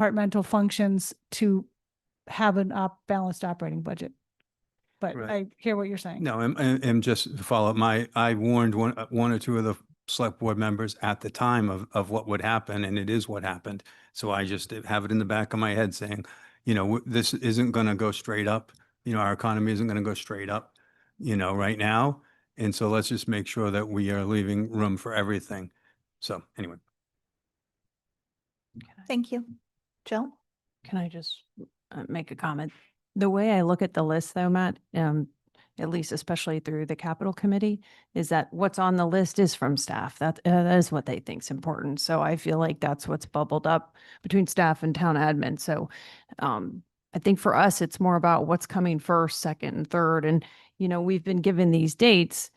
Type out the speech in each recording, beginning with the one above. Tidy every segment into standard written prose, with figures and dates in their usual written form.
departmental functions to have an balanced operating budget. But Right. I hear what you're saying. No, and just to follow up, I warned one or two of the select board members at the time of what would happen, and it is what happened. So I just have it in the back of my head saying, this isn't going to go straight up. Our economy isn't going to go straight up, right now. And so let's just make sure that we are leaving room for everything. So anyway. Thank you. Jill? Can I just make a comment? The way I look at the list though, Matt, at least especially through the capital committee, is that what's on the list is from staff. That is what they think is important. So I feel like that's what's bubbled up between staff and town admin. So I think for us, it's more about what's coming first, second, and third. And, we've been given these dates.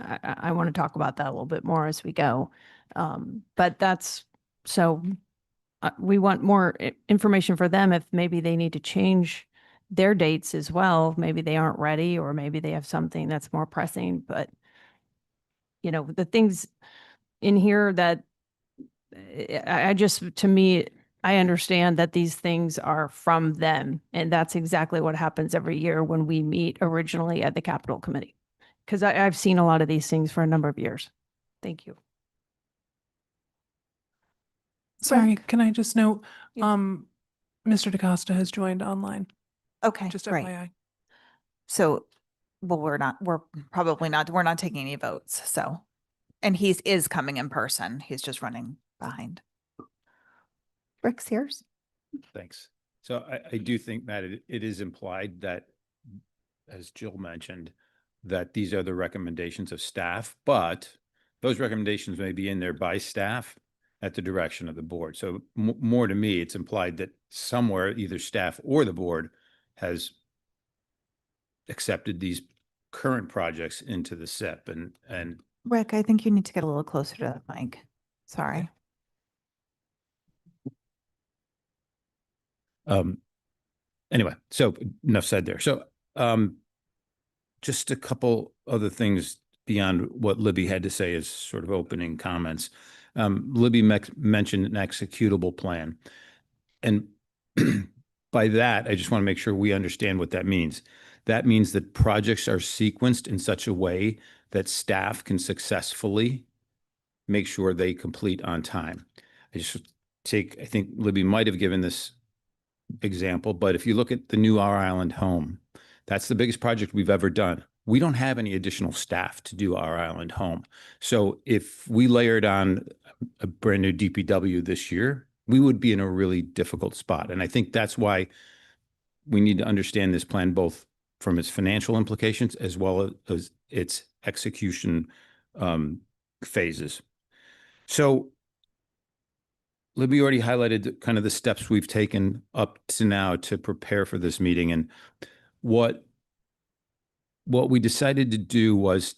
I want to talk about that a little bit more as we go. But that's so we want more information for them if maybe they need to change their dates as well. Maybe they aren't ready, or maybe they have something that's more pressing. But, the things in here that to me, I understand that these things are from them. And that's exactly what happens every year when we meet originally at the Capital Committee. Because I've seen a lot of these things for a number of years. Thank you. Sorry, can I just note, Yeah. Mr. DaCosta has joined online, Okay, just great. FYI. So, well, we're not taking any votes. So, and is coming in person. He's just running behind. Rick's yours. Thanks. So I do think, Matt, it is implied that, as Jill mentioned, that these are the recommendations of staff, but those recommendations may be in there by staff at the direction of the board. So more to me, it's implied that somewhere either staff or the board has accepted these current projects into the SIP. And Rick, I think you need to get a little closer to the mic. Sorry. Anyway, so enough said there. So just a couple other things beyond what Libby had to say as sort of opening comments. Libby mentioned an executable plan. And by that, I just want to make sure we understand what that means. That means that projects are sequenced in such a way that staff can successfully make sure they complete on time. I think Libby might have given this example, but if you look at the new Our Island home, that's the biggest project we've ever done. We don't have any additional staff to do Our Island home. So if we layered on a brand new DPW this year, we would be in a really difficult spot. And I think that's why we need to understand this plan, both from its financial implications as well as its execution phases. So Libby already highlighted kind of the steps we've taken up to now to prepare for this meeting. And what we decided to do was,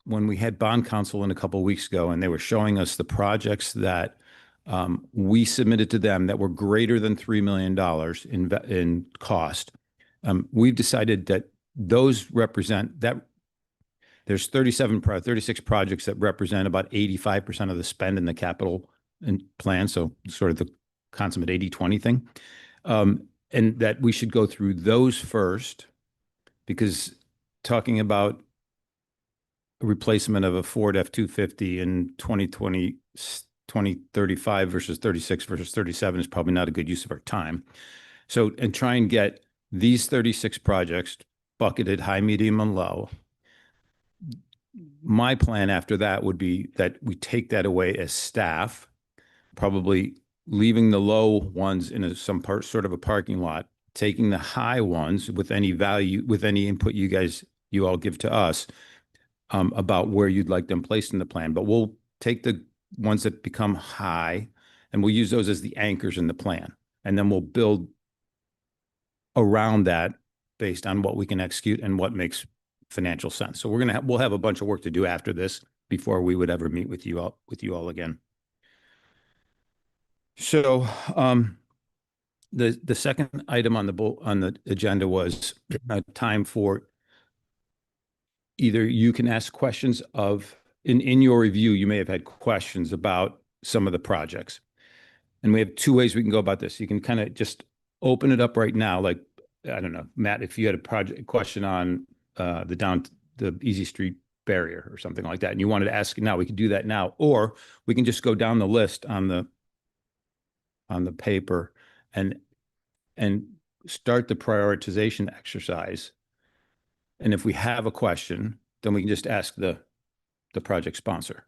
when we had bond counsel in a couple of weeks ago, and they were showing us the projects that we submitted to them that were greater than $3 million in cost, we've decided that those represent that. There's 36 projects that represent about 85% of the spend in the capital plan. So sort of the consummate 80-20 thing. And that we should go through those first, because talking about a replacement of a Ford F-250 in 2035 versus 36 versus 37 is probably not a good use of our time. So, and try and get these 36 projects bucketed high, medium, and low. My plan after that would be that we take that away as staff, probably leaving the low ones in sort of a parking lot, taking the high ones with any value, with any input you all give to us about where you'd like them placed in the plan. But we'll take the ones that become high and we'll use those as the anchors in the plan. And then we'll build around that based on what we can execute and what makes financial sense. So we'll have a bunch of work to do after this before we would ever meet with you all again. So the second item on the agenda was time for either you can ask questions of, in your review, you may have had questions about some of the projects. And we have two ways we can go about this. You can kind of just open it up right now. Like, I don't know, Matt, if you had a project question on the Easy Street barrier or something like that, and you wanted to ask it now, we could do that now. Or we can just go down the list on the paper and start the prioritization exercise. And if we have a question, then we can just ask the project sponsor.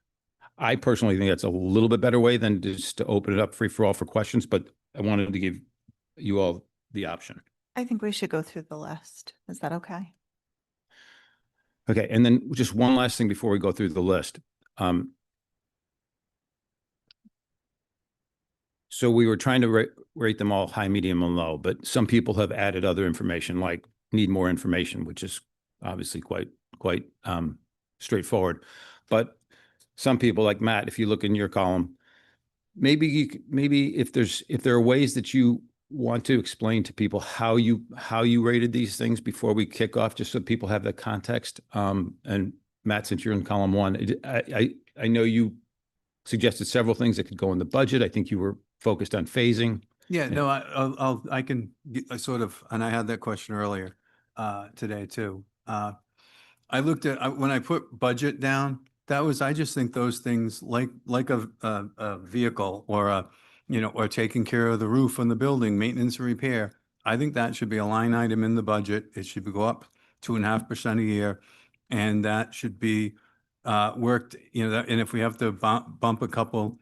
I personally think that's a little bit better way than just to open it up free for all for questions, but I wanted to give you all the option. I think we should go through the list. Is that okay? Okay, and then just one last thing before we go through the list. So we were trying to rate them all high, medium, and low, but some people have added other information, like need more information, which is obviously quite straightforward. But some people, like Matt, if you look in your column, maybe if there are ways that you want to explain to people how you rated these things before we kick off, just so people have the context. And Matt, since you're in column one, I know you suggested several things that could go in the budget. I think you were focused on phasing. Yeah, no, I can sort of, and I had that question earlier today too. I looked at, when I put budget down, I just think those things like a vehicle or or taking care of the roof on the building, maintenance and repair. I think that should be a line item in the budget. It should go up 2.5% a year. And that should be worked, and if we have to bump a couple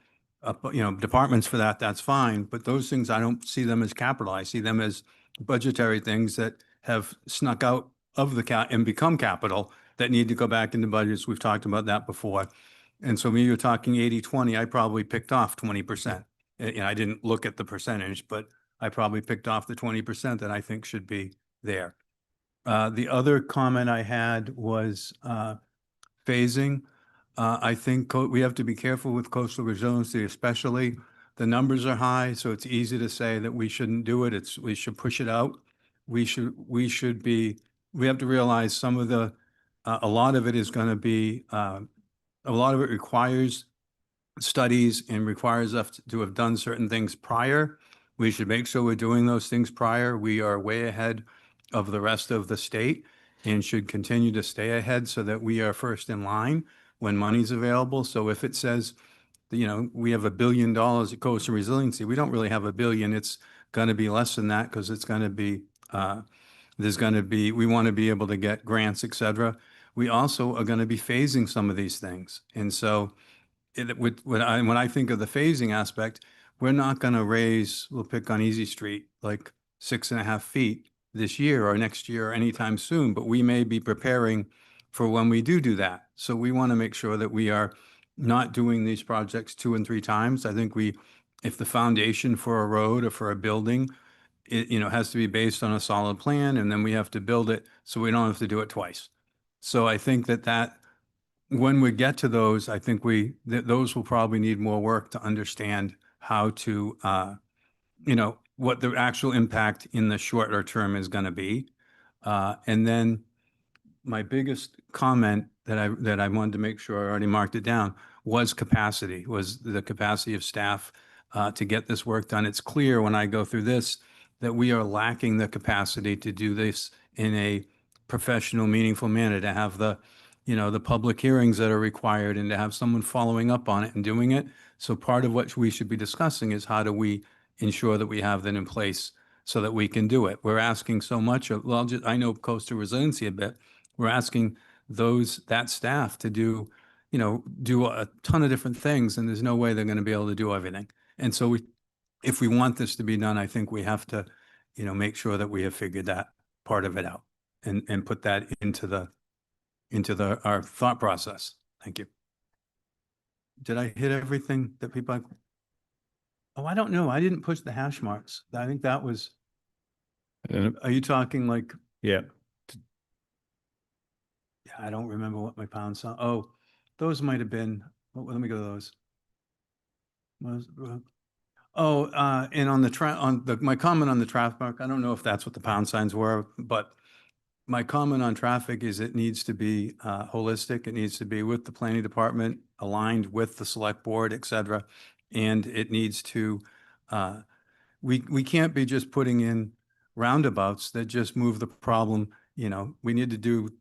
departments for that, that's fine. But those things, I don't see them as capital. I see them as budgetary things that have snuck out of the and become capital that need to go back into budgets. We've talked about that before. And so when you're talking 80-20, I probably picked off 20%. And I didn't look at the percentage, but I probably picked off the 20% that I think should be there. The other comment I had was phasing. I think we have to be careful with coastal resiliency, especially. The numbers are high, so it's easy to say that we shouldn't do it. We should push it out. We have to realize some of a lot of it is going to be, a lot of it requires studies and requires us to have done certain things prior. We should make sure we're doing those things prior. We are way ahead of the rest of the state and should continue to stay ahead so that we are first in line when money's available. So if it says, we have $1 billion at coastal resiliency, we don't really have $1 billion. It's going to be less than that because it's going to be, we want to be able to get grants, et cetera. We also are going to be phasing some of these things. And so when I think of the phasing aspect, we're not going to we'll pick on Easy Street, like 6.5 feet this year or next year or anytime soon, but we may be preparing for when we do that. So we want to make sure that we are not doing these projects 2 and 3 times. I think if the foundation for a road or for a building, it, has to be based on a solid plan, and then we have to build it so we don't have to do it twice. So I think that when we get to those, I think those will probably need more work to understand how to, what the actual impact in the shorter term is going to be. And then my biggest comment that I wanted to make sure I already marked it down was the capacity of staff to get this work done. It's clear when I go through this that we are lacking the capacity to do this in a professional, meaningful manner, to have the public hearings that are required and to have someone following up on it and doing it. So part of what we should be discussing is how do we ensure that we have that in place so that we can do it. We're asking so much of, I know coastal resiliency a bit. We're asking that staff to do a ton of different things, and there's no way they're going to be able to do everything. And so if we want this to be done, I think we have to, make sure that we have figured that part of it out and put that into our thought process. Thank you. Did I hit everything that people? Oh, I don't know. I didn't push the hash marks. I think that was, are you talking like? Yeah. Yeah, I don't remember what my pound sign. Oh, those might have been, let me go to those. And on my comment on the traffic mark, I don't know if that's what the pound signs were, but my comment on traffic is it needs to be holistic. It needs to be with the planning department, aligned with the select board, et cetera. And it needs to We can't be just putting in roundabouts that just move the problem. You know, we need to do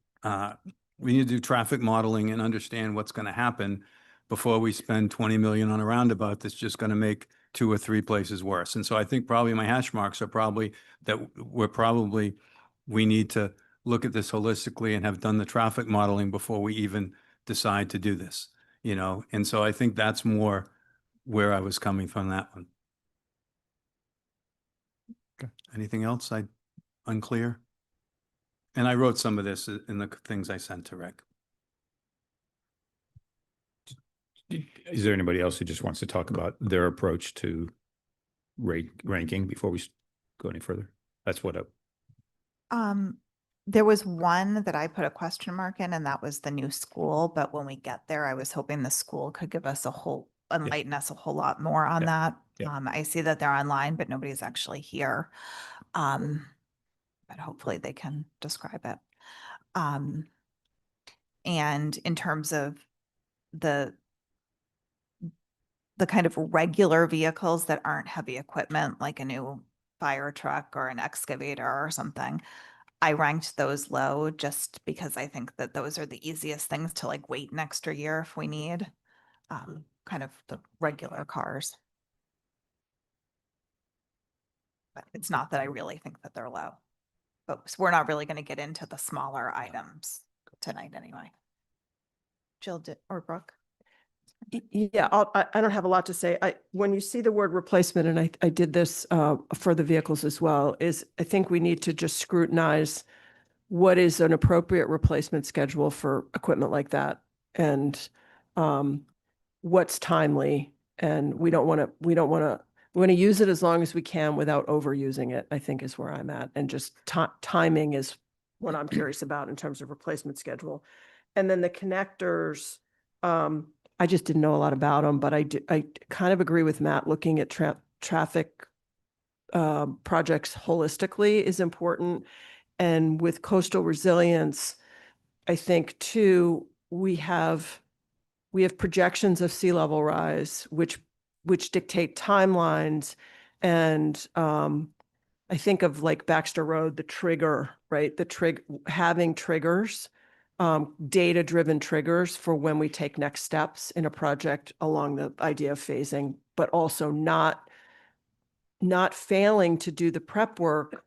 traffic modeling and understand what's going to happen before we spend 20 million on a roundabout that's just going to make 2 or 3 places worse. And so I think probably my hash marks are probably that we need to look at this holistically and have done the traffic modeling before we even decide to do this, you know? And so I think that's more where I was coming from that one. Okay. Anything else unclear? And I wrote some of this in the things I sent to Rick. Is there anybody else who just wants to talk about their approach to ranking before we go any further? That's what There was one that I put a question mark in, and that was the new school. But when we get there, I was hoping the school could give us enlighten us a whole lot more on that. Yeah. I see that they're online, but nobody's actually here. But hopefully they can describe it. And in terms of the kind of regular vehicles that aren't heavy equipment, like a new fire truck or an excavator or something, I ranked those low just because I think that those are the easiest things to like wait an extra year if we need, kind of the regular cars. But it's not that I really think that they're low, but we're not really going to get into the smaller items tonight anyway. Jill or Brooke? Yeah, I don't have a lot to say. When you see the word replacement, and I did this for the vehicles as well, is I think we need to just scrutinize what is an appropriate replacement schedule for equipment like that, and what's timely. And we want to use it as long as we can without overusing it, I think is where I'm at. And just timing is what I'm curious about in terms of replacement schedule. And then the connectors, I just didn't know a lot about them, but I kind of agree with Matt. Looking at traffic projects holistically is important. And with coastal resilience, I think too, we have projections of sea level rise, which dictate timelines. And I think of like Baxter Road, the trigger, right? Having triggers, data-driven triggers for when we take next steps in a project along the idea of phasing, but also not failing to do the prep work.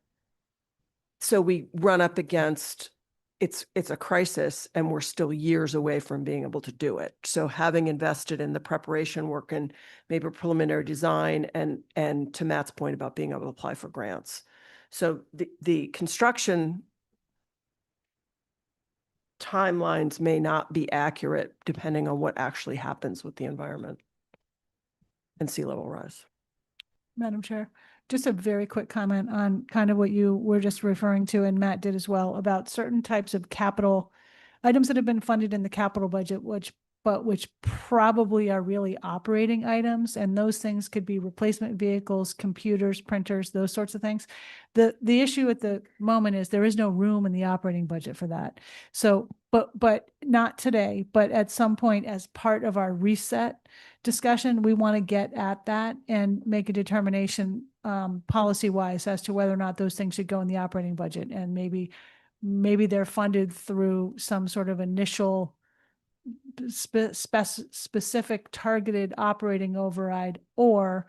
So we run up against it's a crisis and we're still years away from being able to do it. So having invested in the preparation work and maybe preliminary design and to Matt's point about being able to apply for grants. So the construction timelines may not be accurate depending on what actually happens with the environment and sea level rise. Madam Chair, just a very quick comment on kind of what you were just referring to, and Matt did as well, about certain types of capital items that have been funded in the capital budget, which probably are really operating items. And those things could be replacement vehicles, computers, printers, those sorts of things. The issue at the moment is there is no room in the operating budget for that. So, but not today, but at some point as part of our reset discussion, we want to get at that and make a determination policy wise as to whether or not those things should go in the operating budget. And maybe they're funded through some sort of initial specific targeted operating override, or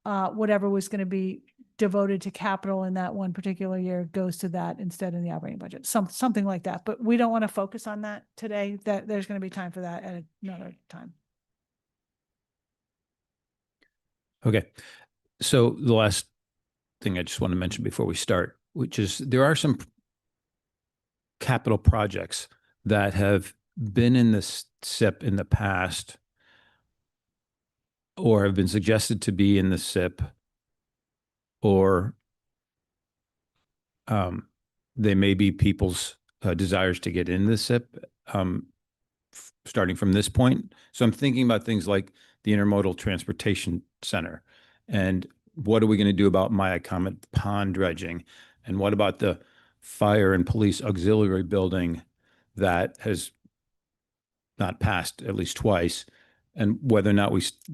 whatever was going to be devoted to capital in that one particular year goes to that instead in the operating budget, something like that. But we don't want to focus on that today. That there's going to be time for that at another time. Okay. So the last thing I just want to mention before we start, which is there are some capital projects that have been in the SIP in the past or have been suggested to be in the SIP, or they may be people's desires to get in the SIP starting from this point. So I'm thinking about things like the Intermodal Transportation Center, and what are we going to do about Maya Comet pond dredging, and what about the fire and police auxiliary building that has not passed at least twice, and whether or not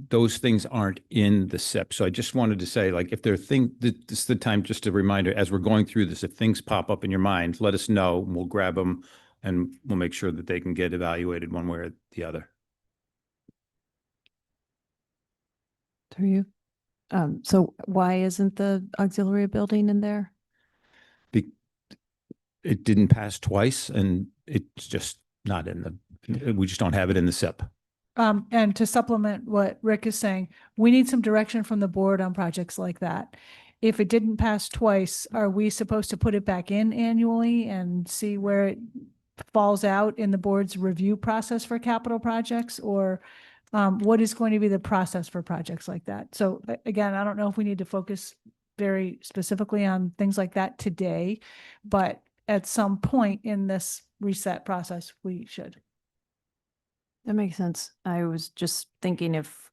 those things aren't in the SIP. So I just wanted to say, like, if there are this is the time, just a reminder, as we're going through this, if things pop up in your mind, let us know, and we'll grab them and we'll make sure that they can get evaluated one way or the other. Through you. So why isn't the auxiliary building in there? It didn't pass twice, and it's just not in we just don't have it in the SIP. And to supplement what Rick is saying, we need some direction from the board on projects like that. If it didn't pass twice, are we supposed to put it back in annually and see where it falls out in the board's review process for capital projects? Or what is going to be the process for projects like that? So again, I don't know if we need to focus very specifically on things like that today, but at some point in this reset process, we should. That makes sense. I was just thinking if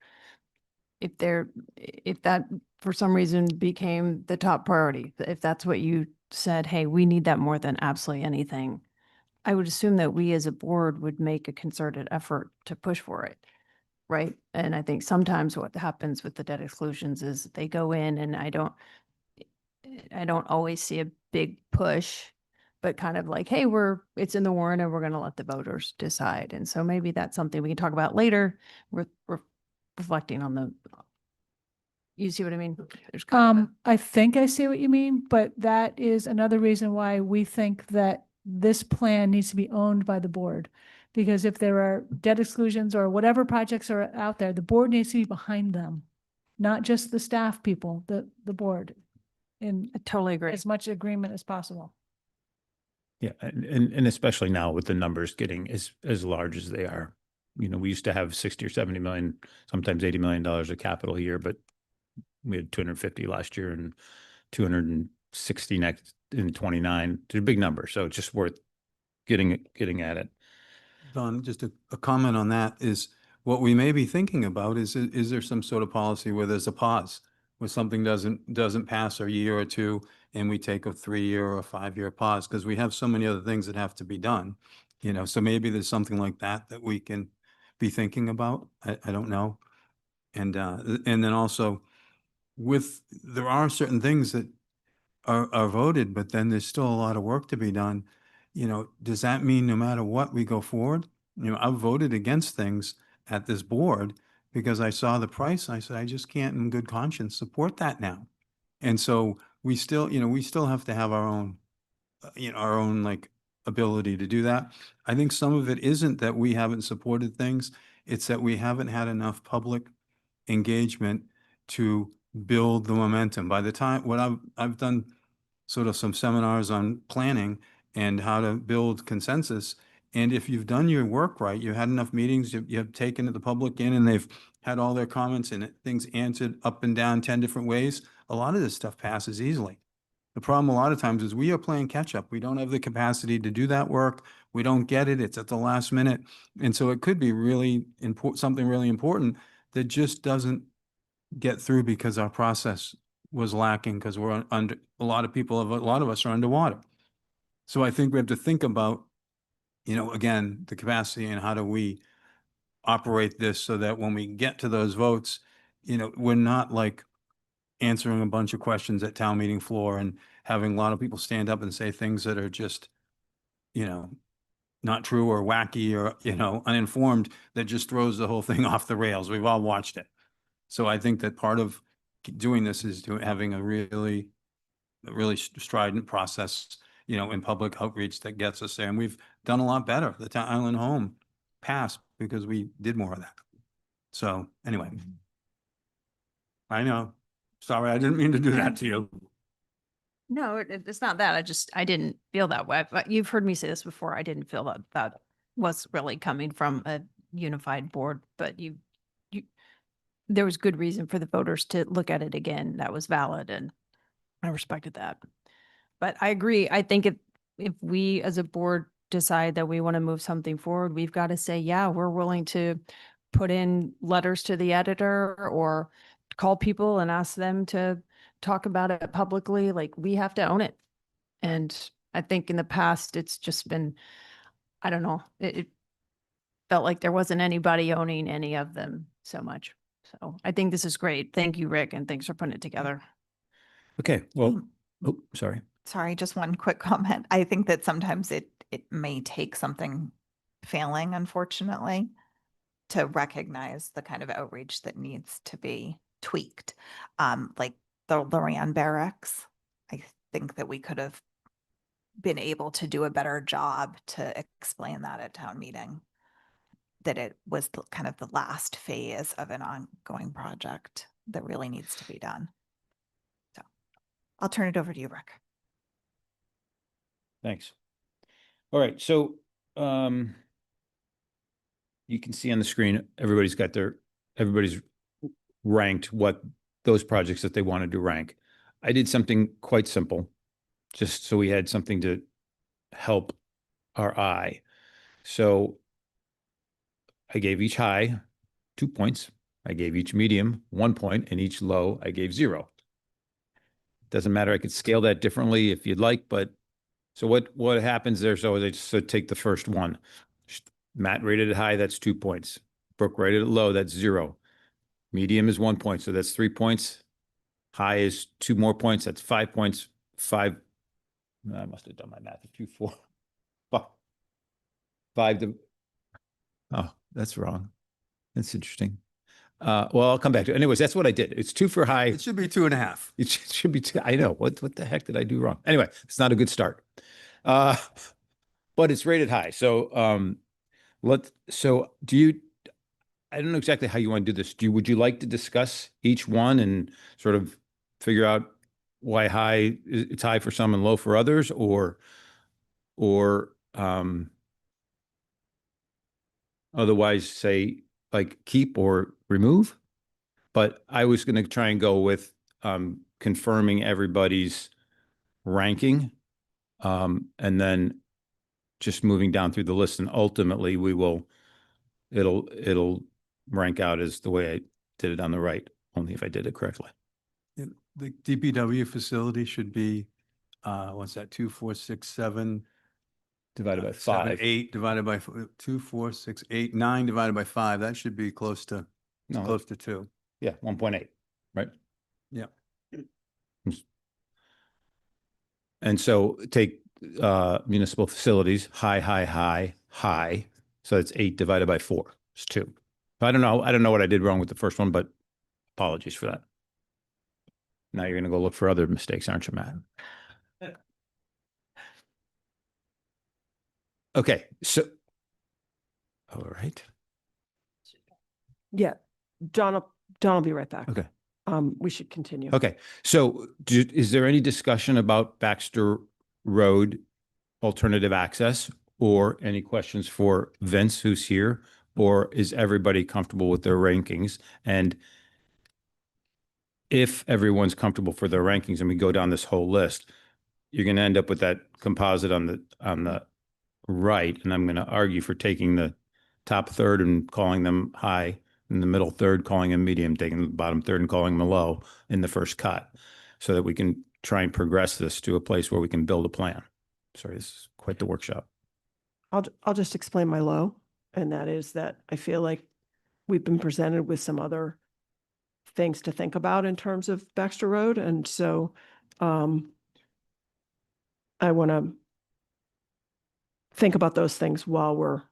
that for some reason became the top priority, if that's what you said, hey, we need that more than absolutely anything, I would assume that we as a board would make a concerted effort to push for it. Right. And I think sometimes what happens with the debt exclusions is they go in and I don't always see a big push, but kind of like, hey, it's in the warrant and we're going to let the voters decide. And so maybe that's something we can talk about later. We're reflecting on you see what I mean? There's kind of I think I see what you mean, but that is another reason why we think that this plan needs to be owned by the board. Because if there are debt exclusions or whatever projects are out there, the board needs to be behind them, not just the staff people, the board, in I totally agree. as much agreement as possible. Yeah, and especially now with the numbers getting as large as they are. We used to have 60 or 70 million, sometimes $80 million of capital here, but we had 250 last year and 260 next in 29. It's a big number, so it's just worth getting at it. Don, just a comment on that is what we may be thinking about is there some sort of policy where there's a pause, where something doesn't pass a year or two and we take a 3-year or a 5-year pause because we have so many other things that have to be done, so maybe there's something like that we can be thinking about. I don't know. And then also there are certain things that are voted, but then there's still a lot of work to be done. Does that mean no matter what we go forward? I've voted against things at this board because I saw the price. I said, I just can't in good conscience support that now. And so we still have to have our own, our own like ability to do that. I think some of it isn't that we haven't supported things. It's that we haven't had enough public engagement to build the momentum. By the time, what I've done sort of some seminars on planning and how to build consensus. And if you've done your work right, you had enough meetings, you have taken the public in and they've had all their comments and things answered up and down 10 different ways, a lot of this stuff passes easily. The problem a lot of times is we are playing catch up. We don't have the capacity to do that work. We don't get it. It's at the last minute. And so it could be really important, something really important that just doesn't get through because our process was lacking because we're under, a lot of us are underwater. So I think we have to think about, again, the capacity and how do we operate this so that when we get to those votes, we're not like answering a bunch of questions at town meeting floor and having a lot of people stand up and say things that are just, not true or wacky or, uninformed, that just throws the whole thing off the rails. We've all watched it. So I think that part of doing this is having a really strident process, in public outreach that gets us there. And we've done a lot better. The town island home passed because we did more of that. So anyway, I know. Sorry, I didn't mean to do that to you. No, it's not that. I didn't feel that way. But you've heard me say this before. I didn't feel that was really coming from a unified board, but there was good reason for the voters to look at it again. That was valid, and I respected that. But I agree. I think if we as a board decide that we want to move something forward, we've got to say, yeah, we're willing to put in letters to the editor or call people and ask them to talk about it publicly. Like, we have to own it. And I think in the past, it's just been, I don't know, it felt like there wasn't anybody owning any of them. so much. So I think this is great. Thank you, Rick, and thanks for putting it together. Okay, well, oh, sorry. Sorry, just one quick comment. I think that sometimes it may take something failing, unfortunately, to recognize the kind of outreach that needs to be tweaked. Like the Lorraine barracks, I think that we could have been able to do a better job to explain that at town meeting, that it was kind of the last phase of an ongoing project that really needs to be done. So I'll turn it over to you, Rick. Thanks. All right, so you can see on the screen, everybody's ranked what those projects that they wanted to rank. I did something quite simple, just so we had something to help our eye. So I gave each high 2 points. I gave each medium 1 point, and each low I gave 0. Doesn't matter. I could scale that differently if you'd like, but so what happens there? So I just take the first one. Matt rated it high, that's 2 points. Brooke rated it low, that's 0. Medium is 1 point, so that's 3 points. High is 2 more points, that's 5 points. 5. I must have done my math. 2, 4, 5. Oh, that's wrong. That's interesting. Well, I'll come back to it. Anyways, that's what I did. It's 2 for high. It should be 2.5. It should be 2. I know. What the heck did I do wrong? Anyway, it's not a good start. But it's rated high. So I don't know exactly how you want to do this. Would you like to discuss each one and sort of figure out why it's high for some and low for others, or otherwise say like keep or remove? But I was going to try and go with confirming everybody's ranking, and then just moving down through the list, and ultimately it'll rank out as the way I did it on the right, only if I did it correctly. The DPW facility should be, what's that, 2, 4, 6, 7. Divided by 7, 5. 8 divided by 2, 4, 6, 8, 9 divided by 5. That should be close to No, close to 2. yeah, 1.8, right? Yeah. And so take municipal facilities, high. So it's 8 divided by 4. It's 2. I don't know what I did wrong with the first one, but apologies for that. Now you're going to go look for other mistakes, aren't you, Matt? Okay, so, all right. Yeah, John will be right back. Okay. We should continue. Okay, so is there any discussion about Baxter Road alternative access, or any questions for Vince, who's here, or is everybody comfortable with their rankings? And if everyone's comfortable for their rankings and we go down this whole list, you're going to end up with that composite on the right, and I'm going to argue for taking the top third and calling them high, and the middle third calling them medium, taking the bottom third and calling them low in the first cut, so that we can try and progress this to a place where we can build a plan. Sorry, this is quite the workshop. I'll just explain my low, and that is that I feel like we've been presented with some other things to think about in terms of Baxter Road, and so I want to think about those things while we're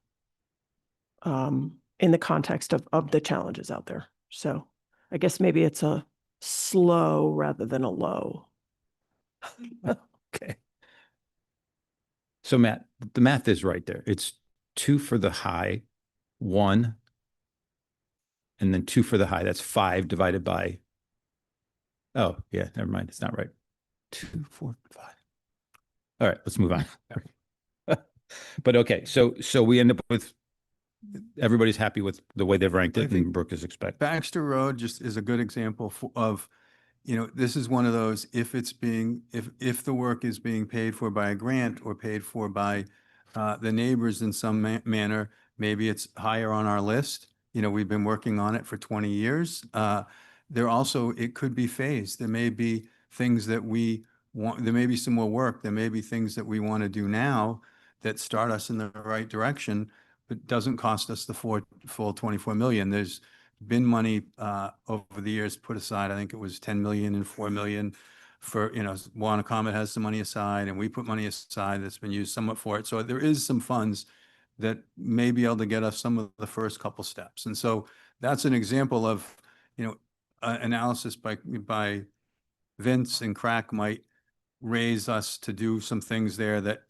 in the context of the challenges out there. So I guess maybe it's a slow rather than a low. Okay. So Matt, the math is right there. It's 2 for the high, 1, and then 2 for the high. That's 5 divided by, oh yeah, never mind. It's not right. 2, 4, 5. All right, let's move on. But okay, so we end up with, everybody's happy with the way they've ranked I it, think and Brooke is expected. Baxter Road just is a good example of, this is one of those, if the work is being paid for by a grant or paid for by the neighbors in some manner, maybe it's higher on our list. We've been working on it for 20 years. It could be phased. There may be things that we want, there may be some more work. There may be things that we want to do now that start us in the right direction, but doesn't cost us the full 24 million. There's been money over the years put aside. I think it was 10 million and 4 million for, Comet has some money aside and we put money aside that's been used somewhat for it. So there is some funds that may be able to get us some of the first couple steps. And so that's an example of, analysis by Vince and Crack might raise us to do some things there that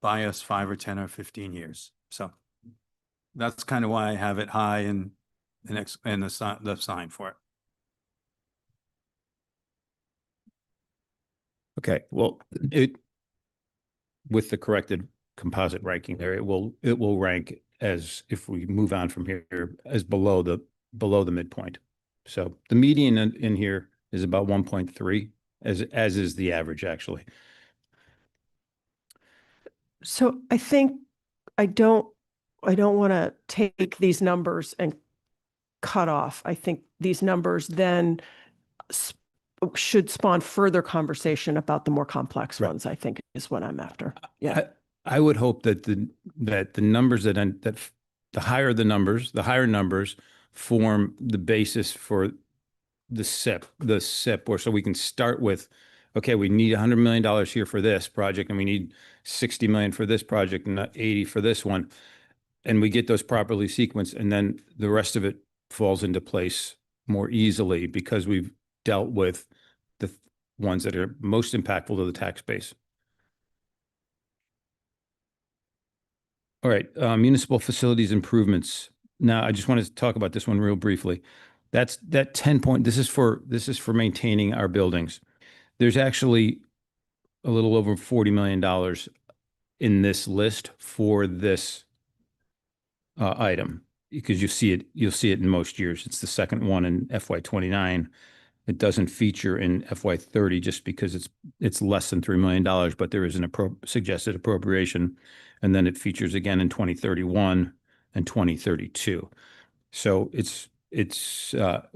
buy us 5 or 10 or 15 years. So that's kind of why I have it high and the sign for it. Okay, well, with the corrected composite ranking there, it will rank as, if we move on from here, as below the midpoint. So the median in here is about 1.3, as is the average, actually. So I think I don't want to take these numbers and cut off. I think these numbers then should spawn further conversation about the more complex Right. ones, I think is what I'm after. Yeah. I would hope that the numbers that the higher the numbers, the higher numbers form the basis for the SIP, or so we can start with, okay, we need $100 million here for this project, and we need 60 million for this project, and not 80 for this one. And we get those properly sequenced, and then the rest of it falls into place more easily because we've dealt with the ones that are most impactful to the tax base. All right, municipal facilities improvements. Now, I just wanted to talk about this one real briefly. That's that 10 point. This is for maintaining our buildings. There's actually a little over $40 million in this list for this item, because you'll see it in most years. It's the second one in FY29. It doesn't feature in FY30 just because it's less than $3 million, but there is an suggested appropriation, and then it features again in 2031 and 2032. So it's about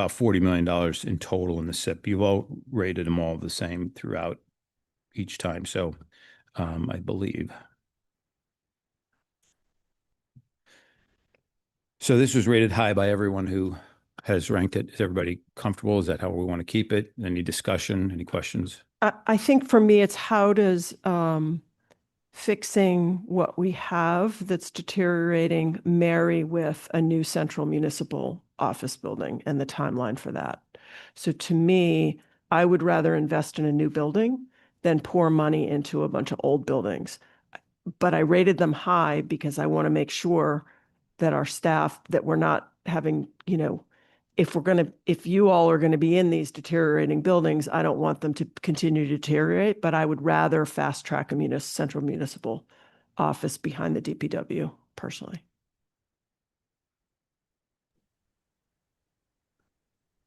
$40 million in total in the SIP. You've all rated them all the same throughout each time. So I believe. So this was rated high by everyone who has ranked it. Is everybody comfortable? Is that how we want to keep it? Any discussion? Any questions? I think for me, it's how does fixing what we have that's deteriorating marry with a new central municipal office building and the timeline for that. So to me, I would rather invest in a new building than pour money into a bunch of old buildings. But I rated them high because I want to make sure that our staff, that we're not having, if you all are going to be in these deteriorating buildings, I don't want them to continue to deteriorate, but I would rather fast track a central municipal office behind the DPW personally.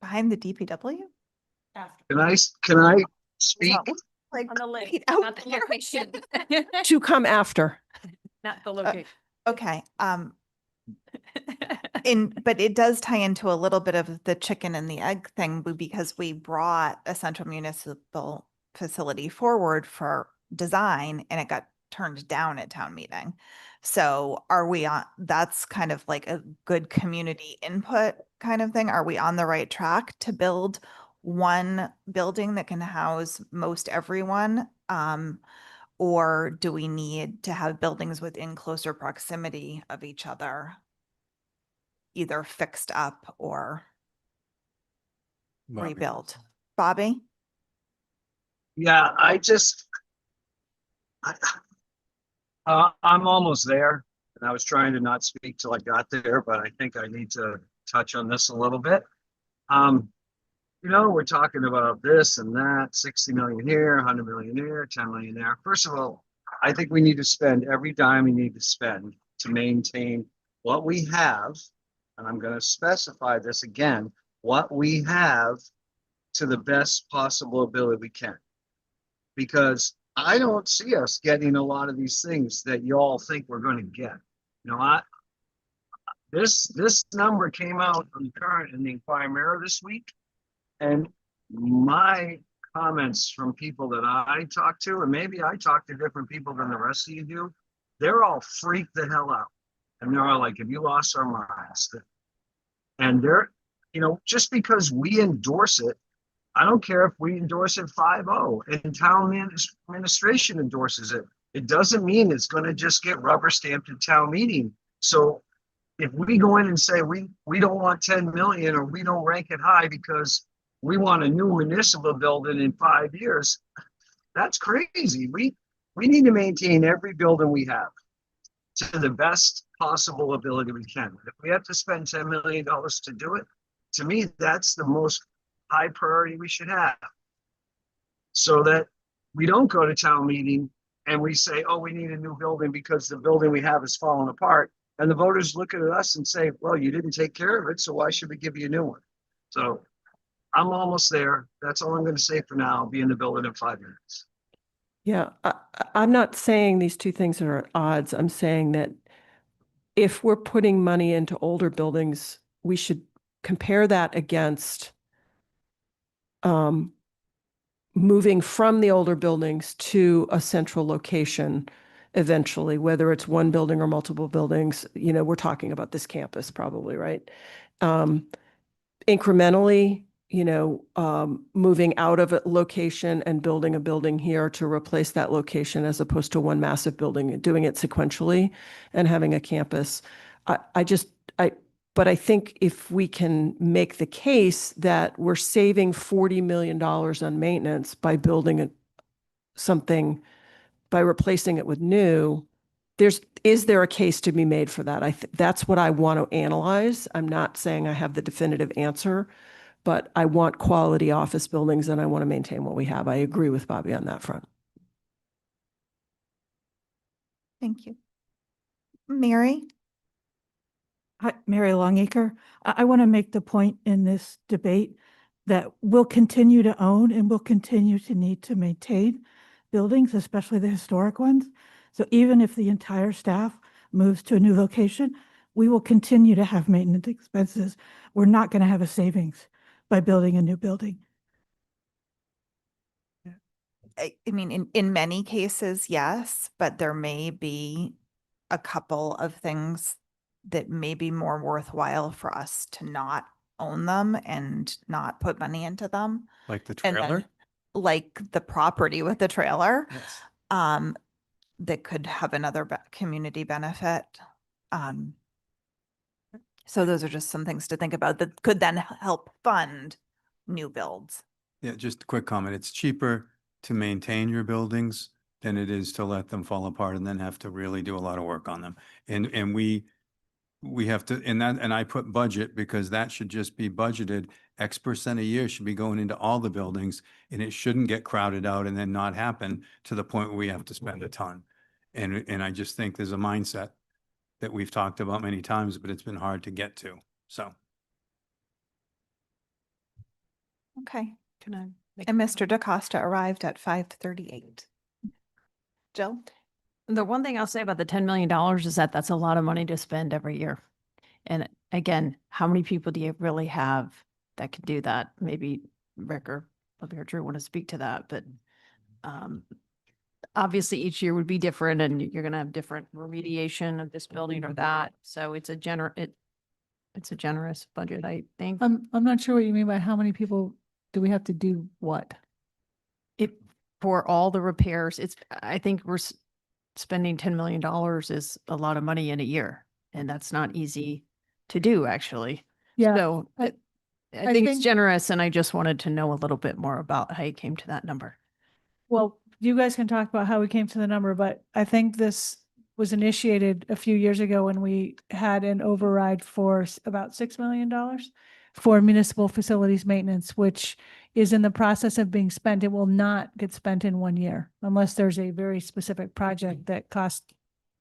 Behind the DPW? Can I speak? Well, like On the list, right out not the there. location. To come after. Not the location. Okay, but it does tie into a little bit of the chicken and the egg thing, because we brought a central municipal facility forward for design and it got turned down at town meeting. So are we on, that's kind of like a good community input kind of thing. Are we on the right track to build one building that can house most everyone? Or do we need to have buildings within closer proximity of each other, either fixed up or Bobby. rebuilt? Bobby? Yeah, I'm almost there, and I was trying to not speak till I got there, but I think I need to touch on this a little bit. We're talking about this and that, 60 million here, 100 million there, 10 million there. First of all, I think we need to spend every dime we need to spend to maintain what we have. And I'm going to specify this again, what we have to the best possible ability we can. Because I don't see us getting a lot of these things that you all think we're going to get. This number came out from the current in the Inquirer Mirror this week. And my comments from people that I talk to, and maybe I talk to different people than the rest of you do, they're all freaked the hell out. And they're all like, have you lost our minds? And just because we endorse it, I don't care if we endorse it 5-0 and administration endorses it. It doesn't mean it's going to just get rubber stamped at town meeting. So if we go in and say we don't want 10 million, or we don't rank it high because we want a new municipal building in 5 years, that's crazy. We need to maintain every building we have to the best possible ability we can. If we have to spend $10 million to do it, to me, that's the most high priority we should have. So that we don't go to town meeting and we say, oh, we need a new building because the building we have is falling apart. And the voters look at us and say, well, you didn't take care of it, so why should we give you a new one? So I'm almost there. That's all I'm going to say for now. I'll be in the building in 5 minutes. Yeah, I'm not saying these two things are at odds. I'm saying that if we're putting money into older buildings, we should compare that against moving from the older buildings to a central location eventually, whether it's one building or multiple buildings. We're talking about this campus probably, right? Incrementally, moving out of a location and building a building here to replace that location, as opposed to one massive building, and doing it sequentially and having a campus. But I think if we can make the case that we're saving $40 million on maintenance by building something, by replacing it with new, is there a case to be made for that? That's what I want to analyze. I'm not saying I have the definitive answer, but I want quality office buildings and I want to maintain what we have. I agree with Bobby on that front. Thank you. Mary? Hi, Mary Longacre. I want to make the point in this debate that we'll continue to own and we'll continue to need to maintain buildings, especially the historic ones. So even if the entire staff moves to a new location, we will continue to have maintenance expenses. We're not going to have a savings by building a new building. I mean, in many cases, yes, but there may be a couple of things that may be more worthwhile for us to not own them and not put money into them. Like the And trailer? then, like the property with the trailer, Yes. that could have another community benefit. So those are just some things to think about that could then help fund new builds. Yeah, just a quick comment. It's cheaper to maintain your buildings than it is to let them fall apart and then have to really do a lot of work on them. And we have to, and I put budget because that should just be budgeted. X% a year should be going into all the buildings, and it shouldn't get crowded out and then not happen to the point where we have to spend a ton. And I just think there's a mindset that we've talked about many times, but it's been hard to get to. So. Okay. Can I make And a Mr. DaCosta arrived at 5:38. Jill? The one thing I'll say about the $10 million is that that's a lot of money to spend every year. And again, how many people do you really have that could do that? Maybe Rick or Libby or Drew want to speak to that, but obviously each year would be different and you're going to have different remediation of this building or that. So it's a generous budget, I think. I'm not sure what you mean by how many people do we have to do what? For all the repairs, I think we're spending $10 million is a lot of money in a year, and that's not easy to do, actually. Yeah, So I I think it's think- generous, and I just wanted to know a little bit more about how you came to that number. well, you guys can talk about how we came to the number, but I think this was initiated a few years ago when we had an override for about $6 million for municipal facilities maintenance, which is in the process of being spent. It will not get spent in 1 year unless there's a very specific project that costs,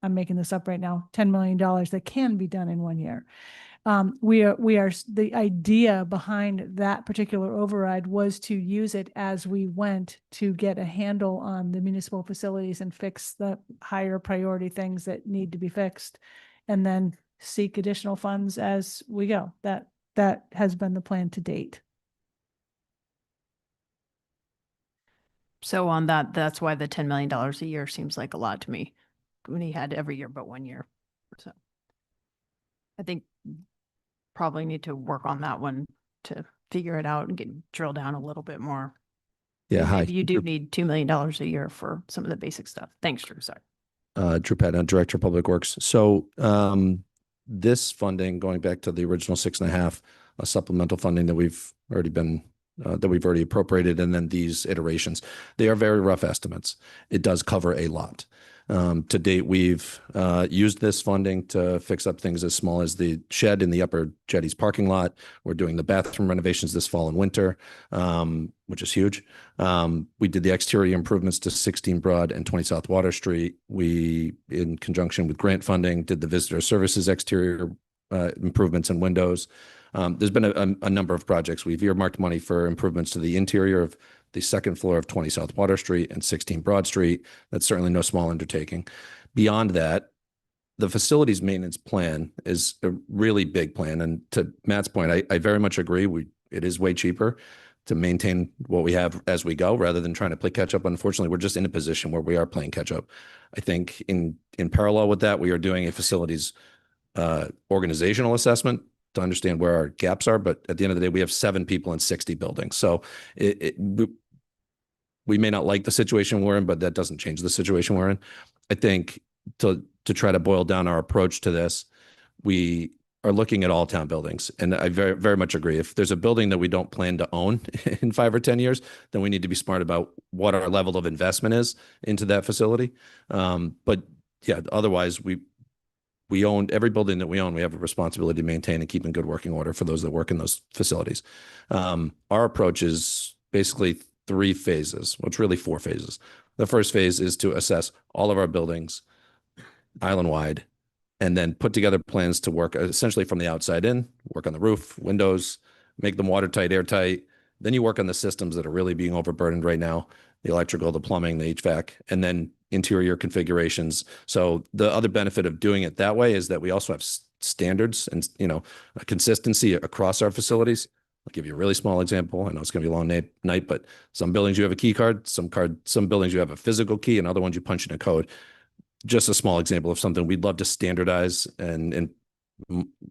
I'm making this up right now, $10 million that can be done in 1 year. The idea behind that particular override was to use it as we went to get a handle on the municipal facilities and fix the higher priority things that need to be fixed, and then seek additional funds as we go. That has been the plan to date. So on that, that's why the $10 million a year seems like a lot to me when he had every year but 1 year. So I think probably need to work on that one to figure it out and get drill down a little bit more. Yeah, And hi. maybe you do need $2 million a year for some of the basic stuff. Thanks, Drew. Sorry. Drew Patton, Director of Public Works. So this funding, going back to the original 6.5, supplemental funding that we've already appropriated, and then these iterations, they are very rough estimates. It does cover a lot. To date, we've used this funding to fix up things as small as the shed in the upper jetties parking lot. We're doing the bathroom renovations this fall and winter, which is huge. We did the exterior improvements to 16 Broad and 20 South Water Street. We, in conjunction with grant funding, did the visitor services exterior improvements and windows. There's been a number of projects. We've earmarked money for improvements to the interior of the second floor of 20 South Water Street and 16 Broad Street. That's certainly no small undertaking. Beyond that, the facilities maintenance plan is a really big plan. And to Matt's point, I very much agree. It is way cheaper to maintain what we have as we go rather than trying to play catch up. Unfortunately, we're just in a position where we are playing catch up. I think in parallel with that, we are doing a facilities organizational assessment to understand where our gaps are. But at the end of the day, we have 7 people in 60 buildings. So we may not like the situation we're in, but that doesn't change the situation we're in. I think to try to boil down our approach to this, we are looking at all town buildings. And I very, very much agree. If there's a building that we don't plan to own in 5 or 10 years, then we need to be smart about what our level of investment is into that facility. But yeah, otherwise we own every building that we own. We have a responsibility to maintain and keep in good working order for those that work in those facilities. Our approach is basically 3 phases. Well, it's really 4 phases. The first phase is to assess all of our buildings island-wide and then put together plans to work essentially from the outside in, work on the roof, windows, make them watertight, airtight. Then you work on the systems that are really being overburdened right now, the electrical, the plumbing, the HVAC, and then interior configurations. So the other benefit of doing it that way is that we also have standards and, a consistency across our facilities. I'll give you a really small example. I know it's going to be a long night, but some buildings you have a key card, some buildings you have a physical key, and other ones you punch in a code. Just a small example of something we'd love to standardize and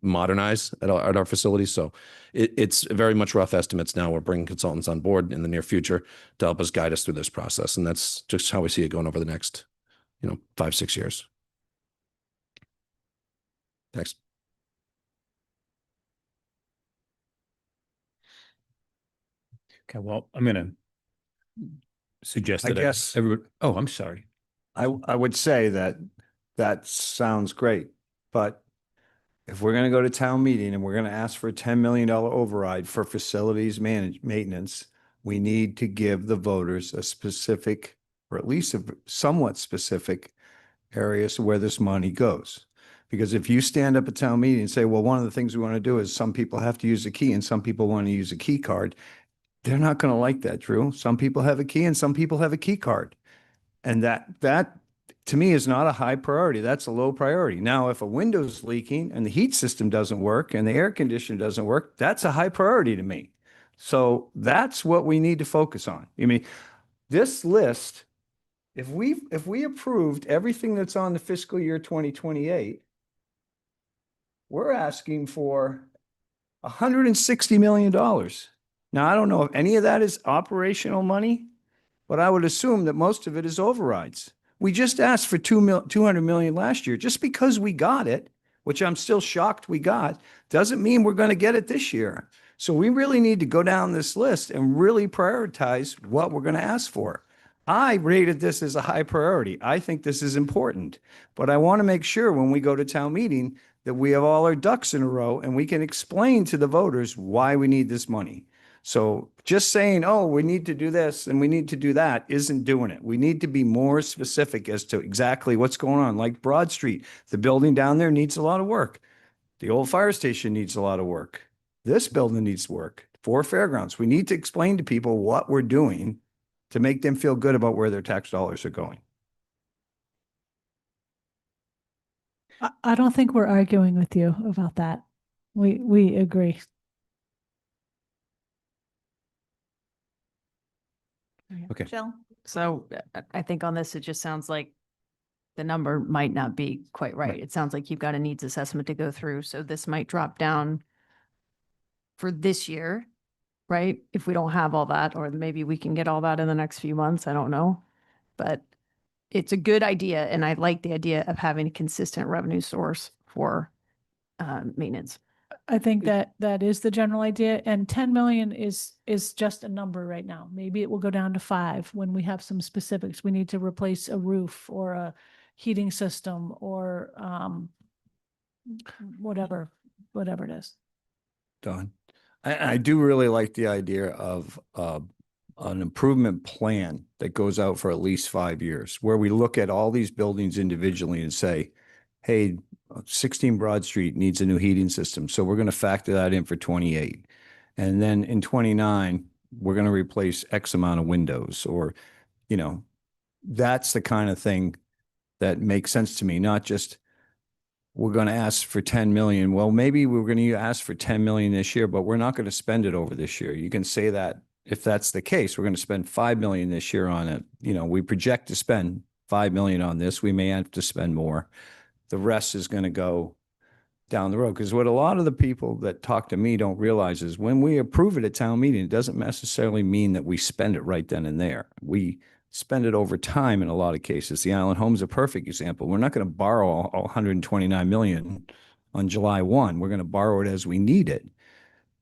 modernize at our facilities. So it's very much rough estimates now. We're bringing consultants on board in the near future to help us guide us through this process. And that's just how we see it going over the next, 5-6 years. Thanks. Okay, well, I'm going to suggest I that guess- everybody. Oh, I'm sorry. I would say that sounds great, but if we're going to go to town meeting and we're going to ask for a $10 million override for facilities maintenance, we need to give the voters a specific, or at least a somewhat specific areas where this money goes. Because if you stand up at town meeting and say, well, one of the things we want to do is some people have to use a key and some people want to use a key card, they're not going to like that, Drew. Some people have a key and some people have a key card. And that to me is not a high priority. That's a low priority. Now, if a window's leaking and the heat system doesn't work and the air conditioner doesn't work, that's a high priority to me. So that's what we need to focus on. I mean, this list, if we approved everything that's on the fiscal year 2028, we're asking for $160 million. Now, I don't know if any of that is operational money, but I would assume that most of it is overrides. We just asked for $200 million last year. Just because we got it, which I'm still shocked we got, doesn't mean we're going to get it this year. So we really need to go down this list and really prioritize what we're going to ask for. I rated this as a high priority. I think this is important, but I want to make sure when we go to town meeting that we have all our ducks in a row and we can explain to the voters why we need this money. So just saying, oh, we need to do this and we need to do that isn't doing it. We need to be more specific as to exactly what's going on. Like Broad Street, the building down there needs a lot of work. The old fire station needs a lot of work. This building needs work. 4 fairgrounds. We need to explain to people what we're doing to make them feel good about where their tax dollars are going. I don't think we're arguing with you about that. We agree. Okay. Jill? So I think on this, it just sounds like the number might not be quite right. It sounds like you've got a needs assessment to go through. So this might drop down for this year, right? If we don't have all that, or maybe we can get all that in the next few months, I don't know. But it's a good idea, and I like the idea of having a consistent revenue source for maintenance. I think that that is the general idea, and 10 million is just a number right now. Maybe it will go down to 5 when we have some specifics. We need to replace a roof or a heating system or whatever it is. Don. I do really like the idea of an improvement plan that goes out for at least 5 years, where we look at all these buildings individually and say, hey, 16 Broad Street needs a new heating system, so we're going to factor that in for 28. And then in 29, we're going to replace X amount of windows, or, you know, that's the kind of thing that makes sense to me, not just we're going to ask for 10 million. Well, maybe we're going to ask for 10 million this year, but we're not going to spend it over this year. You can say that if that's the case, we're going to spend 5 million this year on it. You know, we project to spend 5 million on this. We may have to spend more. The rest is going to go down the road. Because what a lot of the people that talk to me don't realize is when we approve it at town meeting, it doesn't necessarily mean that we spend it right then and there. We spend it over time in a lot of cases. The Island Home's a perfect example. We're not going to borrow all 129 million on July 1. We're going to borrow it as we need it.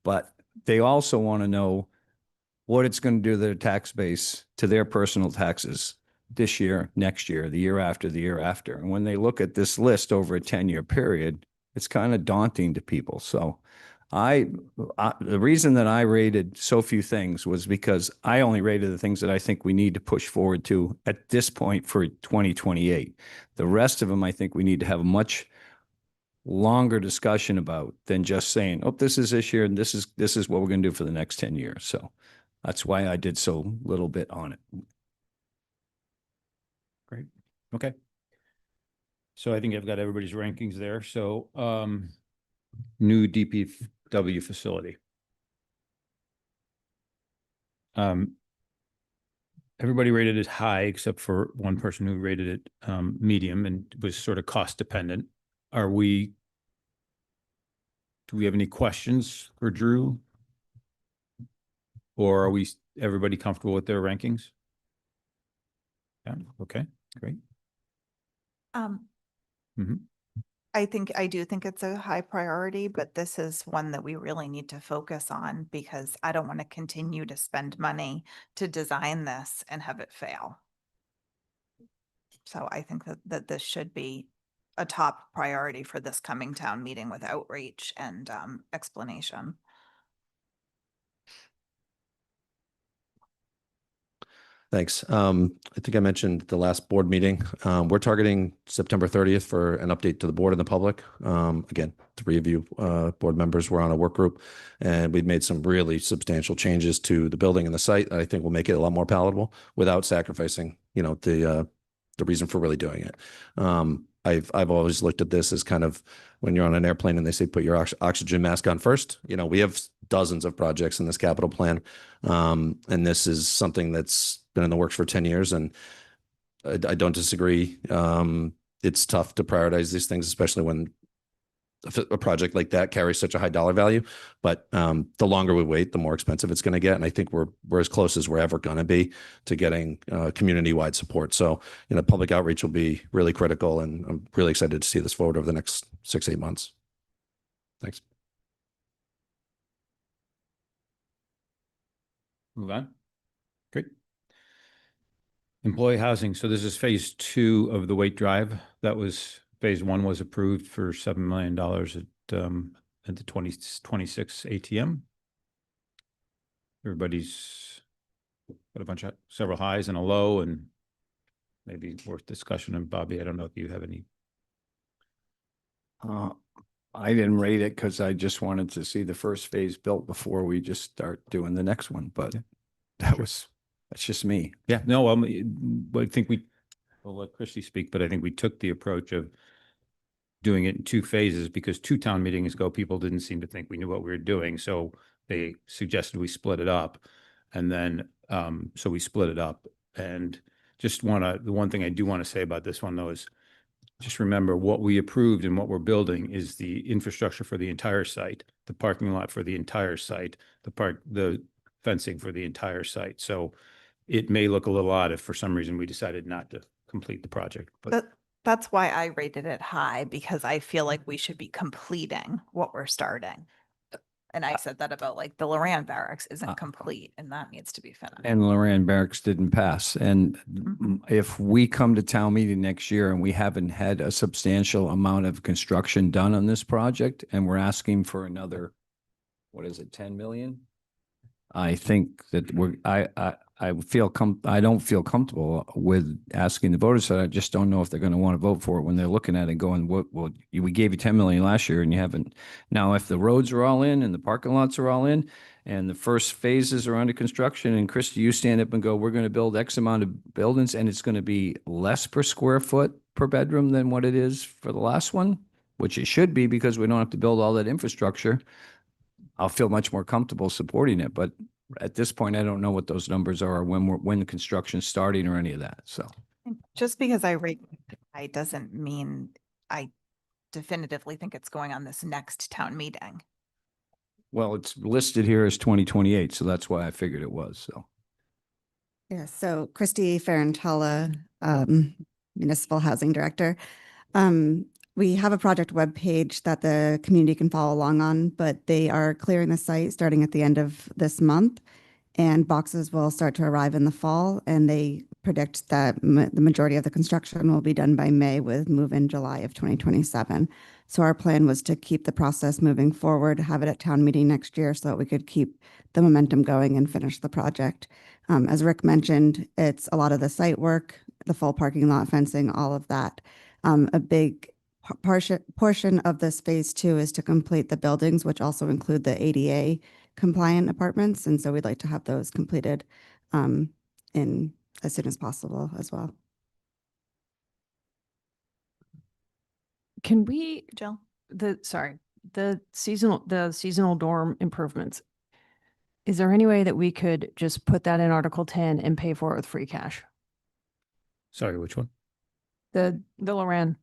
But they also want to know what it's going to do to their tax base, to their personal taxes this year, next year, the year after, the year after. And when they look at this list over a 10-year period, it's kind of daunting to people. So the reason that I rated so few things was because I only rated the things that I think we need to push forward to at this point for 2028. The rest of them, I think we need to have a much longer discussion about than just saying, oh, this is this year and this is what we're going to do for the next 10 years. So that's why I did so little bit on it. Great. Okay. So I think I've got everybody's rankings there. So new DPW facility. Everybody rated it high except for one person who rated it medium and was sort of cost dependent. Do we have any questions for Drew? Or are everybody comfortable with their rankings? Yeah, okay, great. I do think it's a high priority, but this is one that we really need to focus on because I don't want to continue to spend money to design this and have it fail. So I think that this should be a top priority for this coming town meeting with outreach and explanation. Thanks. I think I mentioned the last board meeting. We're targeting September 30th for an update to the board and the public. Again, 3 of you board members were on a work group, and we've made some really substantial changes to the building and the site that I think will make it a lot more palatable without sacrificing, you know, the reason for really doing it. I've always looked at this as kind of when you're on an airplane and they say put your oxygen mask on first. You know, we have dozens of projects in this capital plan, and this is something that's been in the works for 10 years, and I don't disagree. It's tough to prioritize these things, especially when a project like that carries such a high dollar value. But the longer we wait, the more expensive it's going to get. And I think we're as close as we're ever going to be to getting community-wide support. So, you know, public outreach will be really critical, and I'm really excited to see this forward over the next 6-8 months. Thanks. Move on. Great. Employee housing. So this is phase 2 of the Waite Drive. That was phase 1 was approved for $7 million at the 2026 ATM. Everybody's got several highs and a low, and maybe worth discussion. And Bobby, I don't know if you have any. I didn't rate it because I just wanted to see the first phase built before we just start doing the next one. But that's just me. Yeah, no, I think we'll let Christy speak, but I think we took the approach of doing it in 2 phases because 2 town meetings ago, people didn't seem to think we knew what we were doing. So they suggested we split it up. And then, so we split it up. And the one thing I do want to say about this one though is just remember what we approved and what we're building is the infrastructure for the entire site, the parking lot for the entire site, the fencing for the entire site. So it may look a little odd if for some reason we decided not to complete the project, but That's why I rated it high, because I feel like we should be completing what we're starting. And I said that about like the Loran Barracks isn't complete and that needs to be finished. And Loran Barracks didn't pass. And Mhm. if we come to town meeting next year and we haven't had a substantial amount of construction done on this project and we're asking for another, what is it, 10 million? I think that I don't feel comfortable with asking the voters. So I just don't know if they're going to want to vote for it when they're looking at it going, we gave you 10 million last year and you haven't. Now, if the roads are all in and the parking lots are all in and the first phases are under construction and Christie, you stand up and go, we're going to build X amount of buildings and it's going to be less per square foot per bedroom than what it is for the last one, which it should be because we don't have to build all that infrastructure. I'll feel much more comfortable supporting it, but at this point, I don't know what those numbers are, or when the construction's starting or any of that, so. And just because I rate it high doesn't mean I definitively think it's going on this next town meeting. Well, it's listed here as 2028, so that's why I figured it was, so. Yeah, so Christy Ferrantella, Municipal Housing Director. We have a project webpage that the community can follow along on, but they are clearing the site starting at the end of this month. And boxes will start to arrive in the fall, and they predict that the majority of the construction will be done by May with move-in July of 2027. So our plan was to keep the process moving forward, have it at town meeting next year so that we could keep the momentum going and finish the project. As Rick mentioned, it's a lot of the site work, the full parking lot fencing, all of that. A big portion of this phase 2 is to complete the buildings, which also include the ADA compliant apartments. And so we'd like to have those completed in as soon as possible as well. Can we, Jill? the seasonal dorm improvements? Is there any way that we could just put that in Article 10 and pay for it with free cash? sorry, which one? The Loran.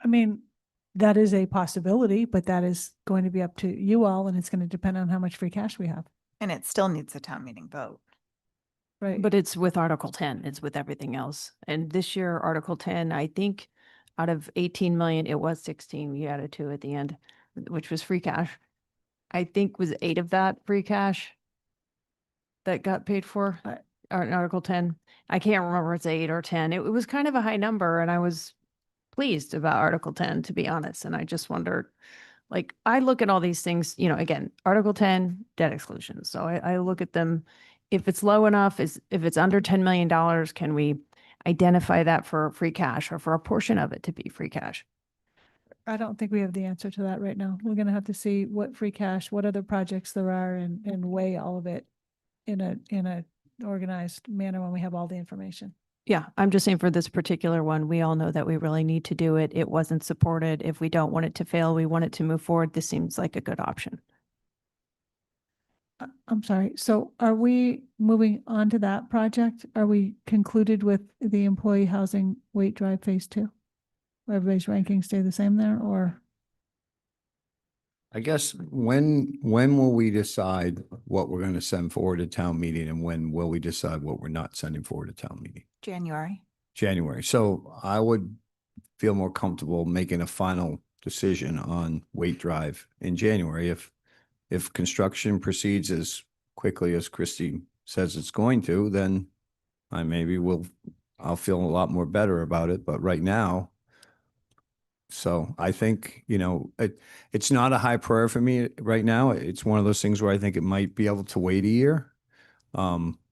I mean, that is a possibility, but that is going to be up to you all and it's going to depend on how much free cash we have, And it still needs a town meeting vote. right? But it's with Article 10, it's with everything else. And this year, Article 10, I think out of 18 million, it was 16 we added to at the end, which was free cash. I think was 8 of that free cash that got paid for in Article 10. I can't remember if it's 8 or 10. It was kind of a high number and I was pleased about Article 10, to be honest. And I just wondered, like, I look at all these things, again, Article 10, debt exclusion. So I look at them, if it's low enough, if it's under $10 million, can we identify that for free cash or for a portion of it to be free cash? I don't think we have the answer to that right now. We're going to have to see what free cash, what other projects there are and weigh all of it in a organized manner when we have all the information. Yeah, I'm just saying for this particular one, we all know that we really need to do it. It wasn't supported. If we don't want it to fail, we want it to move forward. This seems like a good option. I'm sorry. So are we moving on to that project? Are we concluded with the employee housing Wait Drive phase 2? Everybody's rankings stay the same there or? I guess when will we decide what we're going to send forward to town meeting and when will we decide what we're not sending forward to town meeting? January. January. So I would feel more comfortable making a final decision on Wait Drive in January. If construction proceeds as quickly as Christy says it's going to, then I'll feel a lot more better about it. But right now, so I think, it's not a high priority for me right now. It's one of those things where I think it might be able to wait a year.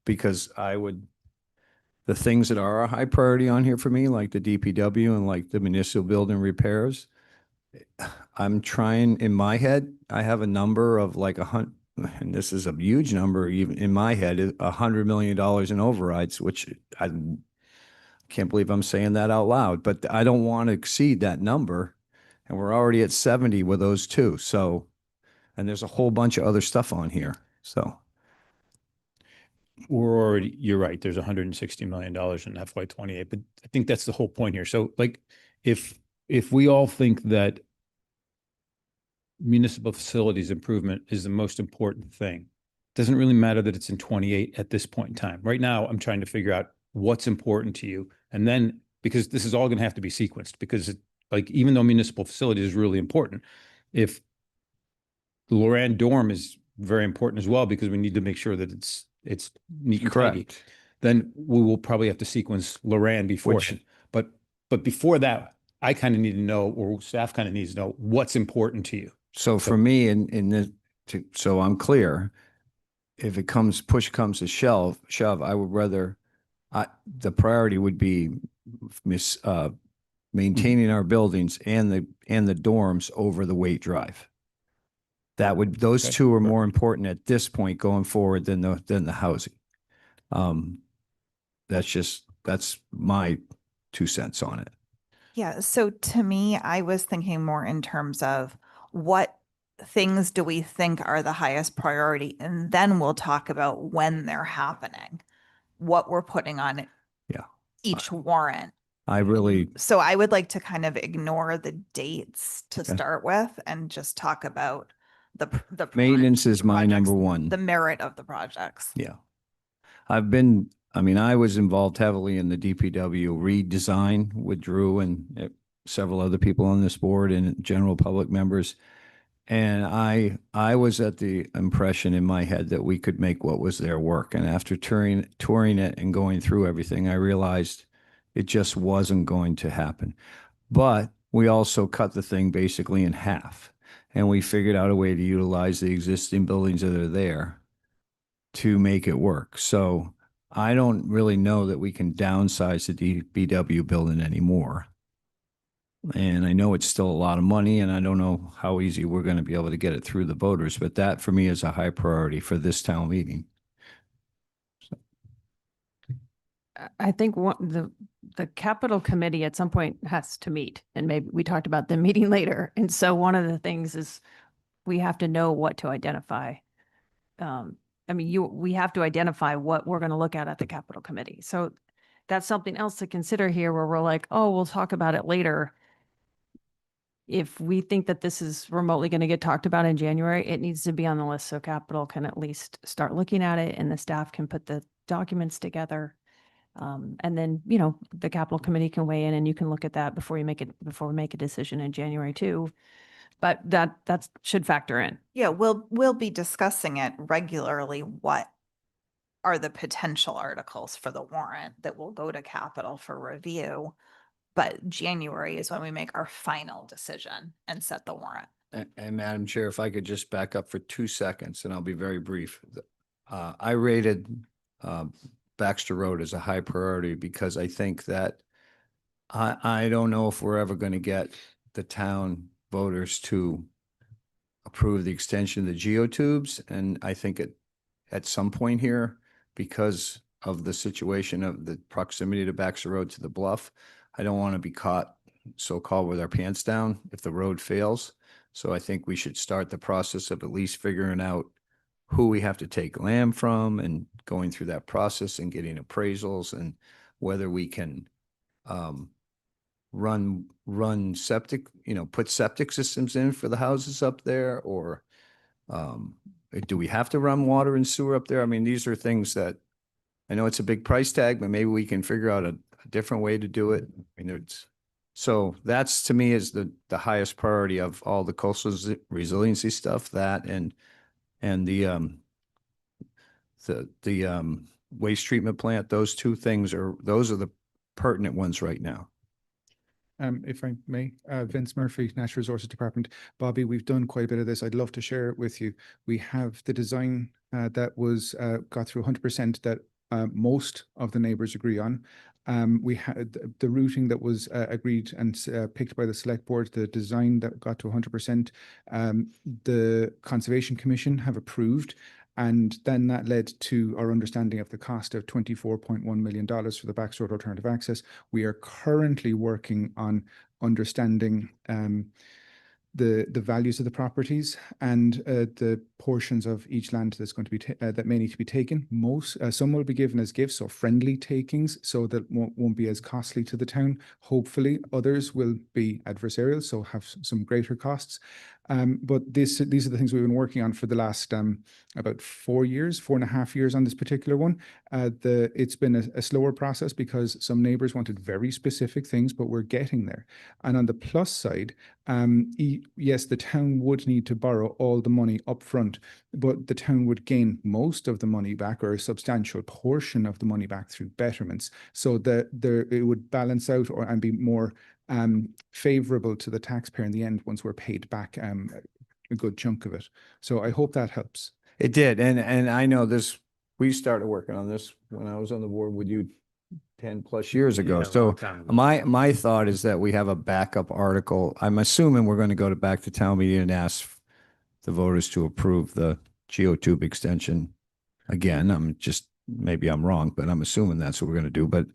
Because the things that are a high priority on here for me, like the DPW and like the municipal building repairs, I'm trying in my head, I have a number of like and this is a huge number even in my head, $100 million in overrides, which I can't believe I'm saying that out loud, but I don't want to exceed that number. And we're already at 70 with those two. So, and there's a whole bunch of other stuff on here. So you're right, there's $160 million in FY '28, but I think that's the whole point here. So like, if we all think that municipal facilities improvement is the most important thing, it doesn't really matter that it's in '28 at this point in time. Right now, I'm trying to figure out what's important to you. And then, because this is all going to have to be sequenced, because like, even though municipal facilities is really important, if the Loran dorm is very important as well, because we need to make sure that it's neat and tidy, Correct. then we will probably have to sequence Loran before. Which- But before that, I kind of need to know, or staff kind of needs to know, what's important to you. So for me, in this, so I'm clear, if it comes, push comes to shove, I would rather, the priority would be maintaining our buildings and the dorms over the weight drive. That would, those Okay. two are more important at this point going forward than the housing. That's my 2 cents on it. Yeah, so to me, I was thinking more in terms of what things do we think are the highest priority? And then we'll talk about when they're happening, what we're putting on Yeah. each warrant. I really, So I would like to kind of ignore the dates to Okay. start with and just talk about the maintenance is the my number projects, one. the merit of the projects. Yeah. I was involved heavily in the DPW redesign with Drew and several other people on this board and general public members. And I was at the impression in my head that we could make what was there work. And after touring it and going through everything, I realized it just wasn't going to happen. But we also cut the thing basically in half. And we figured out a way to utilize the existing buildings that are there to make it work. So I don't really know that we can downsize the DPW building anymore. And I know it's still a lot of money, and I don't know how easy we're going to be able to get it through the voters, but that for me is a high priority for this town meeting. I think the capital committee at some point has to meet, and maybe we talked about them meeting later. And so one of the things is we have to know what to identify. We have to identify what we're going to look at the capital committee. So that's something else to consider here, where we're like, oh, we'll talk about it later. If we think that this is remotely going to get talked about in January, it needs to be on the list so capital can at least start looking at it and the staff can put the documents together. And then, the capital committee can weigh in and you can look at that before we make a decision in January too. But that should factor in. Yeah, we'll be discussing it regularly. What are the potential articles for the warrant that will go to capital for review? But January is when we make our final decision and set the warrant. And Madam Chair, if I could just back up for 2 seconds, and I'll be very brief. I rated Baxter Road as a high priority because I think that I don't know if we're ever going to get the town voters to approve the extension of the geotubes. And I think at some point here, because of the situation of the proximity to Baxter Road to the bluff, I don't want to be caught so-called with our pants down if the road fails. So I think we should start the process of at least figuring out who we have to take land from and going through that process and getting appraisals and whether we can run septic, put septic systems in for the houses up there, or do we have to run water and sewer up there? I mean, these are things that I know it's a big price tag, but maybe we can figure out a different way to do it. So that's to me is the highest priority of all the coastal resiliency stuff, that and the waste treatment plant. Those two things are the pertinent ones right now. If I may, Vince Murphy, Natural Resources Department. Bobby, we've done quite a bit of this. I'd love to share it with you. We have the design that was got through 100% that most of the neighbors agree on. We had the routing that was agreed and picked by the select board, the design that got to 100%. The Conservation Commission have approved. And then that led to our understanding of the cost of $24.1 million for the Baxter Road Alternative Access. We are currently working on understanding the values of the properties and the portions of each land that's going to be that may need to be taken. Some will be given as gifts or friendly takings, so that won't be as costly to the town. Hopefully, others will be adversarial, so have some greater costs. But these are the things we've been working on for the last about 4.5 years on this particular one. It's been a slower process because some neighbours wanted very specific things, but we're getting there. And on the plus side, yes, the town would need to borrow all the money up front, but the town would gain most of the money back, or a substantial portion of the money back, through betterments, so that it would balance out and be more favorable to the taxpayer in the end once we're paid back a good chunk of it. So I hope that helps. It did. And I know this, we started working on this when I was on the board with you 10+ years ago. Yeah, a So long time ago. my thought is that we have a backup article. I'm assuming we're going to go back to town meeting and ask the voters to approve the geotube extension again. Maybe I'm wrong, but I'm assuming that's what we're going to do. But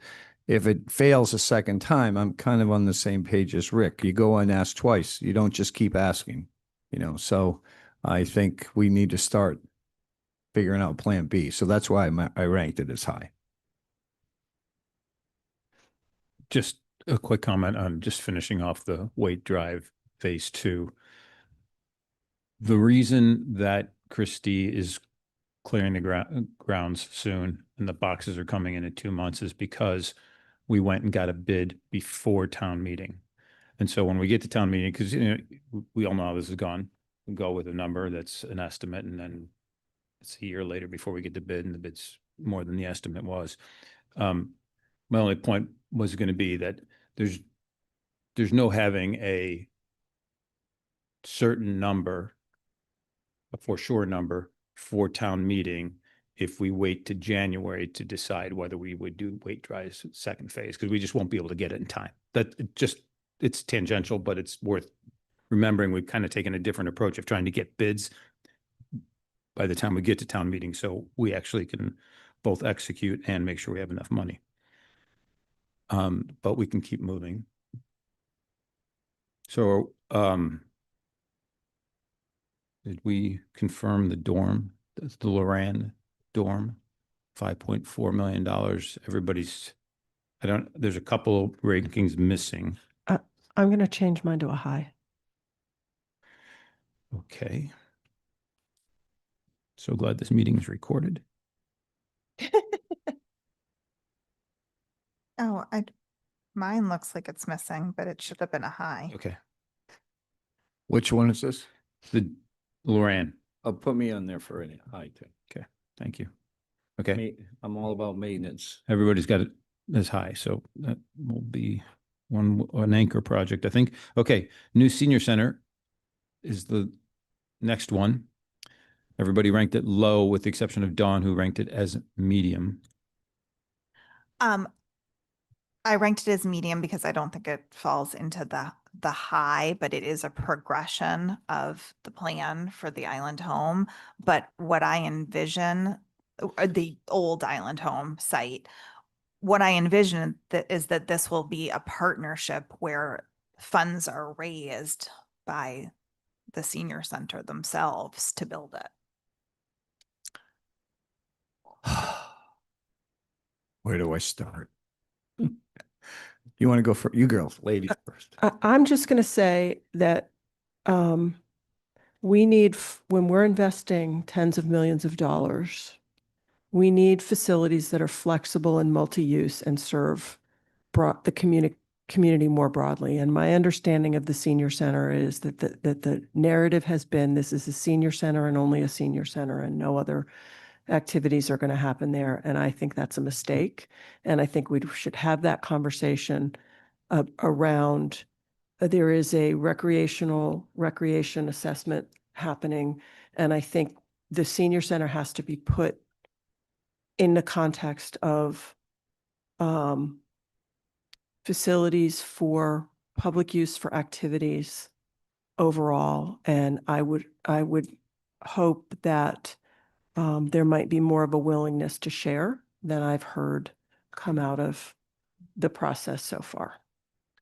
if it fails a second time, I'm kind of on the same page as Rick. You go and ask twice. You don't just keep asking, so I think we need to start figuring out plan B. So that's why I ranked it as high. Just a quick comment on just finishing off the Waite Drive Phase 2. The reason that Christie is clearing the grounds soon and the boxes are coming in 2 months is because we went and got a bid before town meeting. And so when we get to town meeting, because we all know how this is gone, we go with a number that's an estimate, and then it's a year later before we get the bid, and the bid's more than the estimate was. My only point was going to be that there's no having a certain number, a for sure number for town meeting if we wait to January to decide whether we would do Waite Drive's second phase, because we just won't be able to get it in time. It's tangential, but it's worth remembering. We've kind of taken a different approach of trying to get bids by the time we get to town meeting, so we actually can both execute and make sure we have enough money. But we can keep moving. So, did we confirm the dorm, the Loran dorm, $5.4 million? There's a couple rankings missing. I'm going to change mine to a high. Okay. So glad this meeting is recorded. Oh, mine looks like it's missing, but it should have been a high. Okay. Which one is this? The Loran. Oh, put me on there for a high too. Okay. Thank you. Okay. I'm all about maintenance. Everybody's got it as high, so that will be an anchor project, I think. Okay, new senior center is the next one. Everybody ranked it low with the exception of Dawn, who ranked it as medium. I ranked it as medium because I don't think it falls into the high, but it is a progression of the plan for the island home. But what I envision, the old island home site, what I envision is that this will be a partnership where funds are raised by the senior center themselves to build it. Where do I start? You want to go for you girls, ladies first. I'm just going to say that we need, when we're investing tens of millions of dollars, we need facilities that are flexible and multi-use and serve the community more broadly. And my understanding of the senior center is that the narrative has been this is a senior center and only a senior center, and no other activities are going to happen there. And I think that's a mistake. And I think we should have that conversation around there is a recreation assessment happening. And I think the senior center has to be put in the context of facilities for public use for activities overall. And I would hope that there might be more of a willingness to share than I've heard come out of the process so far.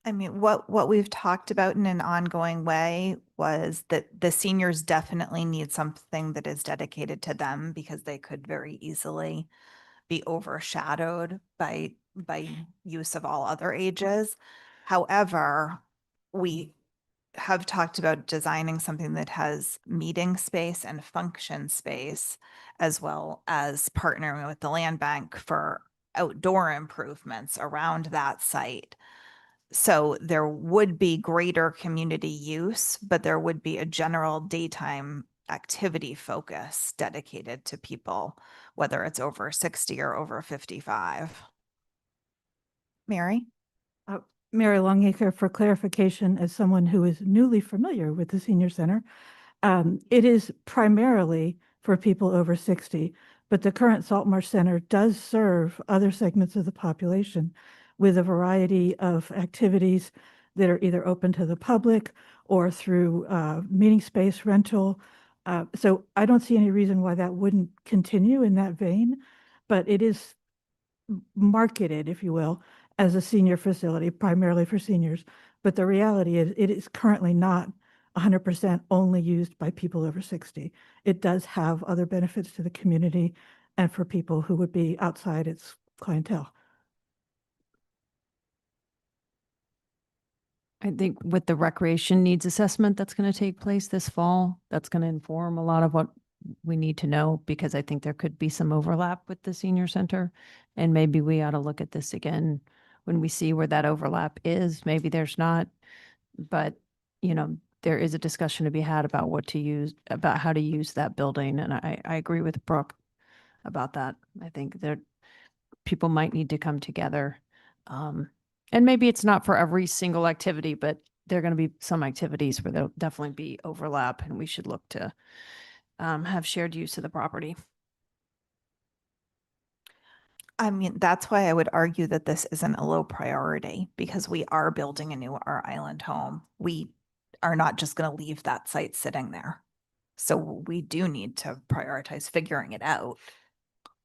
I mean, what we've talked about in an ongoing way was that the seniors definitely need something that is dedicated to them because they could very easily be overshadowed by use of all other ages. However, we have talked about designing something that has meeting space and function space, as well as partnering with the land bank for outdoor improvements around that site. So there would be greater community use, but there would be a general daytime activity focus dedicated to people, whether it's over 60 or over 55. Mary? Mary Longacre, for clarification, as someone who is newly familiar with the senior center, it is primarily for people over 60, but the current Saltmarsh Center does serve other segments of the population with a variety of activities that are either open to the public or through meeting space rental. So I don't see any reason why that wouldn't continue in that vein, but it is marketed, if you will, as a senior facility, primarily for seniors. But the reality is it is currently not 100% only used by people over 60. It does have other benefits to the community and for people who would be outside its clientele. I think with the recreation needs assessment that's going to take place this fall, that's going to inform a lot of what we need to know, because I think there could be some overlap with the senior center. And maybe we ought to look at this again when we see where that overlap is. Maybe there's not, but there is a discussion to be had about what to use, about how to use that building. And I agree with Brooke about that. I think that people might need to come together. And maybe it's not for every single activity, but there are going to be some activities where there'll definitely be overlap, and we should look to have shared use of the property. I mean, that's why I would argue that this isn't a low priority, because we are building a new our island home. We are not just going to leave that site sitting there. So we do need to prioritize figuring it out.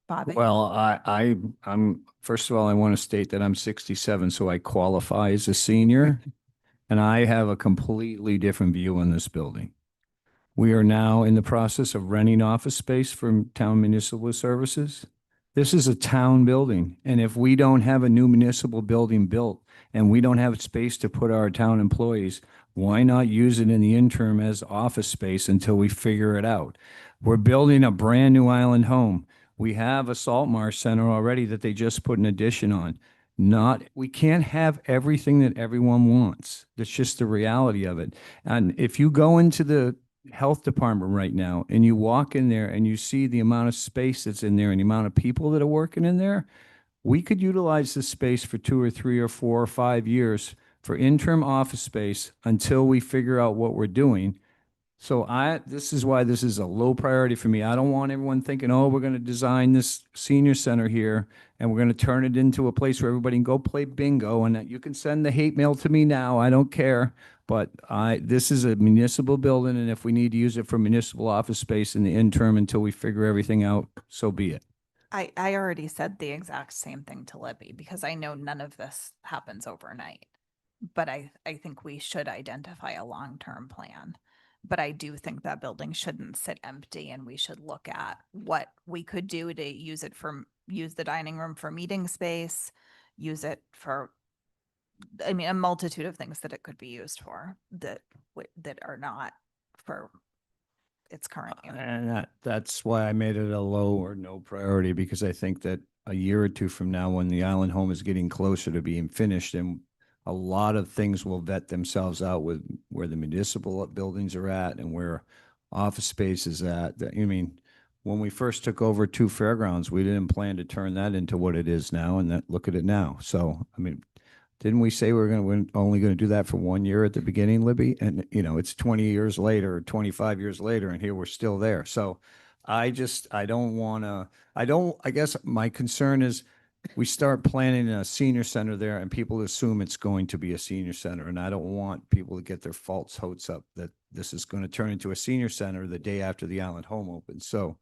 Bobby? Well, I'm, first of all, I want to state that I'm 67, so I qualify as a senior, and I have a completely different view on this building. We are now in the process of renting office space from town municipal services. This is a town building, and if we don't have a new municipal building built and we don't have space to put our town employees, why not use it in the interim as office space until we figure it out? We're building a brand new island home. We have a Saltmarsh Center already that they just put an addition on. We can't have everything that everyone wants. That's just the reality of it. And if you go into the health department right now and you walk in there and you see the amount of space that's in there and the amount of people that are working in there, we could utilize this space for 2 or 3 or 4 or 5 years for interim office space until we figure out what we're doing. So this is why this is a low priority for me. I don't want everyone thinking, oh, we're going to design this senior center here and we're going to turn it into a place where everybody can go play bingo, and that you can send the hate mail to me now. I don't care. But this is a municipal building, and if we need to use it for municipal office space in the interim until we figure everything out, so be it. I already said the exact same thing to Libby, because I know none of this happens overnight. But I think we should identify a long-term plan. But I do think that building shouldn't sit empty, and we should look at what we could do to use the dining room for meeting space, use it for, I mean, a multitude of things that it could be used for that are not for its current use. And that's why I made it a low or no priority, because I think that a year or two from now, when the island home is getting closer to being finished, and a lot of things will vet themselves out with where the municipal buildings are at and where office space is at. I mean, when we first took over 2 fairgrounds, we didn't plan to turn that into what it is now, and look at it now. So, I mean, didn't we say we're only going to do that for 1 year at the beginning, Libby? And, it's 20 years later, or 25 years later, and here we're still there. So I guess my concern is we start planning a senior center there and people assume it's going to be a senior center. And I don't want people to get their false hopes up that this is going to turn into a senior center the day after the island home opens. So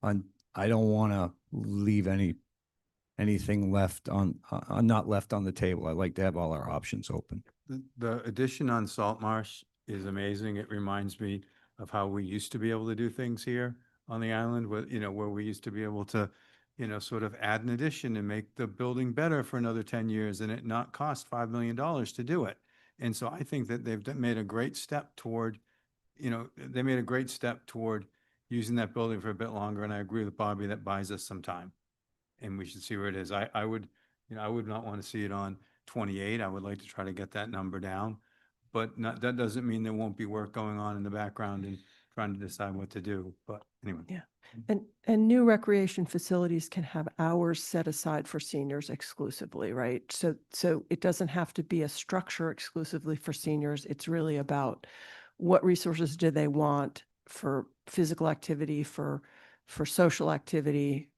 I don't want to leave anything left not left on the table. I like to have all our options open. the addition on Salt Marsh is amazing. It reminds me of how we used to be able to do things here on the island, where, where we used to be able to, sort of add an addition and make the building better for another 10 years and it not cost $5 million to do it. And so I think that they've made a great step toward, they made a great step toward using that building for a bit longer. And I agree with Bobby, that buys us some time. And we should see where it is. I would, I would not want to see it on 28. I would like to try to get that number down. But that doesn't mean there won't be work going on in the background and trying to decide what to do. But anyway. Yeah. And new recreation facilities can have hours set aside for seniors exclusively, right? So it doesn't have to be a structure exclusively for seniors. It's really about what resources do they want for physical activity, for social activity,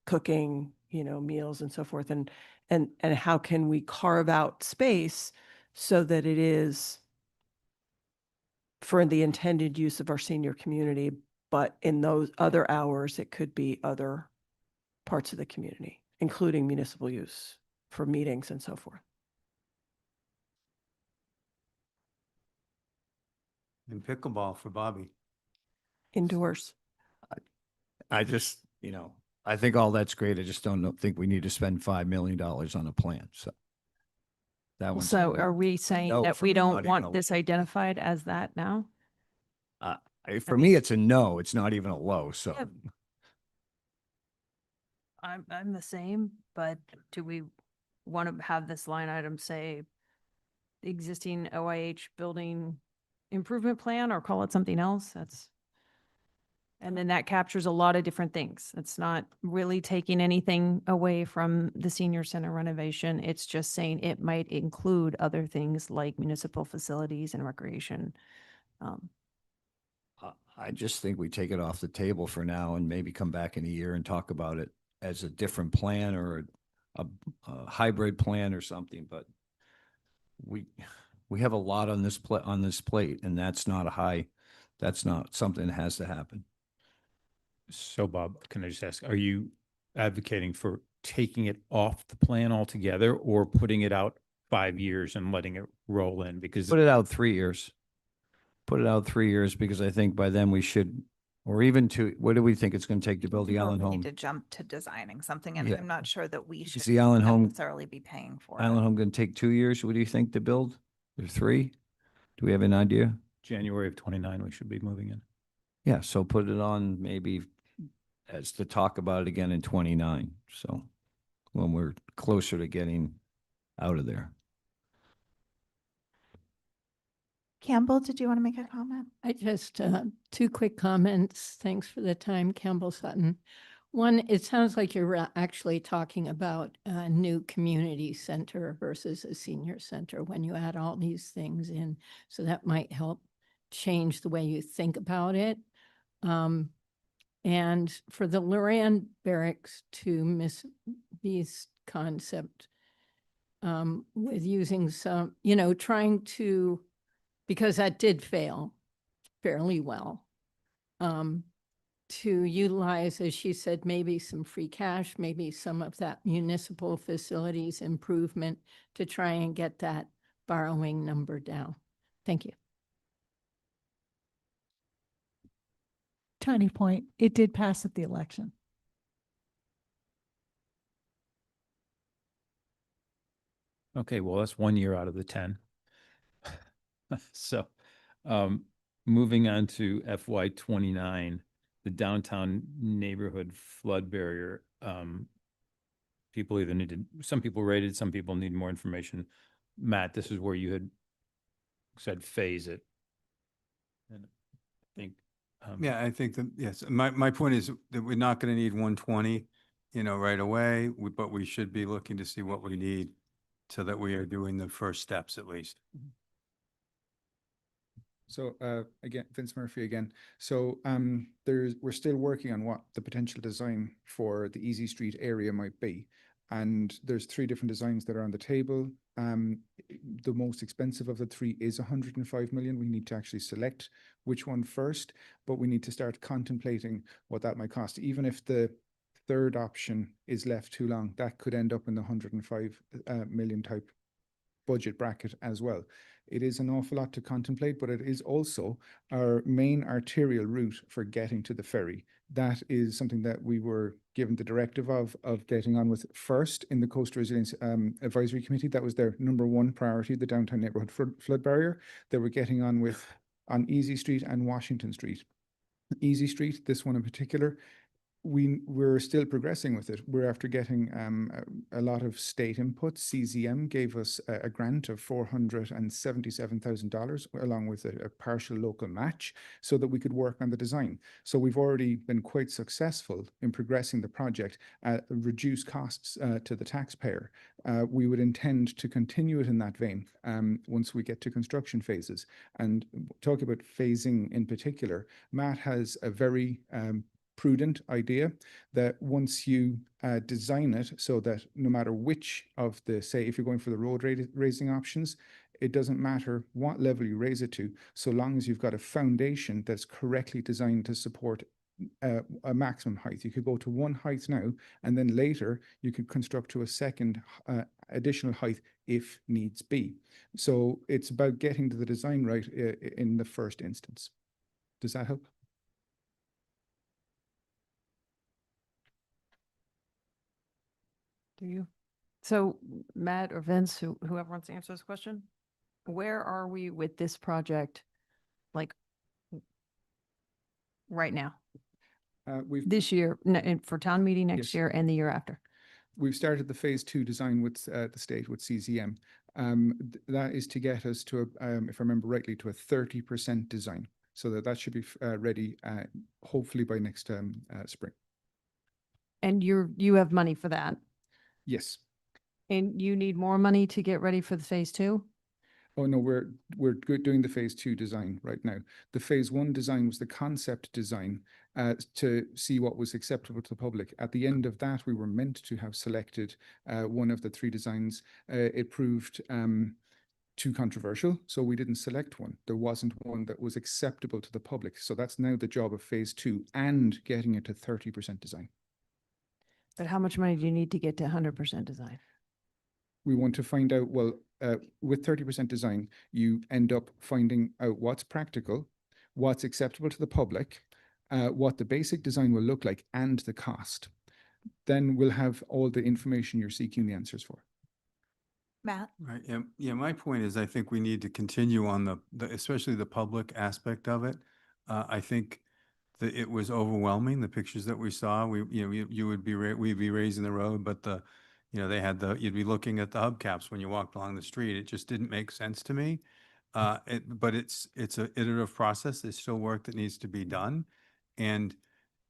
cooking, meals and so forth. And how can we carve out space so that it is for the intended use of our senior community, but in those other hours, it could be other parts of the community, including municipal use for meetings and so forth. And pickleball for Bobby. Indoors. I just, I think all that's great. I just think we need to spend $5 million on a plan. So that one's. So are we saying no that for we me, don't not even want a- this identified as that now? For me, it's a no. It's not even a low. So Yeah. I'm the same, but do we want to have this line item say existing OIH building improvement plan or call it something else? And then that captures a lot of different things. It's not really taking anything away from the senior center renovation. It's just saying it might include other things like municipal facilities and recreation. I just think we take it off the table for now and maybe come back in a year and talk about it as a different plan or a hybrid plan or something. But we have a lot on this plate, and that's not something that has to happen. So Bob, can I just ask, are you advocating for taking it off the plan altogether or putting it out 5 years and letting it roll in? Because Put it out 3 years. Put it out 3 years because I think by then we should, or even what do we think it's going to take to build the Or Allen we Home? need to jump to designing something, and Yeah. I'm not sure that we should the Allen Home- necessarily be paying for Allen it. Home going to take 2 years? What do you think to build? Or 3? Do we have an idea? January of 29, we should be moving in. Yeah, so put it on maybe as to talk about it again in 29. So when we're closer to getting out of there. Campbell, did you want to make a comment? I just, 2 quick comments. Thanks for the time, Campbell Sutton. One, it sounds like you're actually talking about a new community center versus a senior center when you add all these things in. So that might help change the way you think about it. And for the Loran Barracks, to Miss B's concept, with using some, trying to, because that did fail fairly well, to utilize, as she said, maybe some free cash, maybe some of that municipal facilities improvement to try and get that borrowing number down. Thank you. Tiny point, it did pass at the election. Okay, well, that's 1 year out of the 10. So, moving on to FY 29, the downtown neighborhood flood barrier. People either some people rated, some people need more information. Matt, this is where you had said phase it. And I think. Yeah, I think that, yes, my point is that we're not going to need 120, right away, but we should be looking to see what we need so that we are doing the first steps at least. So again, Vince Murphy again. So we're still working on what the potential design for the Easy Street area might be. And there's 3 different designs that are on the table. The most expensive of the 3 is 105 million. We need to actually select which one first, but we need to start contemplating what that might cost. Even if the third option is left too long, that could end up in the 105 million type budget bracket as well. It is an awful lot to contemplate, but it is also our main arterial route for getting to the ferry. That is something that we were given the directive of getting on with first in the Coastal Resilience Advisory Committee. That was their number one priority, the downtown neighborhood flood barrier. They were getting on with on Easy Street and Washington Street. Easy Street, this one in particular, we're still progressing with it. We're after getting a lot of state input. CZM gave us a grant of $477,000 along with a partial local match so that we could work on the design. So we've already been quite successful in progressing the project at reduced costs to the taxpayer. We would intend to continue it in that vein once we get to construction phases. And talking about phasing in particular, Matt has a very prudent idea that once you design it so that no matter which of the, say, if you're going for the road raising options, it doesn't matter what level you raise it to, so long as you've got a foundation that's correctly designed to support a maximum height. You could go to one height now, and then later you could construct to a second additional height if needs be. So it's about getting to the design right in the first instance. Does that help? Do you? So Matt or Vince, whoever wants to answer this question, where are we with this project? Like right now, this year, for town meeting next Yes. year and the year after? We've started the phase 2 design with the state, with CZM. That is to get us to, if I remember rightly, to a 30% design. So that should be ready hopefully by next spring. And you have money for that? Yes. And you need more money to get ready for the phase 2? Oh, no, we're doing the phase 2 design right now. The phase 1 design was the concept design to see what was acceptable to the public. At the end of that, we were meant to have selected one of the 3 designs. It proved too controversial, so we didn't select one. There wasn't one that was acceptable to the public. So that's now the job of phase 2 and getting it to 30% design. But how much money do you need to get to 100% design? We want to find out, well, with 30% design, you end up finding out what's practical, what's acceptable to the public, what the basic design will look like, and the cost. Then we'll have all the information you're seeking the answers for. Matt? Right. Yeah. My point is, I think we need to continue on the especially the public aspect of it. I think that it was overwhelming. The pictures that we saw, you would be, we'd be raising the road, but they had you'd be looking at the hubcaps when you walked along the street. It just didn't make sense to me. But it's an iterative process. There's still work that needs to be done. And,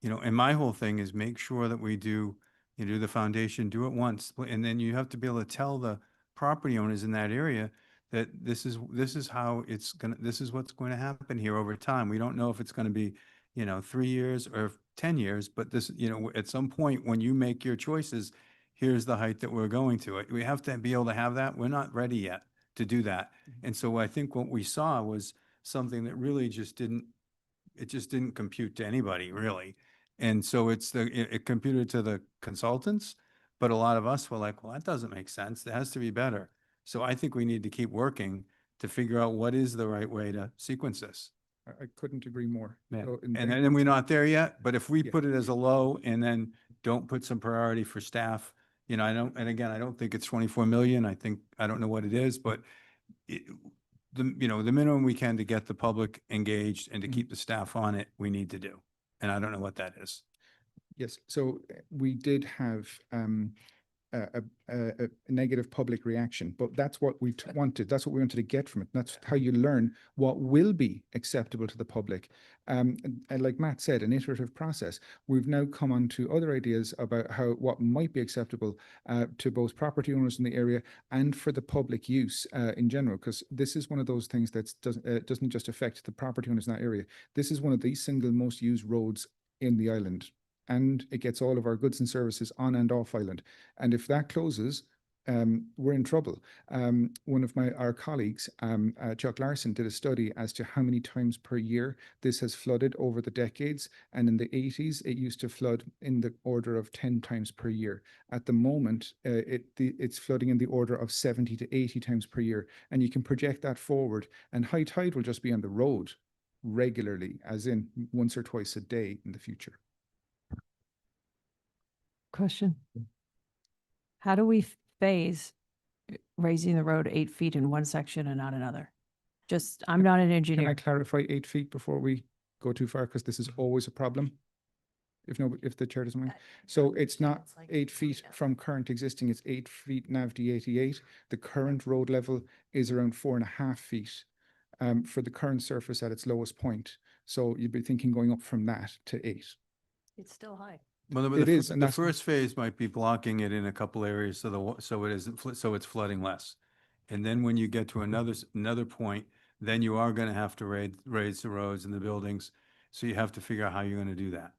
and my whole thing is make sure that we do the foundation, do it once. And then you have to be able to tell the property owners in that area that this is how this is what's going to happen here over time. We don't know if it's going to be, 3 years or 10 years, but this, at some point when you make your choices, here's the height that we're going to. We have to be able to have that. We're not ready yet to do that. And so I think what we saw was something that really just didn't compute to anybody really. And so it computed to the consultants, but a lot of us were like, well, that doesn't make sense. It has to be better. So I think we need to keep working to figure out what is the right way to sequence this. I couldn't agree more. Yeah. So And then we're not there yet, but if we Yeah. put it as a low and then don't put some priority for staff, and again, I don't think it's 24 million. I don't know what it is, but the minimum we can to get the public engaged and to keep the staff on it, we need to do. And I don't know what that is. Yes, so we did have a negative public reaction, but that's what we wanted. That's what we wanted to get from it. That's how you learn what will be acceptable to the public. And like Matt said, an iterative process. We've now come on to other ideas about what might be acceptable to both property owners in the area and for the public use in general, because this is one of those things that doesn't just affect the property owners in that area. This is one of the single most used roads in the island, and it gets all of our goods and services on and off island. And if that closes, we're in trouble. One of our colleagues, Chuck Larson, did a study as to how many times per year this has flooded over the decades. And in the 80s, it used to flood in the order of 10 times per year. At the moment, it's flooding in the order of 70 to 80 times per year. And you can project that forward, and high tide will just be on the road regularly, as in once or twice a day in the future. Question. How do we phase raising the road 8 feet in one section and not another? Just, I'm not an Can I engineer. clarify 8 feet before we go too far? Because this is always a problem. If the chair doesn't mind. So it's not 8 feet from current existing, it's 8 feet NAVD 88. The current road level is around 4.5 feet for the current surface at its lowest point. So you'd be thinking going up from that to 8. It's still high. Well, It is, and the that's- first phase might be blocking it in a couple areas so it isn't, so it's flooding less. And then when you get to another point, then you are going to have to raise the roads and the buildings. So you have to figure out how you're going to do that.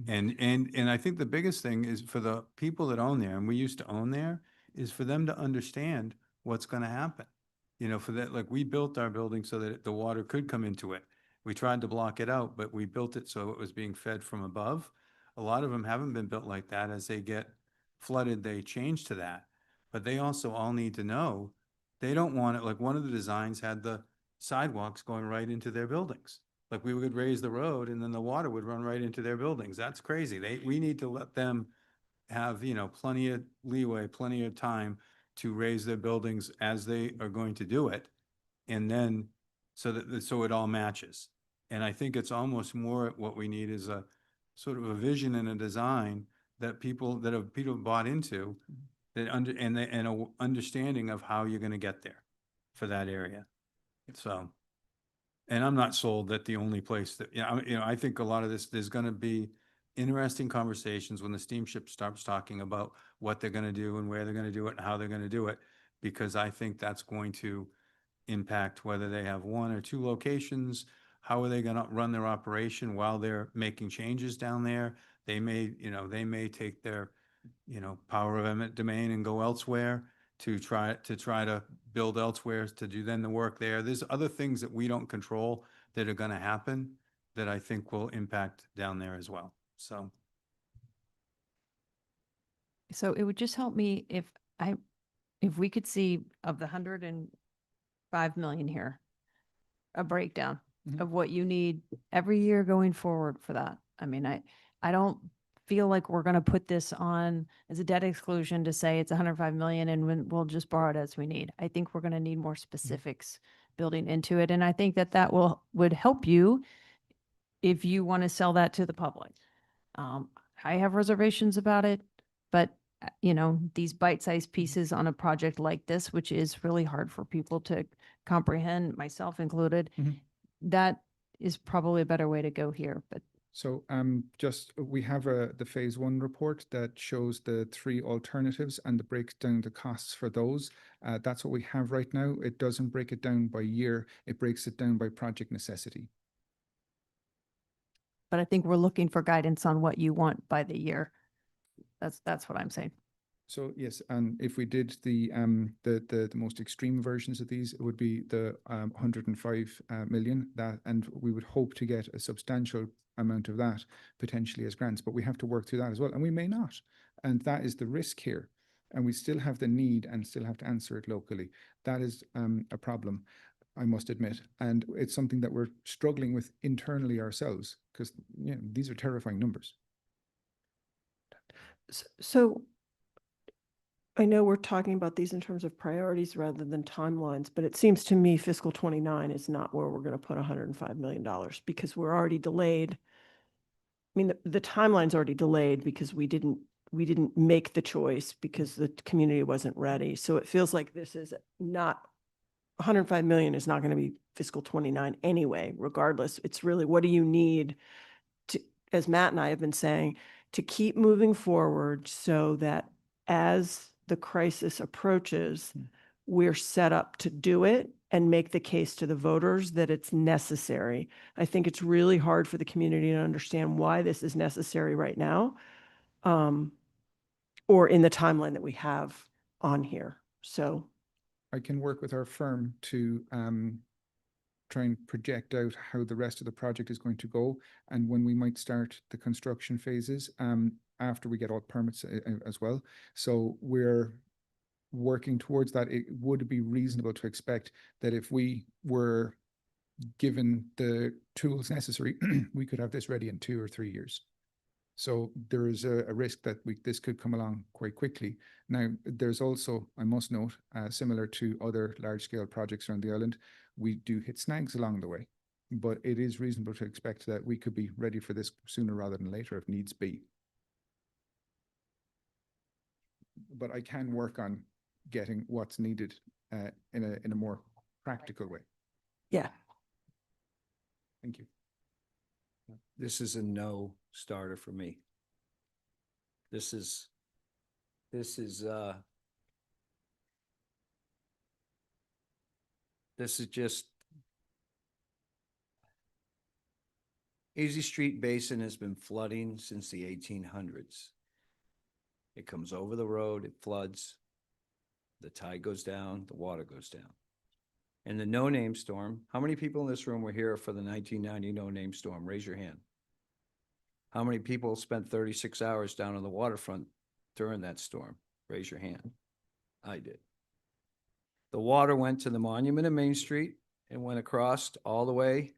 And I think the biggest thing is for the people that own there, and we used to own there, is for them to understand what's going to happen. You know, for that, like we built our building so that the water could come into it. We tried to block it out, but we built it so it was being fed from above. A lot of them haven't been built like that. As they get flooded, they change to that. But they also all need to know, they don't want it, like one of the designs had the sidewalks going right into their buildings. Like we would raise the road and then the water would run right into their buildings. That's crazy. We need to let them have, you know, plenty of leeway, plenty of time to raise their buildings as they are going to do it. And then so it all matches. And I think it's almost more what we need is a sort of a vision and a design that people bought into, that and a understanding of how you're going to get there for that area. So, and I'm not sold that the only place that, I think a lot of this, there's going to be interesting conversations when the steamship starts talking about what they're going to do and where they're going to do it and how they're going to do it, because I think that's going to impact whether they have 1 or 2 locations. How are they going to run their operation while they're making changes down there? They may take their, power of eminent domain and go elsewhere to try to build elsewhere to do then the work there. There's other things that we don't control that are going to happen that I think will impact down there as well. So It would just help me if we could see of the 105 million here, a breakdown Mhm. of what you need every year going forward for that. I mean, I don't feel like we're going to put this on as a debt exclusion to say it's 105 million and we'll just borrow it as we need. I think we're going to need more specifics building into it. And I think that would help you if you want to sell that to the public. I have reservations about it, but these bite-sized pieces on a project like this, which is really hard for people to comprehend, myself included, Mhm. that is probably a better way to go here. But So we have the phase 1 report that shows the 3 alternatives and it breaks down the costs for those. That's what we have right now. It doesn't break it down by year. It breaks it down by project necessity. I think we're looking for guidance on what you want by the year. That's what I'm saying. So yes, and if we did the most extreme versions of these, it would be the 105 million that, and we would hope to get a substantial amount of that potentially as grants, but we have to work through that as well, and we may not, and that is the risk here. And we still have the need and still have to answer it locally. That is a problem, I must admit, and it's something that we're struggling with internally ourselves because these are terrifying numbers. So I know we're talking about these in terms of priorities rather than timelines, but it seems to me fiscal 29 is not where we're going to put $105 million because we're already delayed. I mean, the timeline's already delayed because we didn't make the choice because the community wasn't ready. So it feels like this is not, 105 million is not going to be fiscal 29 anyway, regardless. It's really, what do you need to, as Matt and I have been saying, to keep moving forward so that as the crisis approaches, we're set up to do it and make the case to the voters that it's necessary. I think it's really hard for the community to understand why this is necessary right now, or in the timeline that we have on here. So I can work with our firm to try and project out how the rest of the project is going to go and when we might start the construction phases after we get all permits as well. So we're working towards that. It would be reasonable to expect that if we were given the tools necessary, we could have this ready in 2 or 3 years. So there is a risk that this could come along quite quickly. Now, there's also, I must note, similar to other large-scale projects around the island, we do hit snags along the way. But it is reasonable to expect that we could be ready for this sooner rather than later if needs be. But I can work on getting what's needed in a more practical way. yeah, Thank you. This is a no starter for me. This is just Easy Street Basin has been flooding since the 1800s. It comes over the road, it floods, the tide goes down, the water goes down. And the no-name storm, how many people in this room were here for the 1990 no-name storm? Raise your hand. How many people spent 36 hours down on the waterfront during that storm? Raise your hand. I did. The water went to the monument of Main Street and went across all the way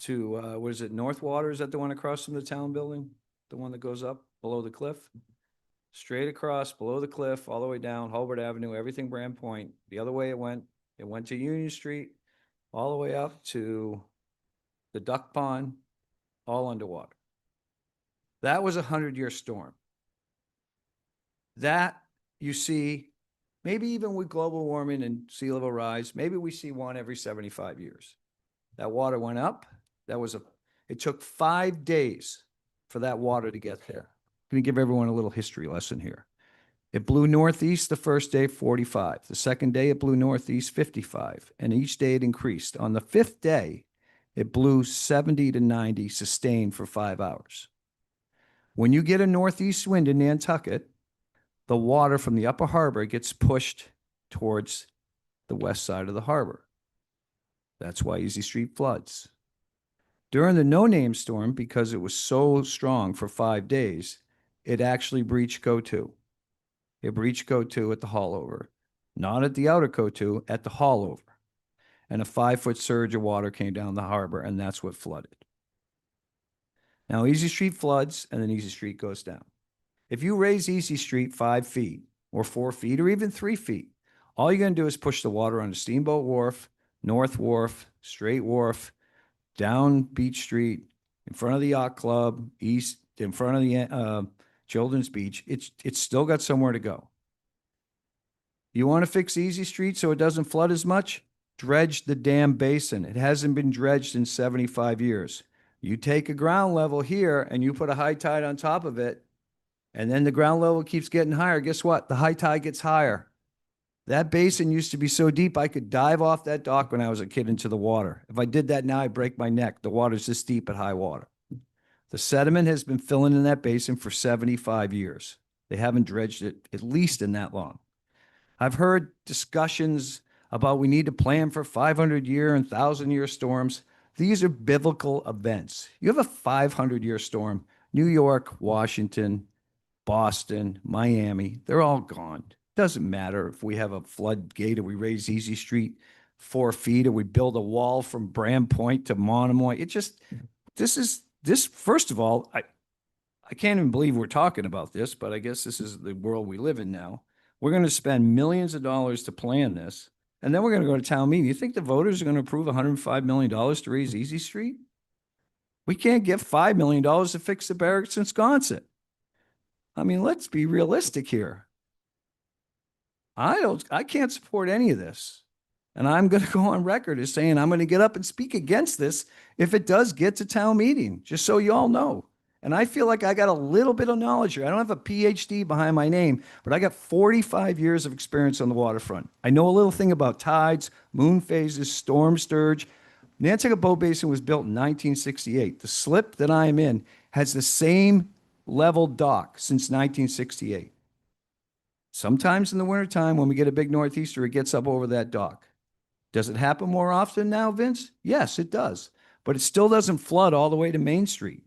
to, what is it, North Water? Is that the one across from the town building? The one that goes up below the cliff? Straight across, below the cliff, all the way down Hulbert Avenue, everything Brand Point. The other way it went to Union Street, all the way up to the duck pond, all underwater. That was a 100-year storm. That, you see, maybe even with global warming and sea level rise, maybe we see one every 75 years. That water went up. It took 5 days for that water to get there. I'm going to give everyone a little history lesson here. It blew northeast the first day, 45. The second day, it blew northeast, 55. And each day it increased. On the 5th day, it blew 70 to 90 sustained for 5 hours. When you get a northeast wind in Nantucket, the water from the upper harbor gets pushed towards the west side of the harbor. That's why Easy Street floods. During the no-name storm, because it was so strong for 5 days, it actually breached Go-To. It breached Go-To at the haulover, not at the outer Go-To, at the haulover. And a 5-foot surge of water came down the harbor, and that's what flooded. Now, Easy Street floods, and then Easy Street goes down. If you raise Easy Street 5 feet, or 4 feet, or even 3 feet, all you're going to do is push the water onto Steamboat Wharf, North Wharf, Straight Wharf, down Beach Street, in front of the Yacht Club, east, in front of the Children's Beach. It's still got somewhere to go. You want to fix Easy Street so it doesn't flood as much? Dredge the damn basin. It hasn't been dredged in 75 years. You take a ground level here and you put a high tide on top of it, and then the ground level keeps getting higher. Guess what? The high tide gets higher. That basin used to be so deep I could dive off that dock when I was a kid into the water. If I did that now, I'd break my neck. The water's this deep at high water. The sediment has been filling in that basin for 75 years. They haven't dredged it at least in that long. I've heard discussions about we need to plan for 500-year and 1,000-year storms. These are biblical events. You have a 500-year storm, New York, Washington, Boston, Miami, they're all gone. Doesn't matter if we have a floodgate or we raise Easy Street 4 feet or we build a wall from Brand Point to Monomoy. First of all, I can't even believe we're talking about this, but I guess this is the world we live in now. We're going to spend millions of dollars to plan this, and then we're going to go to town meeting. You think the voters are going to approve $105 million to raise Easy Street? We can't get $5 million to fix the barracks in Wisconsin. I mean, let's be realistic here. I can't support any of this. And I'm going to go on record as saying I'm going to get up and speak against this if it does get to town meeting, just so you all know. And I feel like I got a little bit of knowledge here. I don't have a PhD behind my name, but I got 45 years of experience on the waterfront. I know a little thing about tides, moon phases, storm surge. Nantucket Boat Basin was built in 1968. The slip that I am in has the same level dock since 1968. Sometimes in the wintertime, when we get a big northeaster, it gets up over that dock. Does it happen more often now, Vince? Yes, it does. But it still doesn't flood all the way to Main Street.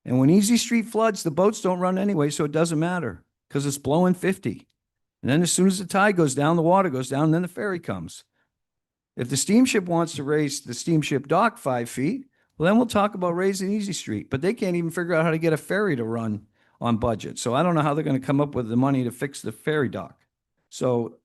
And when Easy Street floods, the boats don't run anyway, so it doesn't matter because it's blowing 50. And then as soon as the tide goes down, the water goes down, and then the ferry comes. If the steamship wants to raise the steamship dock 5 feet, well, then we'll talk about raising Easy Street. But they can't even figure out how to get a ferry to run on budget. So I don't know how they're going to come up with the money to fix the ferry dock. So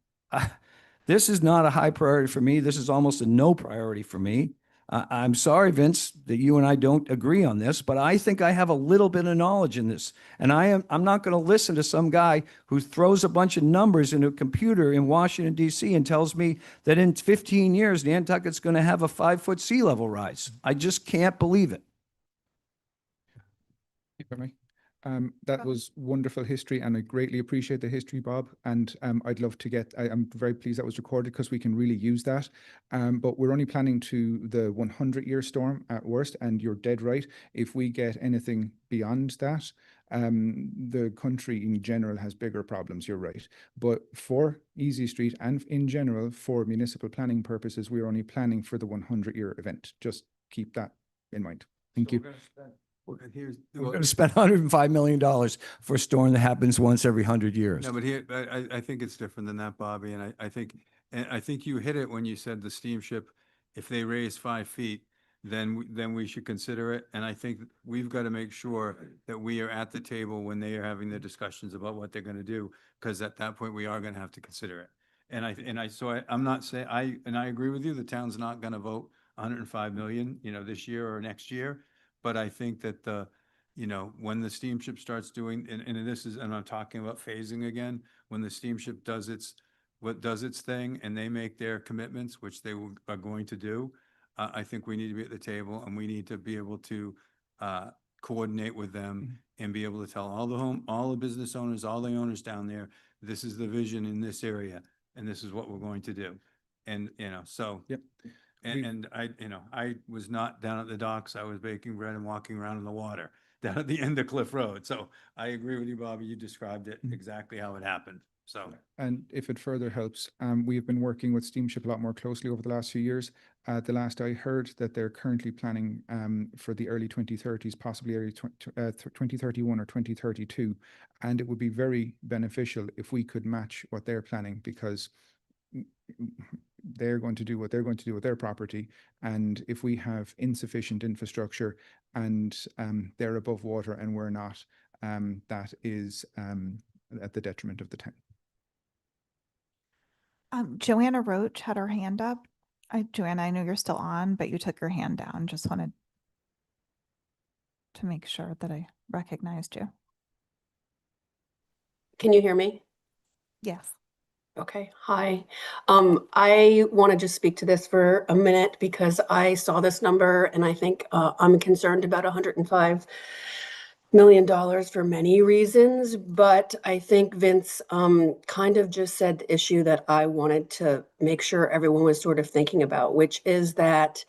this is not a high priority for me. This is almost a no priority for me. I'm sorry, Vince, that you and I don't agree on this, but I think I have a little bit of knowledge in this. And I'm not going to listen to some guy who throws a bunch of numbers into a computer in Washington, D.C. and tells me that in 15 years, Nantucket's going to have a 5-foot sea level rise. I just can't believe it. If I may. That was wonderful history, and I greatly appreciate the history, Bob. And I'd love to get, I'm very pleased that was recorded because we can really use that. But we're only planning to the 100-year storm at worst, and you're dead right. If we get anything beyond that, the country in general has bigger problems, you're right. But for Easy Street and in general, for municipal planning purposes, we're only planning for the 100-year event. Just keep that in mind. Thank you. We're going to spend $105 million for a storm that happens once every 100 years. No, but here, I think it's different than that, Bobby. And I think you hit it when you said the steamship, if they raise 5 feet, then we should consider it. And I think we've got to make sure that we are at the table when they are having the discussions about what they're going to do, because at that point we are going to have to consider it. I'm not saying, I agree with you, the town's not going to vote 105 million, this year or next year. But I think that when the steamship starts doing, and I'm talking about phasing again, when the steamship does its thing and they make their commitments, which they are going to do, I think we need to be at the table, and we need to be able to coordinate with them and be able to tell all the business owners, all the owners down there, this is the vision in this area, and this is what we're going to do. And, so. Yep. And I was not down at the docks. I was baking bread and walking around in the water down at the end of Cliff Road. So I agree with you, Bobby. You described it exactly how it happened. So. And if it further helps, we have been working with Steamship a lot more closely over the last few years. The last I heard that they're currently planning for the early 2030s, possibly early 2031 or 2032. And it would be very beneficial if we could match what they're planning, because they're going to do what they're going to do with their property. And if we have insufficient infrastructure and they're above water and we're not, that is at the detriment of the town. Joanna Roach had her hand up. Joanna, I know you're still on, but you took your hand down. Just wanted to make sure that I recognized you. Can you hear me? Yes. Okay, hi. I want to just speak to this for a minute because I saw this number and I think I'm concerned about $105 million for many reasons, but I think Vince kind of just said the issue that I wanted to make sure everyone was sort of thinking about, which is that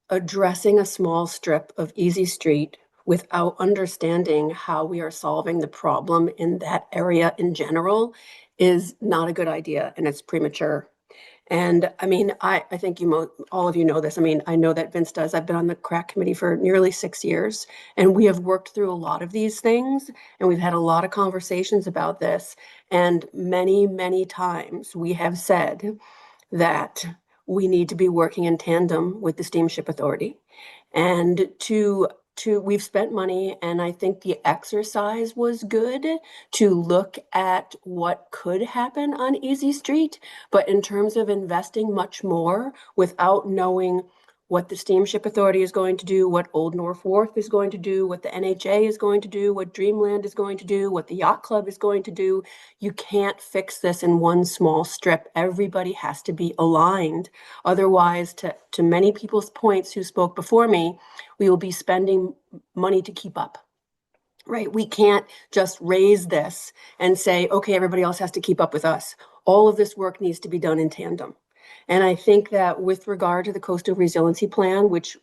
addressing a small strip of Easy Street without understanding how we are solving the problem in that area in general is not a good idea, and it's premature. And I mean, I think all of you know this. I mean, I know that Vince does. I've been on the CRAC committee for nearly 6 years, and we have worked through a lot of these things, and we've had a lot of conversations about this. And many, many times we have said that we need to be working in tandem with the Steamship Authority. And we've spent money, and I think the exercise was good to look at what could happen on Easy Street. But in terms of investing much more without knowing what the Steamship Authority is going to do, what Old North Wharf is going to do, what the NHA is going to do, what Dreamland is going to do, what the Yacht Club is going to do, you can't fix this in one small strip. Everybody has to be aligned. Otherwise, to many people's points who spoke before me, we will be spending money to keep up. Right? We can't just raise this and say, okay, everybody else has to keep up with us. All of this work needs to be done in tandem. And I think that with regard to the Coastal Resiliency Plan, which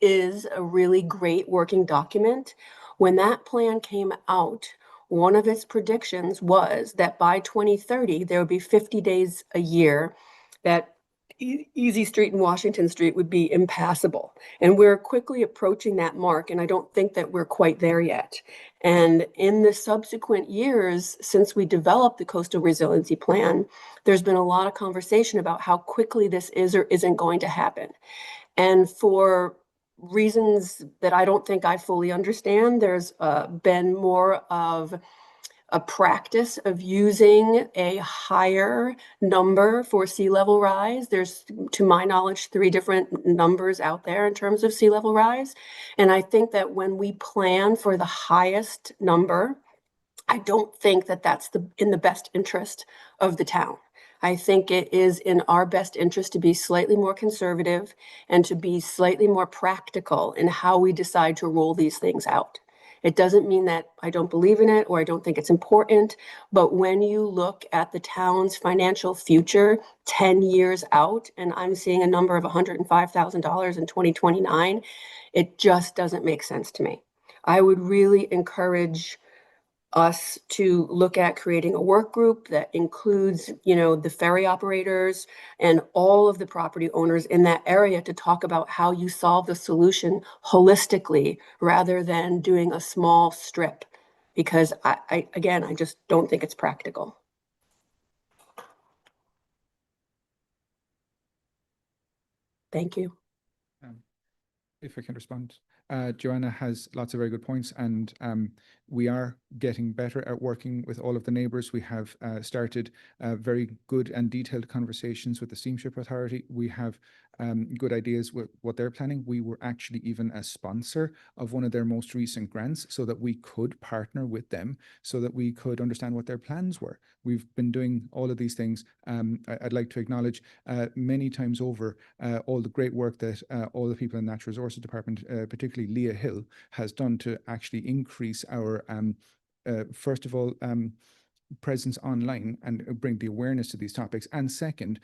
is a really great working document, when that plan came out, one of its predictions was that by 2030, there would be 50 days a year that Easy Street and Washington Street would be impassable. And we're quickly approaching that mark, and I don't think that we're quite there yet. And in the subsequent years, since we developed the Coastal Resiliency Plan, there's been a lot of conversation about how quickly this is or isn't going to happen. And for reasons that I don't think I fully understand, there's been more of a practice of using a higher number for sea level rise. There's, to my knowledge, 3 different numbers out there in terms of sea level rise. And I think that when we plan for the highest number, I don't think that that's in the best interest of the town. I think it is in our best interest to be slightly more conservative and to be slightly more practical in how we decide to roll these things out. It doesn't mean that I don't believe in it or I don't think it's important, but when you look at the town's financial future 10 years out, and I'm seeing a number of $105,000 in 2029, it just doesn't make sense to me. I would really encourage us to look at creating a work group that includes, the ferry operators and all of the property owners in that area to talk about how you solve the solution holistically rather than doing a small strip. Because I just don't think it's practical. Thank you. If I can respond, Joanna has lots of very good points, and we are getting better at working with all of the neighbours. We have started very good and detailed conversations with the Steamship Authority. We have good ideas with what they're planning. We were actually even a sponsor of one of their most recent grants so that we could partner with them so that we could understand what their plans were. We've been doing all of these things. I'd like to acknowledge many times over all the great work that all the people in the Natural Resources Department, particularly Leah Hill, has done to actually increase our, first of all, presence online and bring the awareness to these topics, and second,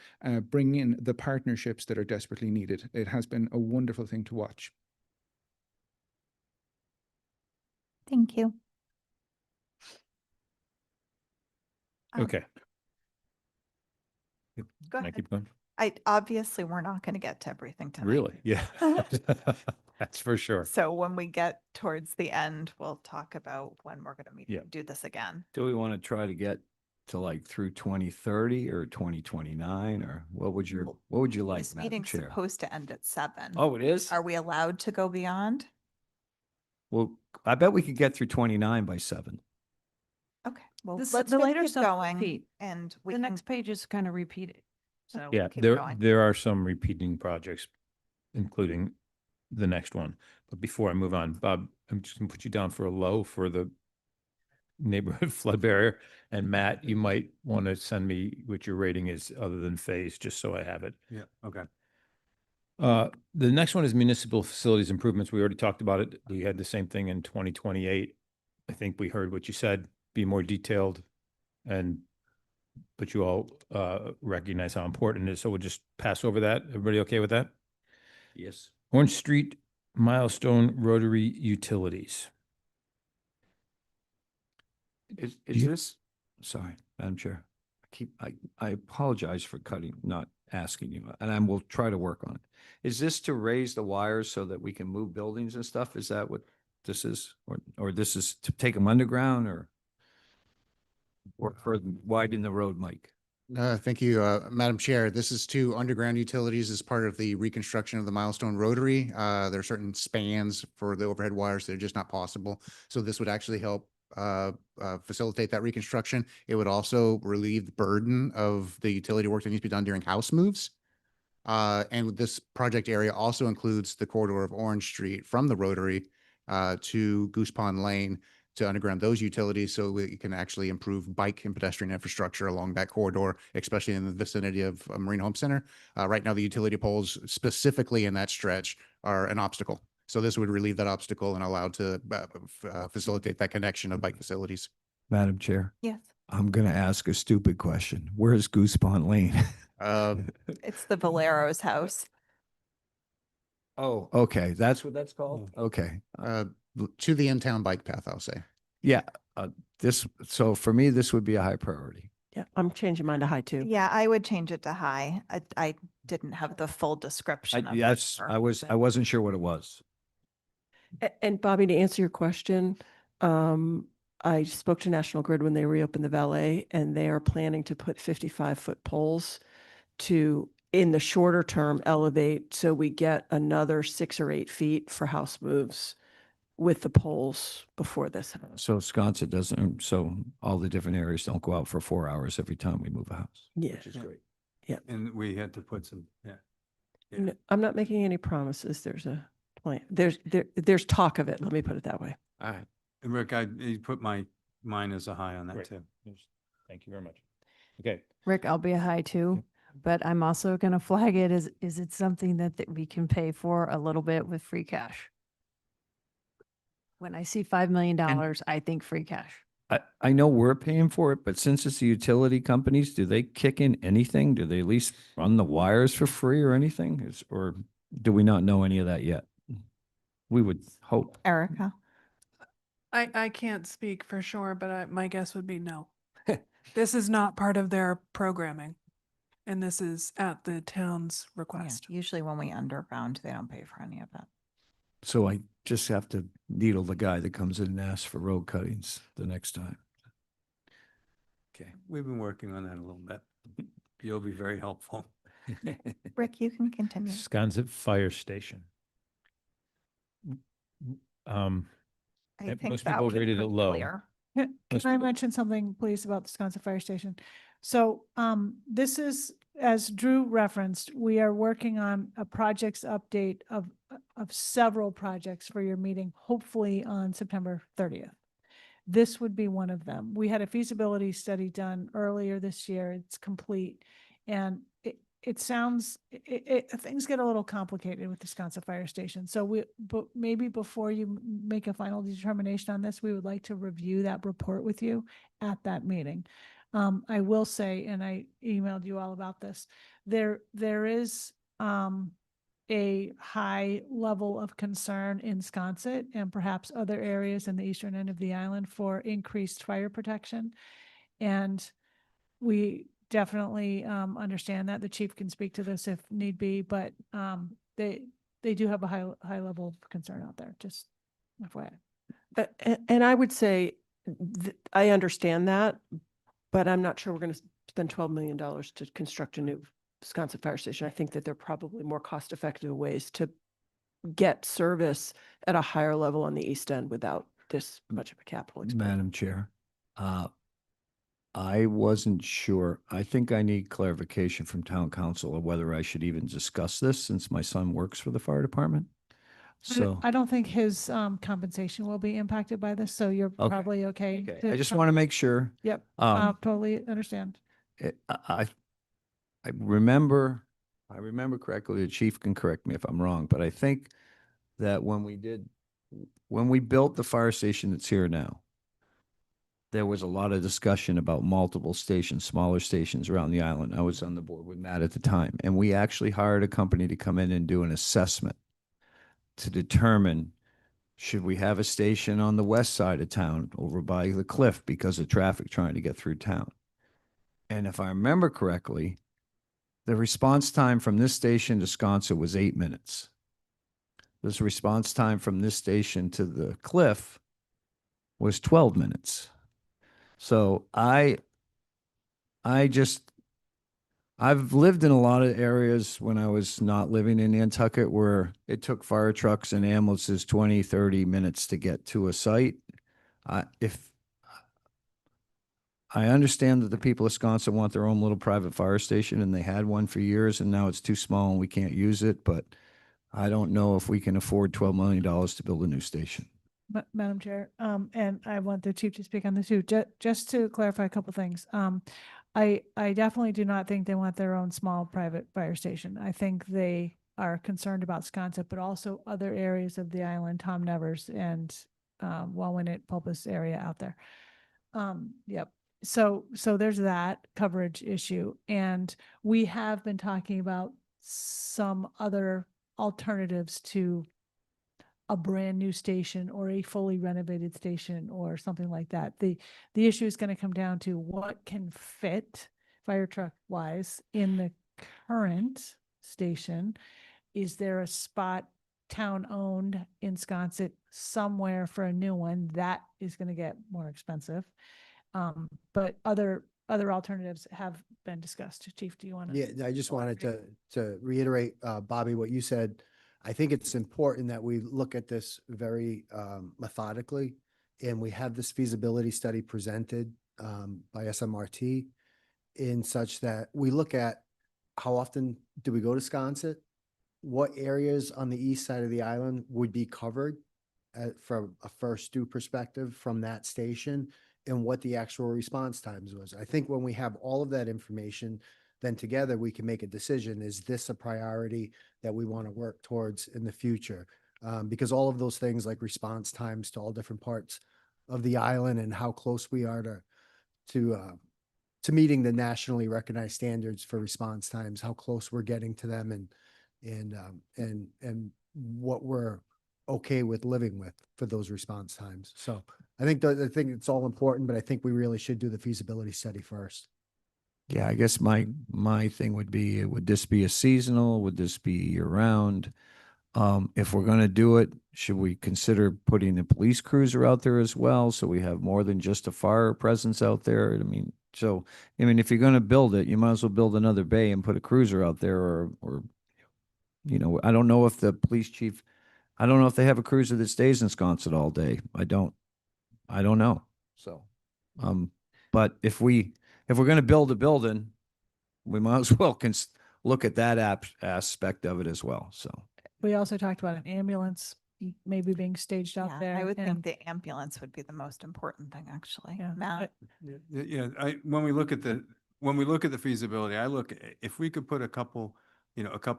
bring in the partnerships that are desperately needed. It has been a wonderful thing to watch. Thank you. Okay. Go Can I ahead. keep going? Obviously, we're not going to get to everything tonight. Really? Yeah. That's for sure. So when we get towards the end, we'll talk about when we're going to Yeah. do this again. Do we want to try to get to like through 2030 or 2029, or what would you like, This Madam meeting's Chair? supposed to end at 7. Oh, it is? Are we allowed to go beyond? Well, I bet we could get through 29 by 7. Okay, well, This- let's the just later keep stuff will going repeat. and we The can, next page is kind of repeated. So Yeah, keep there going. there are some repeating projects, including the next one. But before I move on, Bob, I'm just gonna put you down for a low for the neighborhood flood barrier. And Matt, you might want to send me what your rating is other than phase, just so I have it. Yeah, okay. The next one is municipal facilities improvements. We already talked about it. We had the same thing in 2028. I think we heard what you said, be more detailed, but you all recognize how important it is. So we'll just pass over that. Everybody okay with that? Yes. Orange Street Milestone Rotary Utilities. Is you- this, sorry, Madam Chair, I apologize for not asking you, and I will try to work on it. Is this to raise the wires so that we can move buildings and stuff? Is that what this is? Or this is to take them underground or for widen the road, Mike? Thank you, Madam Chair. This is to underground utilities as part of the reconstruction of the Milestone Rotary. There are certain spans for the overhead wires that are just not possible. So this would actually help facilitate that reconstruction. It would also relieve the burden of the utility work that needs to be done during house moves. And this project area also includes the corridor of Orange Street from the Rotary to Goose Pond Lane to underground those utilities so we can actually improve bike and pedestrian infrastructure along that corridor, especially in the vicinity of Marine Home Center. Right now, the utility poles specifically in that stretch are an obstacle. So this would relieve that obstacle and allow to facilitate that connection of bike facilities. Madam Chair? Yes, I'm going to ask a stupid question. Where's Goose Pond Lane? it's the Valero's house. Oh, okay. That's what that's called? Okay. To the in-town bike path, I'll say. Yeah, so for me, this would be a high priority. Yeah, I'm changing mine to high too. Yeah, I would change it to high. I didn't have the full description of Yes, the I wasn't sure what it was. And Bobby, to answer your question, I spoke to National Grid when they reopened the valet, and they are planning to put 55-foot poles to, in the shorter term, elevate, so we get another 6 or 8 feet for house moves with the poles before this. So sconset doesn't, so all the different areas don't go out for 4 hours every time we move a house. Yeah. Which is great. And we had to put some, yeah. No, I'm not making any promises. There's a plan. There's talk of it. Let me put it that way. All right. And Rick, you put mine as a high on that Great. too. Yes. Thank you very much. Okay. Rick, I'll be a high too, but I'm also going to flag it as, is it something that we can pay for a little bit with free cash? When I see $5 million, I think free cash. I know we're paying for it, but since it's the utility companies, do they kick in anything? Do they at least run the wires for free or anything? Or do we not know any of that yet? We would hope. Erica. I can't speak for sure, but my guess would be no. This is not part of their programming. And this is at the town's Yeah, request. usually when we underground, they don't pay for any of it. So I just have to needle the guy that comes in and asks for road cuttings the next time. Okay, we've been working on that a little bit. You'll be very helpful. Rick, you can continue. Sconset Fire Station. I most think that people would be rated it pretty low. clear. Can Most I people- mention something, please, about the Wisconsin Fire Station? So, this is, as Drew referenced, we are working on a projects update of several projects for your meeting, hopefully on September 30th. This would be one of them. We had a feasibility study done earlier this year. It's complete. And it sounds, things get a little complicated with the Wisconsin Fire Station. So but maybe before you make a final determination on this, we would like to review that report with you at that meeting. I will say, and I emailed you all about this, there is, a high level of concern in Sconset and perhaps other areas in the eastern end of the island for increased fire protection. And we definitely understand that. The chief can speak to this if need be, but they do have a high level of concern out there, just FYI. And I would say, I understand that, but I'm not sure we're going to spend $12 million to construct a new Wisconsin fire station. I think that there are probably more cost-effective ways to get service at a higher level on the east end without this much of a capital expense. Madam Chair, I wasn't sure. I think I need clarification from town council of whether I should even discuss this since my son works for the fire department. So, I don't think his compensation will be impacted by this, so you're Okay. probably okay. I just want to make sure. Yep, totally understand. I remember correctly, the chief can correct me if I'm wrong, but I think that when we built the fire station that's here now, there was a lot of discussion about multiple stations, smaller stations around the island. I was on the board with Matt at the time, and we actually hired a company to come in and do an assessment to determine, should we have a station on the west side of town over by the cliff because of traffic trying to get through town? And if I remember correctly, the response time from this station to Sconset was 8 minutes. This response time from this station to the cliff was 12 minutes. So I've lived in a lot of areas when I was not living in Nantucket where it took fire trucks and ambulances 20, 30 minutes to get to a site. If I understand that the people of Wisconsin want their own little private fire station, and they had one for years, and now it's too small and we can't use it, but I don't know if we can afford $12 million to build a new station. Madam Chair, and I want the chief to speak on this too. Just to clarify a couple things. I definitely do not think they want their own small private fire station. I think they are concerned about Sconset, but also other areas of the island, Tom Nevers and Wellwinnet, Pulpus area out there. Yep. So there's that coverage issue. And we have been talking about some other alternatives to a brand new station or a fully renovated station or something like that. The issue is going to come down to what can fit fire truck wise in the current station. Is there a spot town owned in Sconset somewhere for a new one? That is going to get more expensive. But other alternatives have been discussed. Chief, do you want to? Yeah, I just wanted to reiterate, Bobby, what you said. I think it's important that we look at this very methodically, and we have this feasibility study presented by SMRT in such that we look at how often do we go to Sconset? What areas on the east side of the island would be covered from a first due perspective from that station, and what the actual response times was. I think when we have all of that information, then together we can make a decision. Is this a priority that we want to work towards in the future? Because all of those things like response times to all different parts of the island and how close we are to meeting the nationally recognized standards for response times, how close we're getting to them, and what we're okay with living with for those response times. So I think it's all important, but I think we really should do the feasibility study first. Yeah, I guess my thing would be, would this be a seasonal? Would this be year round? If we're gonna do it, should we consider putting a police cruiser out there as well? So we have more than just a fire presence out there? I mean, if you're gonna build it, you might as well build another bay and put a cruiser out there, or I don't know if the police chief, I don't know if they have a cruiser that stays in Sconset all day. I don't know. So, but if we're going to build a building, we might as well look at that aspect of it as well. So We also talked about an ambulance maybe being staged out Yeah, there. I would think and- the ambulance would be the most important thing, actually. Yeah, Matt? Yeah, when we look at the feasibility, if we could put a couple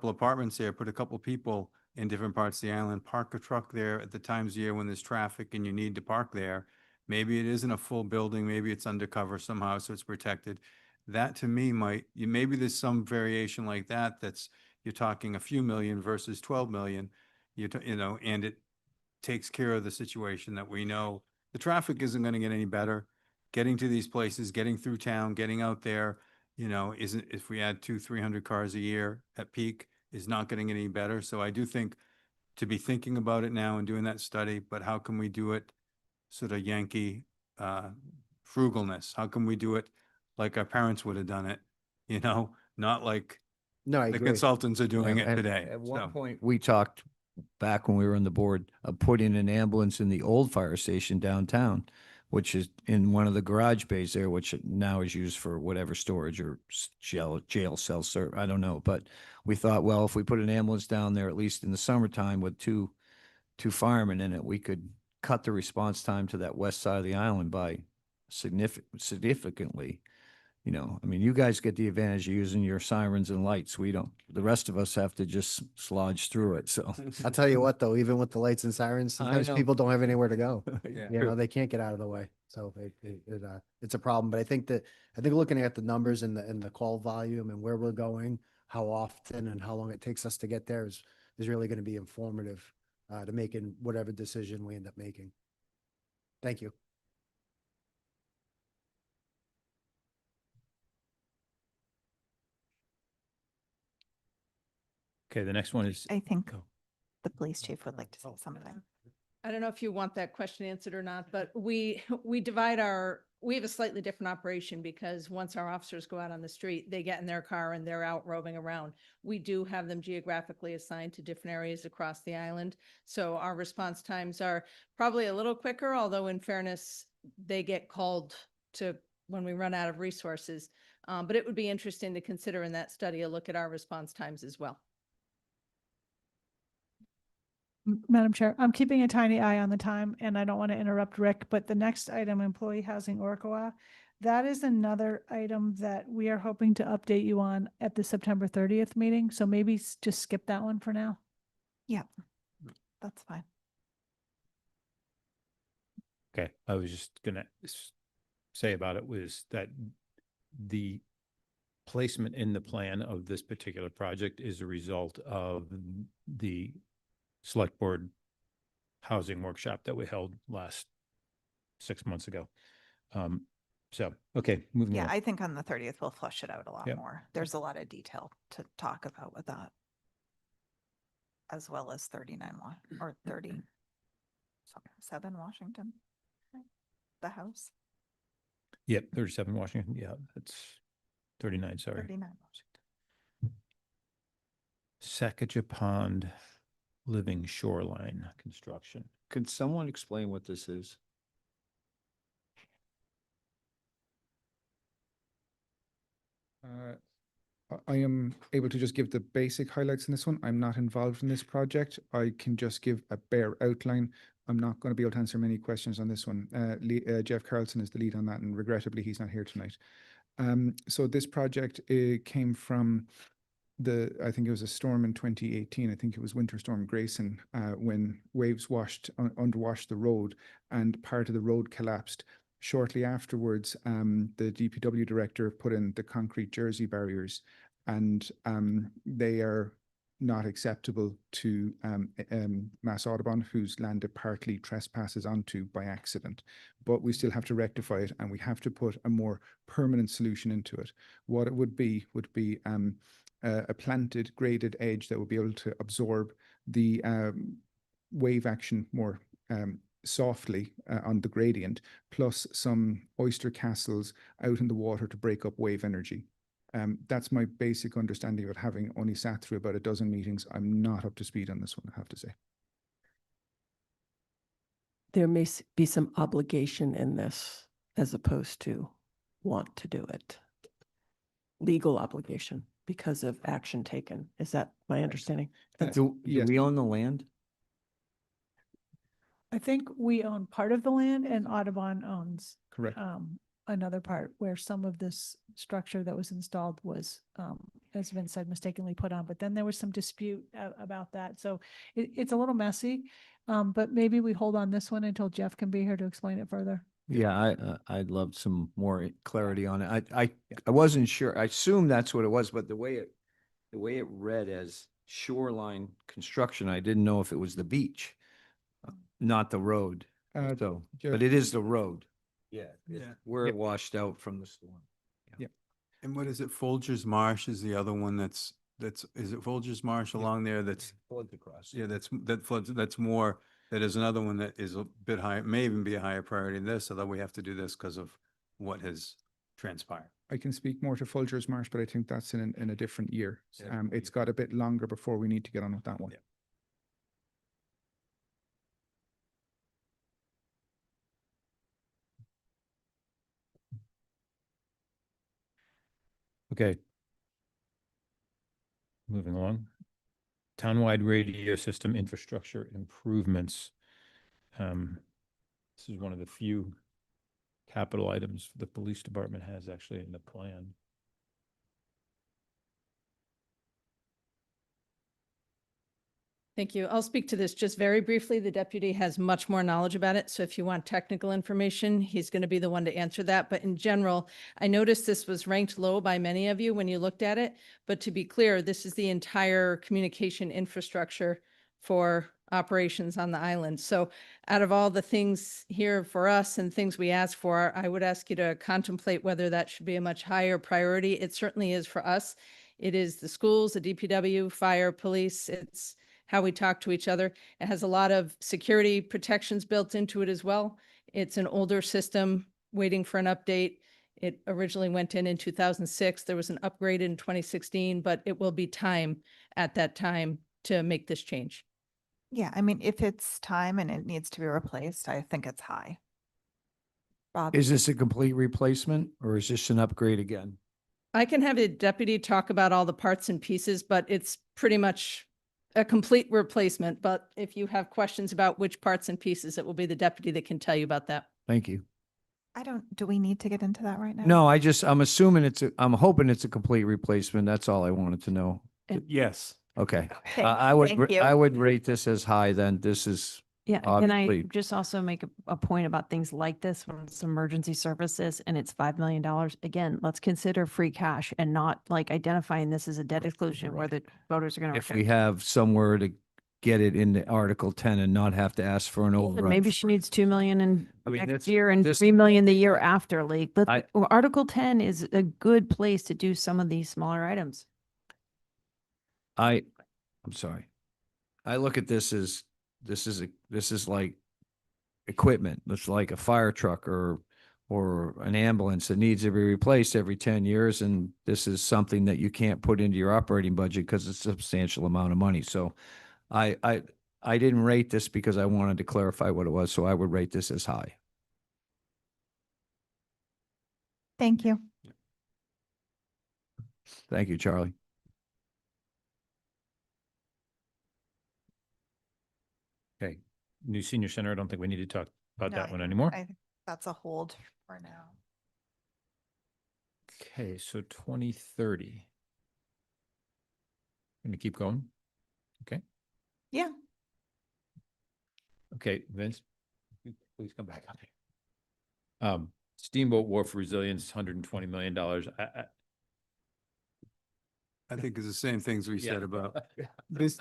apartments there, put a couple people in different parts of the island, park a truck there at the times of year when there's traffic and you need to park there. Maybe it isn't a full building, maybe it's undercover somehow, so it's protected. That to me maybe there's some variation like that, you're talking a few million versus 12 million, and it takes care of the situation that we know the traffic isn't going to get any better. Getting to these places, getting through town, getting out there, isn't, if we add 200-300 cars a year at peak, is not getting any better. So I do think to be thinking about it now and doing that study, but how can we do it sort of Yankee frugalness? How can we do it like our parents would have done it, not like No, I the agree. consultants are doing Yeah, it and today. At one So- point, we talked back when we were on the board of putting an ambulance in the old fire station downtown, which is in one of the garage bays there, which now is used for whatever storage or jail cell service. I don't know. But we thought, well, if we put an ambulance down there, at least in the summertime with two firemen in it, we could cut the response time to that west side of the island by significantly. I mean, you guys get the advantage of using your sirens and lights. We don't. The rest of us have to just slodge through it. So I'll tell you what, though, even with the lights and sirens, sometimes know. people don't have anywhere to go. Yeah. They can't get out of the way. So it's a problem. But I think looking at the numbers and the call volume and where we're going, how often and how long it takes us to get there is really going to be informative to making whatever decision we end up making. Thank you. Okay, the next one is. I think Go. the police chief would like to say something. I don't know if you want that question answered or not, but we have a slightly different operation because once our officers go out on the street, they get in their car and they're out roving around. We do have them geographically assigned to different areas across the island. So our response times are probably a little quicker, although in fairness, they get called to when we run out of resources. But it would be interesting to consider in that study a look at our response times as well. Madam Chair, I'm keeping a tiny eye on the time and I don't want to interrupt Rick, but the next item, employee housing Orcoa, that is another item that we are hoping to update you on at the September 30th meeting. So maybe just skip that one for now. Yep, that's fine. Okay, I was just gonna say about it was that the placement in the plan of this particular project is a result of the select board housing workshop that we held last 6 months ago. Okay, moving Yeah, on. I think on the 30th, we'll flush it out a lot Yep. more. There's a lot of detail to talk about with that. As well as 39 or 37 Washington, right? The house, Yep, 37 Washington. Yeah, that's 39, sorry. 39 Washington. Sacajah Pond Living Shoreline Construction. Can someone explain what this is? I am able to just give the basic highlights in this one. I'm not involved in this project. I can just give a bare outline. I'm not going to be able to answer many questions on this one. Jeff Carlson is the lead on that, and regrettably, he's not here tonight. So this project came from I think it was a storm in 2018. I think it was Winter Storm Grayson, when waves underwashed the road and part of the road collapsed. Shortly afterwards, the DPW director put in the concrete jersey barriers, and they are not acceptable to Mass Audubon, whose land it partly trespasses onto by accident. But we still have to rectify it, and we have to put a more permanent solution into it. What it would be a planted graded edge that would be able to absorb the wave action more softly on the gradient, plus some oyster castles out in the water to break up wave energy. That's my basic understanding of it, having only sat through about a dozen meetings. I'm not up to speed on this one, I have to say. There may be some obligation in this as opposed to want to do it. Legal obligation because of action taken. Is that my understanding? Do yes. we own the land? I think we own part of the land and Audubon owns Correct. another part where some of this structure that was installed was, as Vince said, mistakenly put on, but then there was some dispute about that. So it's a little messy, but maybe we hold on this one until Jeff can be here to explain it further. Yeah, I'd love some more clarity on it. I wasn't sure. I assumed that's what it was, but the way it read as shoreline construction, I didn't know if it was the beach, not the road. So, but it is the road. Yeah, where it washed out from the storm. And what is it? Folgers Marsh is the other one is it Folgers Marsh along there that's, Floods across. yeah, that floods, that's more, that is another one that is a bit higher, may even be a higher priority than this, although we have to do this because of what has transpired. I can speak more to Folgers Marsh, but I think that's in a different year. Yeah. It's got a bit longer before we need to get on with that one. Yeah. Okay. Moving along. Townwide radio system infrastructure improvements. This is one of the few capital items the police department has actually in the plan. Thank you. I'll speak to this just very briefly. The deputy has much more knowledge about it. So if you want technical information, he's going to be the one to answer that. But in general, I noticed this was ranked low by many of you when you looked at it. But to be clear, this is the entire communication infrastructure for operations on the island. So out of all the things here for us and things we ask for, I would ask you to contemplate whether that should be a much higher priority. It certainly is for us. It is the schools, the DPW, fire, police. It's how we talk to each other. It has a lot of security protections built into it as well. It's an older system waiting for an update. It originally went in 2006. There was an upgrade in 2016, but it will be time at that time to make this change. Yeah, I mean, if it's time and it needs to be replaced, I think it's high. Bob? Is this a complete replacement or is this an upgrade again? I can have the deputy talk about all the parts and pieces, but it's pretty much a complete replacement. But if you have questions about which parts and pieces, it will be the deputy that can tell you about that. Thank you. Do we need to get into that right now? No, I'm assuming I'm hoping it's a complete replacement. That's all I wanted to know. Yes. Okay. Thank- I would, thank you. I would rate this as high then. This is Yeah, can I obviously. just also make a point about things like this when it's emergency services and it's $5 million? Again, let's consider free cash and not like identifying this as a debt exclusion where the voters are going to. If we have somewhere get it into Article 10 and not have to ask for an But override. maybe she needs 2 million in I mean, next that's- year and this- 3 million the year after, like, I- well, Article 10 is a good place to do some of these smaller items. I'm sorry. I look at this as, this is like equipment. It's like a fire truck or an ambulance that needs to be replaced every 10 years. And this is something that you can't put into your operating budget because it's a substantial amount of money. So I didn't rate this because I wanted to clarify what it was. So I would rate this as high. Thank you. Thank you, Charlie. Okay, new senior center, I don't think we need to talk about No, that I one think- anymore. I think that's a hold for now. Okay, so 2030. Gonna keep going? Okay, Yeah. okay, Vince, please come back up here. Steamboat Wharf Resilience, $120 million. I think it's the same things we said about. This,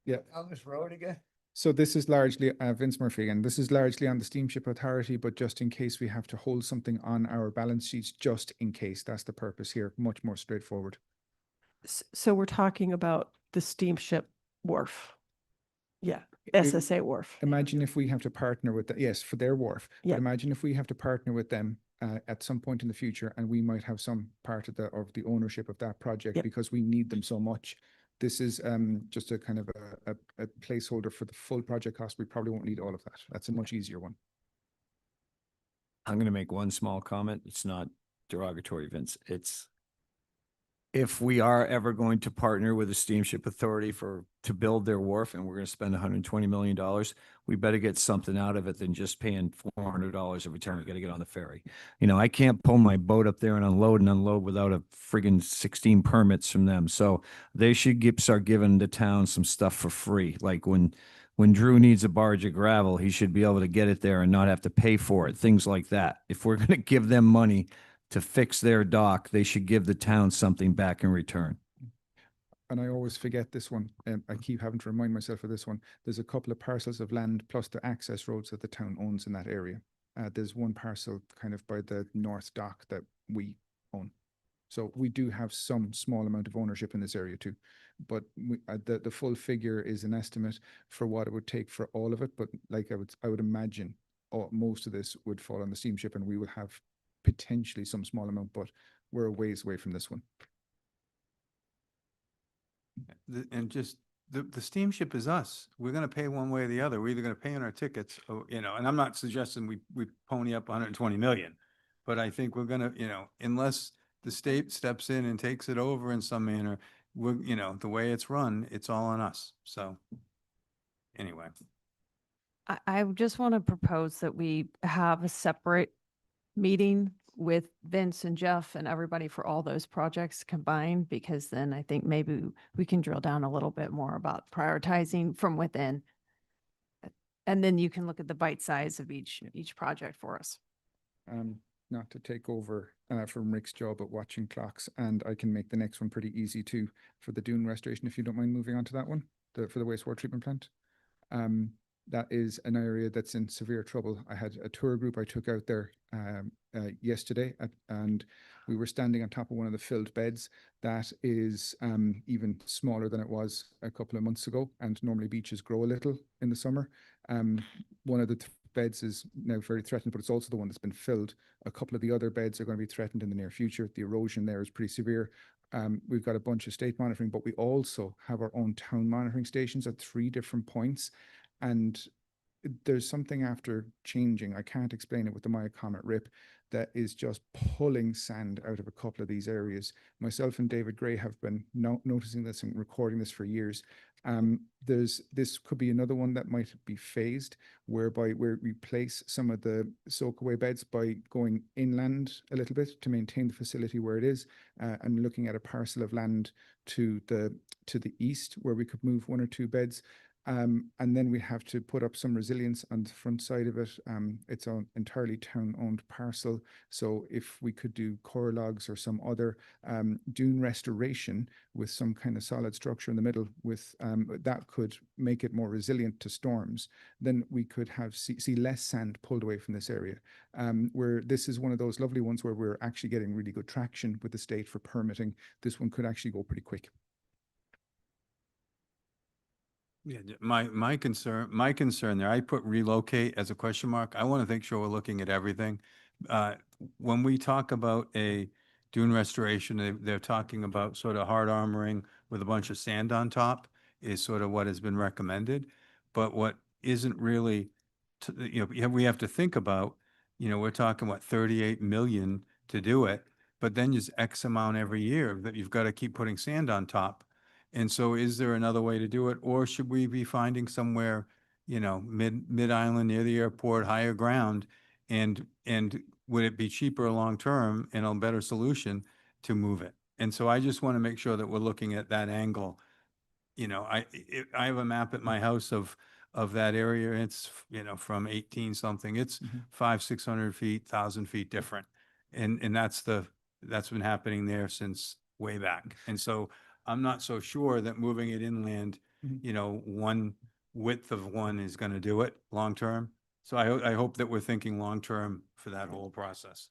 yeah. On this road again? So this is largely, Vince Murphy again, this is largely on the Steamship Authority, but just in case we have to hold something on our balance sheets, just in case, that's the purpose here, much more straightforward. So we're talking about the steamship wharf. Yeah, If- SSA wharf. Imagine if we have to partner with, yes, for their wharf. Yeah. But imagine if we have to partner with them at some point in the future, and we might have some part of the ownership of that project Yep. because we need them so much. This is just a kind of a placeholder for the full project cost. We probably won't need all of that. That's a much easier one. I'm going to make one small comment. It's not derogatory, Vince. It's, if we are ever going to partner with the Steamship Authority to build their wharf and we're going to spend $120 million, we better get something out of it than just paying $400 every time we got to get on the ferry. You know, I can't pull my boat up there and unload without a friggin' 16 permits from them. So they should start giving the town some stuff for free. Like when Drew needs a barge of gravel, he should be able to get it there and not have to pay for it. Things like that. If we're going to give them money to fix their dock, they should give the town something back in return. And I always forget this one, and I keep having to remind myself of this one. There's a couple of parcels of land plus the access roads that the town owns in that area. There's one parcel kind of by the north dock that we own. So we do have some small amount of ownership in this area too. But the full figure is an estimate for what it would take for all of it. But like I would imagine most of this would fall on the steamship, and we will have potentially some small amount, but we're a ways away from this one. And just the steamship is us. We're gonna pay one way or the other. We're either gonna pay on our tickets or, you know, and I'm not suggesting we pony up 120 million. But I think we're gonna, you know, unless the state steps in and takes it over in some manner, we're, you know, the way it's run, it's all on us. So anyway. I just want to propose that we have a separate meeting with Vince and Jeff and everybody for all those projects combined, because then I think maybe we can drill down a little bit more about prioritizing from within. And then you can look at the bite size of each project for us. Not to take over from Rick's job at watching clocks, and I can make the next one pretty easy too for the dune restoration, if you don't mind moving on to that one, for the wastewater treatment plant. That is an area that's in severe trouble. I had a tour group I took out there yesterday, and we were standing on top of one of the filled beds that is even smaller than it was a couple of months ago. And normally beaches grow a little in the summer. One of the beds is now very threatened, but it's also the one that's been filled. A couple of the other beds are going to be threatened in the near future. The erosion there is pretty severe. We've got a bunch of state monitoring, but we also have our own town monitoring stations at 3 different points. And there's something after changing, I can't explain it with the Maya Comet Rip, that is just pulling sand out of a couple of these areas. Myself and David Gray have been noticing this and recording this for years. This could be another one that might be phased, whereby we replace some of the soak-away beds by going inland a little bit to maintain the facility where it is, and looking at a parcel of land to the east where we could move 1 or 2 beds. And then we have to put up some resilience on the front side of it. It's an entirely town-owned parcel. So if we could do core logs or some other dune restoration with some kind of solid structure in the middle, with that could make it more resilient to storms, then we could have see less sand pulled away from this area. Where this is one of those lovely ones where we're actually getting really good traction with the state for permitting. This one could actually go pretty quick. Yeah, my concern there, I put relocate as a question mark. I want to make sure we're looking at everything. When we talk about a dune restoration, they're talking about sort of hard armoring with a bunch of sand on top is sort of what has been recommended. But what isn't really, we have to think about, we're talking what, 38 million to do it, but then there's X amount every year that you've got to keep putting sand on top. And so is there another way to do it? Or should we be finding somewhere, mid-island near the airport, higher ground? And would it be cheaper long-term and a better solution to move it? And so I just want to make sure that we're looking at that angle. I have a map at my house of that area. It's, from 18 something, it's 500-600 feet, 1,000 feet different. And that's been happening there since way back. And so I'm not so sure that moving it inland, one width of one is going to do it long-term. So I hope that we're thinking long-term for that whole process.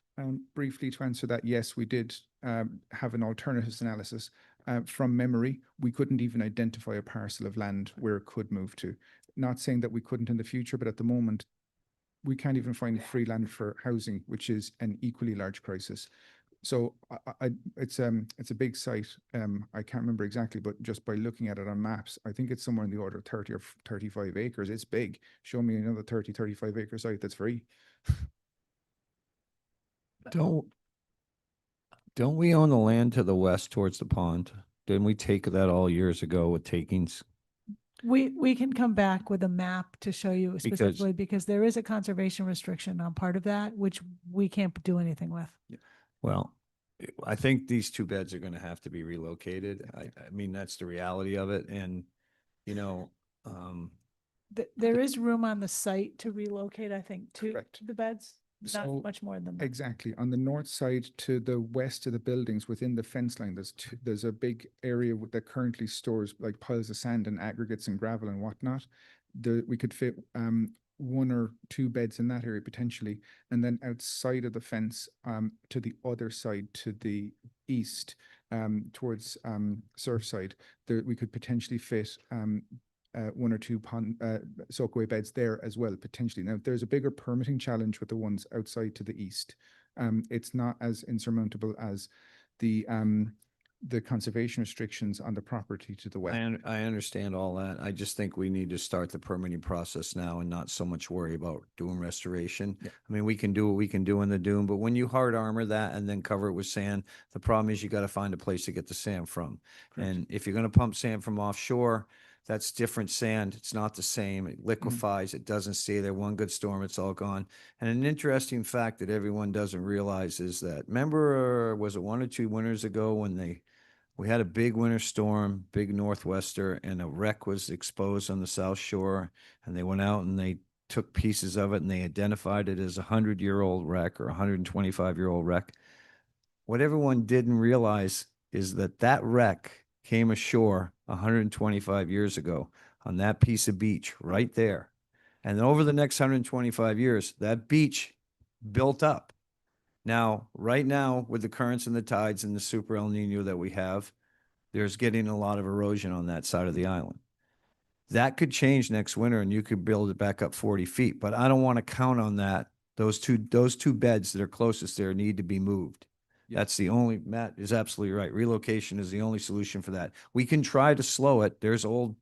Briefly to answer that, yes, we did have an alternatives analysis. From memory, we couldn't even identify a parcel of land where it could move to. Not saying that we couldn't in the future, but at the moment, we can't even find free land for housing, which is an equally large crisis. So it's a big site. I can't remember exactly, but just by looking at it on maps, I think it's somewhere in the order of 30 or 35 acres. It's big. Show me another 30, 35 acre site that's free. Don't we own the land to the west towards the pond? Didn't we take that all years ago with takings? We can come back with a map to show you specifically because there is a conservation restriction on part of that, which we can't do anything with. Well, I think these two beds are going to have to be relocated. I mean, that's the reality of it. And, There is room on the site to relocate, I think, to Correct. the beds, not So- much more than that. Exactly. On the north side to the west of the buildings within the fence line, there's a big area that currently stores like piles of sand and aggregates and gravel and whatnot. We could fit one or two beds in that area potentially. And then outside of the fence, to the other side, to the east, towards Surfside, we could potentially fit one or two soakaway beds there as well, potentially. Now, there's a bigger permitting challenge with the ones outside to the east. It's not as insurmountable as the conservation restrictions on the property to the west. I understand all that. I just think we need to start the permitting process now and not so much worry about doing restoration. Yeah. I mean, we can do what we can do in the dune, but when you hard armor that and then cover it with sand, the problem is you got to find a place to get the sand from. Correct. And if you're going to pump sand from offshore, that's different sand. It's not the same. It liquefies. It doesn't stay there. One good storm, it's all gone. And an interesting fact that everyone doesn't realize is that, remember, was it 1 or 2 winters ago when we had a big winter storm, big northwester, and a wreck was exposed on the South Shore, and they went out and they took pieces of it and they identified it as a 100-year-old wreck or a 125-year-old wreck. What everyone didn't realize is that wreck came ashore 125 years ago on that piece of beach right there. And over the next 125 years, that beach built up. Now, right now, with the currents and the tides and the super El Nino that we have, there's getting a lot of erosion on that side of the island. That could change next winter and you could build it back up 40 feet, but I don't want to count on that. Those two beds that are closest there need to be moved. That's the only, Matt is absolutely right. Relocation is the only solution for that. We can try to slow it. There's old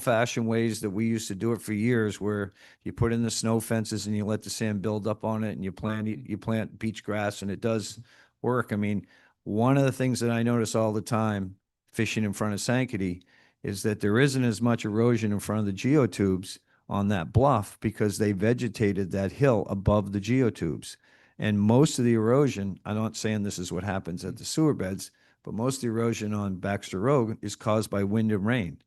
fashioned ways that we used to do it for years where you put in the snow fences and you let the sand build up on it and you plant beach grass and it does work. I mean, one of the things that I notice all the time fishing in front of Sankaty is that there isn't as much erosion in front of the geotubes on that bluff because they vegetated that hill above the geotubes. And most of the erosion, I'm not saying this is what happens at the sewer beds, but most of the erosion on Baxter Road is caused by wind and rain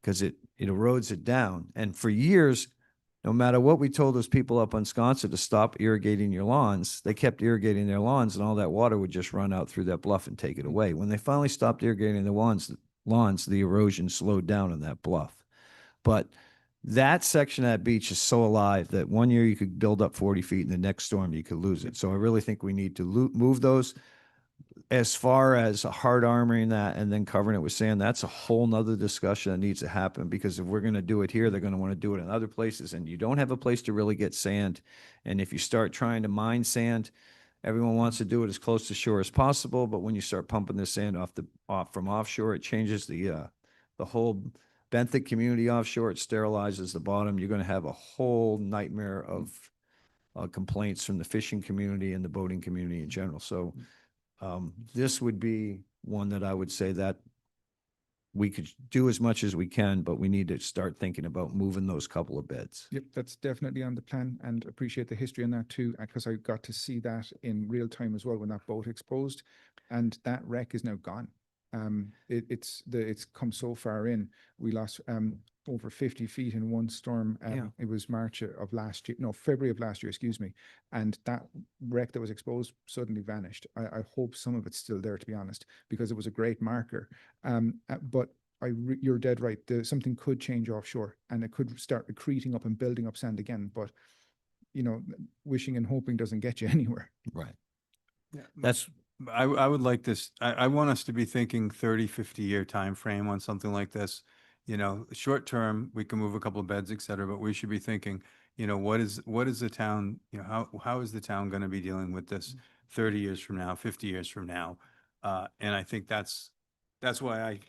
because it erodes it down. And for years, no matter what we told those people up on Sconset to stop irrigating your lawns, they kept irrigating their lawns and all that water would just run out through that bluff and take it away. When they finally stopped irrigating the lawns, the erosion slowed down on that bluff. But that section of that beach is so alive that one year you could build up 40 feet and the next storm you could lose it. So I really think we need to move those. As far as hard armoring that and then covering it with sand, that's a whole nother discussion that needs to happen, because if we're going to do it here, they're going to want to do it in other places, and you don't have a place to really get sand. And if you start trying to mine sand, everyone wants to do it as close to shore as possible, but when you start pumping the sand from offshore, it changes the whole benthic community offshore. It sterilizes the bottom. You're going to have a whole nightmare of complaints from the fishing community and the boating community in general. So this would be one that I would say that we could do as much as we can, but we need to start thinking about moving those couple of beds. Yep, that's definitely on the plan, and appreciate the history on that too, because I got to see that in real time as well when that boat exposed, and that wreck is now gone. It's come so far in. We lost over 50 feet in one storm. It was March of last year, no, February of last year, excuse me. And that wreck that was exposed suddenly vanished. I hope some of it's still there, to be honest, because it was a great marker. But you're dead right. Something could change offshore and it could start accreting up and building up sand again. But, you know, wishing and hoping doesn't get you anywhere. Right. Yeah, That's I would like this, I want us to be thinking 30, 50-year time frame on something like this. You know, short term, we can move a couple of beds, et cetera, but we should be thinking, you know, what is the town, you know, how is the town going to be dealing with this 30 years from now, 50 years from now? And I think that's why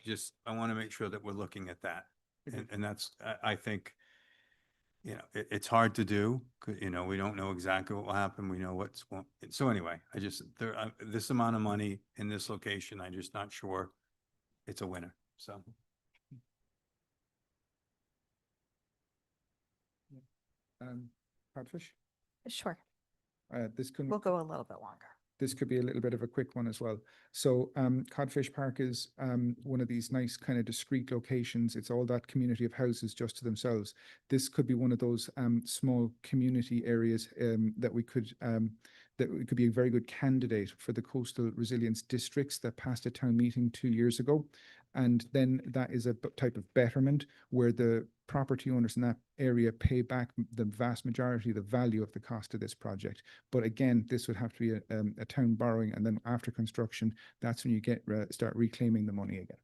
I want to make sure that we're looking at that. And that's, I think, you know, it's hard to do. You know, we don't know exactly what will happen. We know so anyway, this amount of money in this location, I'm just not sure it's a winner. So. Codfish? Sure. This could We'll go a little bit longer. This could be a little bit of a quick one as well. So Codfish Park is one of these nice kind of discrete locations. It's all that community of houses just to themselves. This could be one of those small community areas that could be a very good candidate for the coastal resilience districts that passed a town meeting 2 years ago. And then that is a type of betterment where the property owners in that area pay back the vast majority of the value of the cost of this project. But again, this would have to be a town borrowing, and then after construction, that's when you start reclaiming the money again.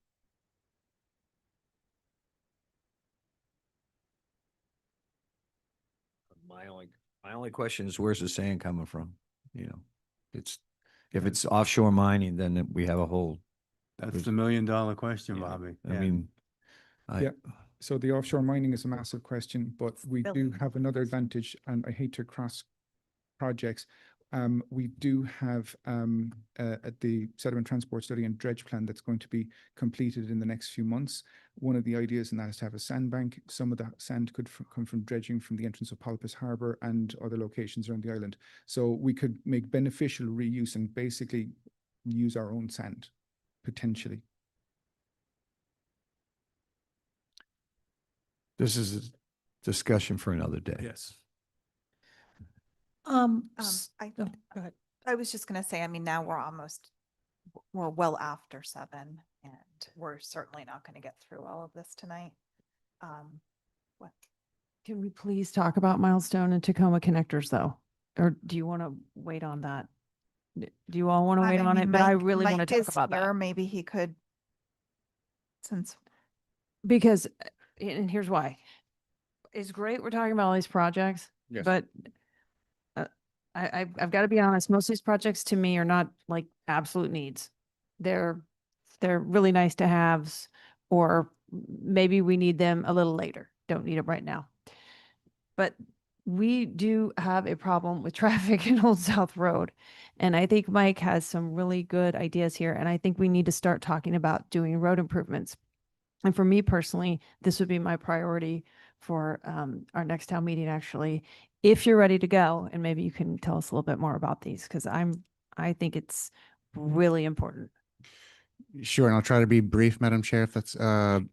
My only question is, where's the sand coming from? You know, if it's offshore mining, then we have a whole. That's the $1 million question, Bobby. I mean, So the offshore mining is a massive question, but we do have another advantage, and I hate to cross projects. We do have the sediment transport study and dredge plan that's going to be completed in the next few months. One of the ideas in that is to have a sandbank. Some of the sand could come from dredging from the entrance of Palpas Harbour and other locations around the island. So we could make beneficial reuse and basically use our own sand, potentially. This is a discussion for another day. Yes. Go ahead. I was just going to say, I mean, now we're well after 7, and we're certainly not going to get through all of this tonight. What? Can we please talk about Milestone and Tacoma connectors though? Or do you want to wait on that? Do you all want to wait on it? But I really want to talk about that. Maybe he could, Because, and here's why. It's great we're talking about all these projects, but I've got to be honest, most of these projects to me are not like absolute needs. They're really nice to haves, or maybe we need them a little later. Don't need them right now. But we do have a problem with traffic in Old South Road. And I think Mike has some really good ideas here. And I think we need to start talking about doing road improvements. And for me personally, this would be my priority for our next town meeting, actually, if you're ready to go. And maybe you can tell us a little bit more about these, because I think it's really important. Sure, and I'll try to be brief, Madam Chair, if that's,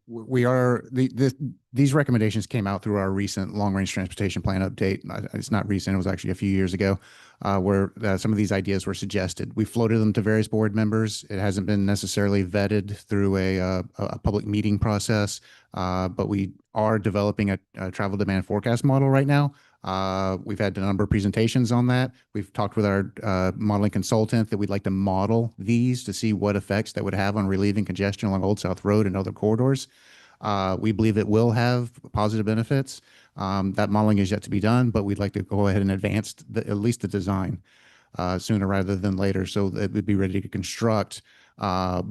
we are, these recommendations came out through our recent long-range transportation plan update. It's not recent, it was actually a few years ago, where some of these ideas were suggested. We floated them to various board members. It hasn't been necessarily vetted through a public meeting process, but we are developing a travel demand forecast model right now. We've had a number of presentations on that. We've talked with our modeling consultant that we'd like to model these to see what effects that would have on relieving congestion along Old South Road and other corridors. We believe it will have positive benefits. That modeling is yet to be done, but we'd like to go ahead and advance at least the design sooner rather than later, so that it would be ready to construct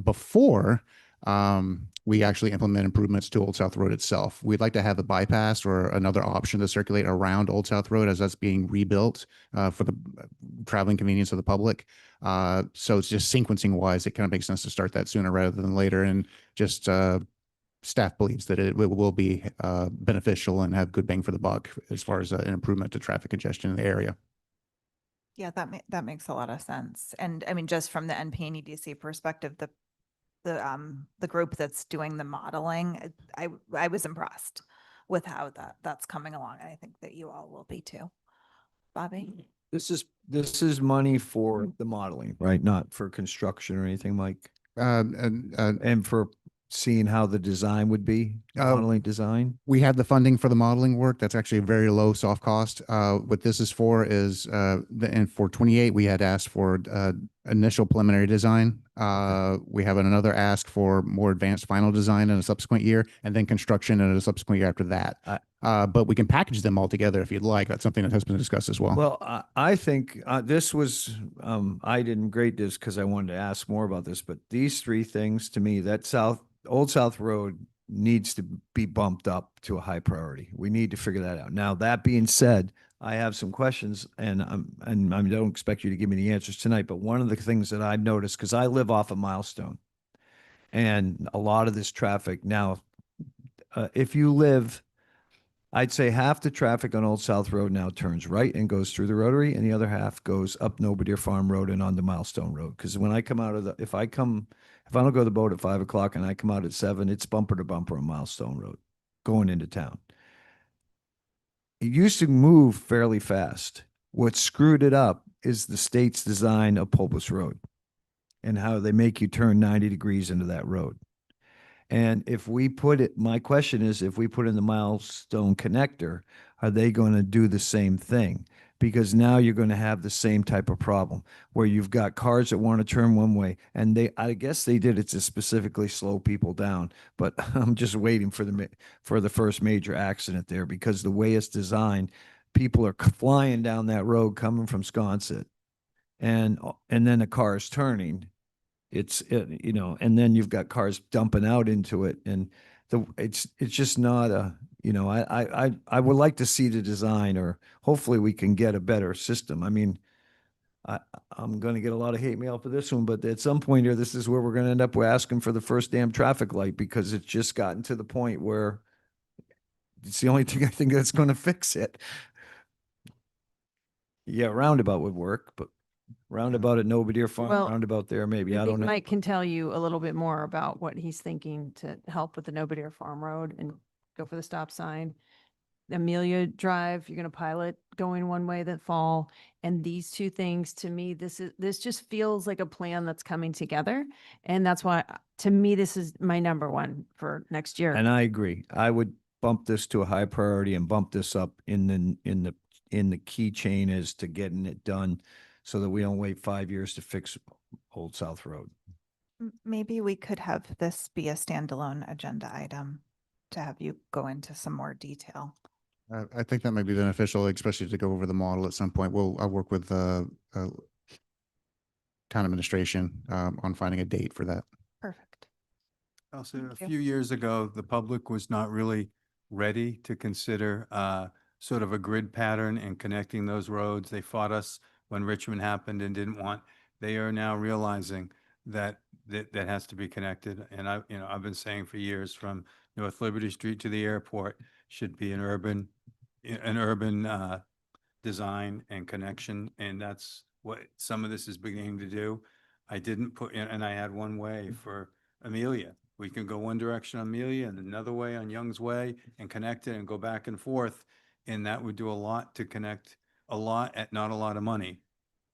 before we actually implement improvements to Old South Road itself. We'd like to have a bypass or another option to circulate around Old South Road as that's being rebuilt for the traveling convenience of the public. So it's just sequencing wise, it kind of makes sense to start that sooner rather than later. And just staff believes that it will be beneficial and have good bang for the buck as far as an improvement to traffic congestion in the area. Yeah, that makes a lot of sense. And I mean, just from the NP and EDC perspective, the group that's doing the modeling, I was impressed with how that's coming along. And I think that you all will be too. Bobby? This is money for the modeling, right? Not for construction or anything, Mike? And for seeing how the design would be, modeling design? We have the funding for the modeling work. That's actually a very low soft cost. What this is for is, and for 28, we had asked for initial preliminary design. We have another ask for more advanced final design in a subsequent year, and then construction in a subsequent year after that. But we can package them all together if you'd like. That's something that has been discussed as well. Well, I think this was, I didn't grade this because I wanted to ask more about this, but these three things to me, that Old South Road needs to be bumped up to a high priority. We need to figure that out. Now, that being said, I have some questions, and I don't expect you to give me the answers tonight, but one of the things that I've noticed, because I live off a Milestone, and a lot of this traffic now, if you live, I'd say half the traffic on Old South Road now turns right and goes through the Rotary, and the other half goes up Nobodere Farm Road and onto Milestone Road. Because when I come out of if I don't go to the boat at 5 o'clock and I come out at 7, it's bumper to bumper on Milestone Road going into town. It used to move fairly fast. What screwed it up is the state's design of Pulpus Road and how they make you turn 90 degrees into that road. And if we put it, my question is, if we put in the Milestone connector, are they going to do the same thing? Because now you're going to have the same type of problem where you've got cars that want to turn one way, and I guess they did it to specifically slow people down. But I'm just waiting for the first major accident there, because the way it's designed, people are flying down that road coming from Sconset, and then the car is turning. And then you've got cars dumping out into it, and it's just not I would like to see the design, or hopefully we can get a better system. I mean, I'm going to get a lot of hate mail for this one, but at some point here, this is where we're going to end up with asking for the first damn traffic light, because it's just gotten to the point where it's the only thing I think that's going to fix it. Yeah, roundabout would work, but roundabout at Nobodere Farm, Well, roundabout there, maybe. I think don't know. Mike can tell you a little bit more about what he's thinking to help with the Nobodere Farm Road and go for the stop sign. Amelia Drive, you're going to pilot going one way that fall. And these two things, to me, this just feels like a plan that's coming together. And that's why, to me, this is my number one for next year. And I agree. I would bump this to a high priority and bump this up in the key chain as to getting it done, so that we don't wait 5 years to fix Old South Road. Maybe we could have this be a standalone agenda item to have you go into some more detail. I think that might be beneficial, especially to go over the model at some point. I'll work with town administration on finding a date for that. Perfect. Also, a Thank you. few years ago, the public was not really ready to consider sort of a grid pattern and connecting those roads. They fought us when Richmond happened and didn't want. They are now realizing that has to be connected. And I've been saying for years, from North Liberty Street to the airport should be an urban design and connection. And that's what some of this is beginning to do. I didn't put in, and I had one way for Amelia. We can go one direction on Amelia and another way on Young's Way and connect it and go back and forth. And that would do a lot to connect a lot at not a lot of money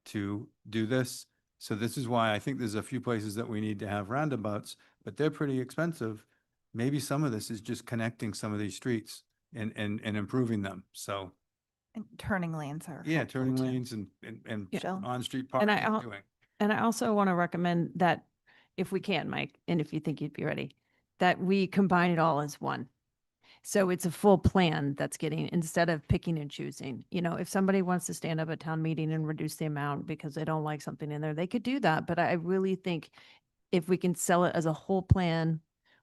to do this. So this is why I think there's a few places that we need to have roundabouts, but they're pretty expensive. Maybe some of this is just connecting some of these streets and improving them. So And turning lanes are. yeah, helpful turning too. lanes and Jill? on-street And parking. I, doing. and I also want to recommend that if we can, Mike, and if you think you'd be ready, that we combine it all as one. So it's a full plan that's getting, instead of picking and choosing, you know, if somebody wants to stand up at town meeting and reduce the amount because they don't like something in there, they could do that. But I really think if we can sell it as a whole plan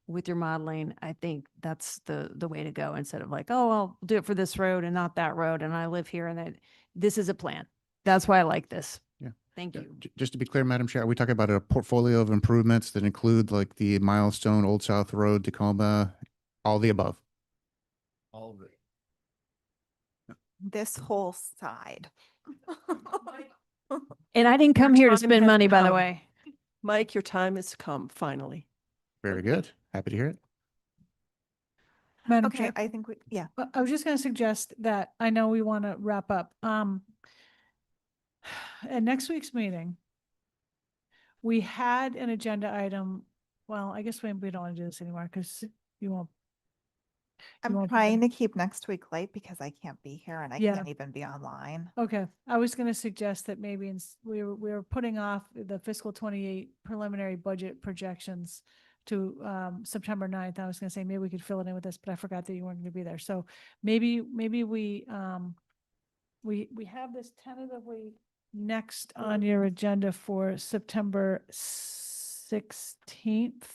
with your modeling, I think that's the way to go, instead of like, oh, I'll do it for this road and not that road. And I live here and that this is a plan. That's why I like this. Yeah. Thank Yeah, you. Just to be clear, Madam Chair, are we talking about a portfolio of improvements that include like the Milestone, Old South Road, Tacoma, all the above? All of it. This whole side. And I didn't come Your here to time spend has money, by the come. way. Mike, your time has come, finally. Very good. Happy to hear it. Madam Okay, Chair, I think yeah. I was just going to suggest that, I know we want to wrap up. At next week's meeting, we had an agenda item. Well, I guess we don't want to do this anymore because you won't. I'm won't be trying there. to keep next week light because I can't be here and I Yeah. can't even be online. Okay, I was going to suggest that maybe we were putting off the fiscal 28 preliminary budget projections to September 9th. I was going to say maybe we could fill it in with this, but I forgot that you weren't going to be there. So maybe we have this tentatively next on your agenda for September 16th.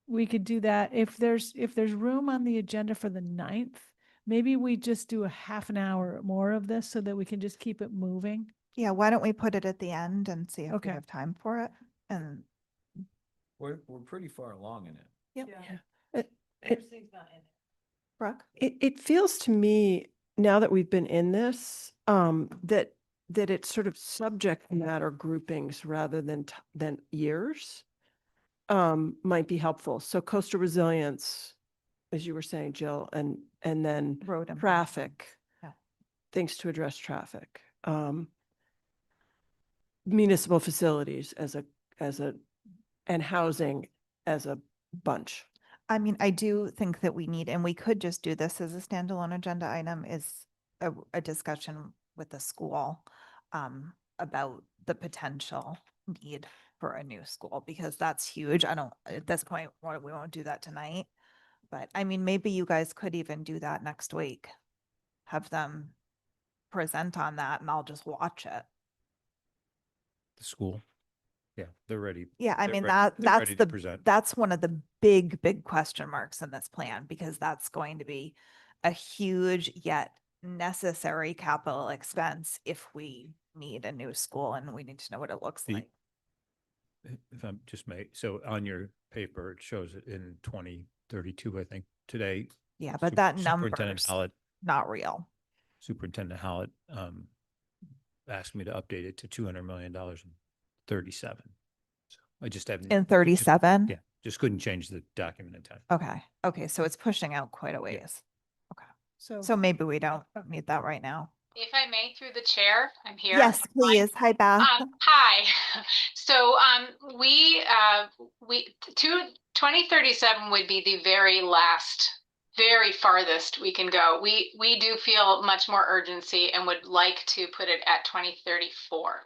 We could do that. If there's room on the agenda for the 9th, maybe we just do a half an hour more of this so that we can just keep it moving. Yeah, why don't we put it at the end and see if Okay. we have time for it? And We're pretty far along in it. yep. Brooke? It feels to me, now that we've been in this, that it's sort of subject matter groupings rather than years might be helpful. So coastal resilience, as you were saying, Jill, and then Road and traffic. Yeah. Things to address traffic. Municipal facilities and housing as a bunch. I mean, I do think that we need, and we could just do this as a standalone agenda item, is a discussion with the school about the potential need for a new school, because that's huge. I don't, at this point, we won't do that tonight. But I mean, maybe you guys could even do that next week. Have them present on that and I'll just watch it. The school. Yeah, they're ready. Yeah, I They're mean, ready- they're that's ready to the, present. that's one of the big question marks in this plan, because that's going to be a huge yet necessary capital expense if we need a new school and we need to know what it looks The- like. If I'm just may, so on your paper, it shows it in 2032, I think, today. Yeah, but that Superintendent number's Hallett, not real. Superintendent Hallett asked me to update it to $200 million and 37. So I just haven't. In 37? Yeah, just couldn't change the document in time. Okay, okay, so it's pushing out quite a ways. So maybe we don't need that right now. If I may, through the chair, I'm here. Yes, please. Hi, Beth. Hi. So, we 2037 would be the very last, very farthest we can go. We do feel much more urgency and would like to put it at 2034.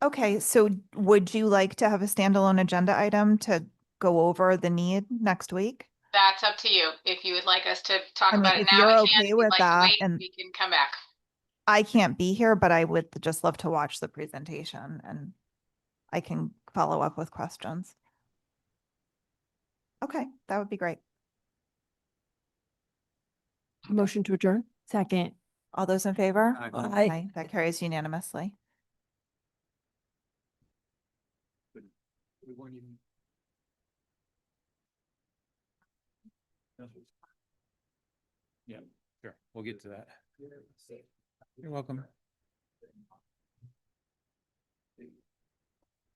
Okay, so would you like to have a standalone agenda item to go over the need next week? That's up to you. If you would like us to talk I mean, about it if now, you're we can. okay If you'd with like to that, wait, and we can come back. I can't be here, but I would just love to watch the presentation and I can follow up with questions. Okay, that would be great. Motion to adjourn? Second. All those in favor? Aye. Aye. That carries unanimously. We weren't even. Yeah, sure. We'll get to that. You're welcome.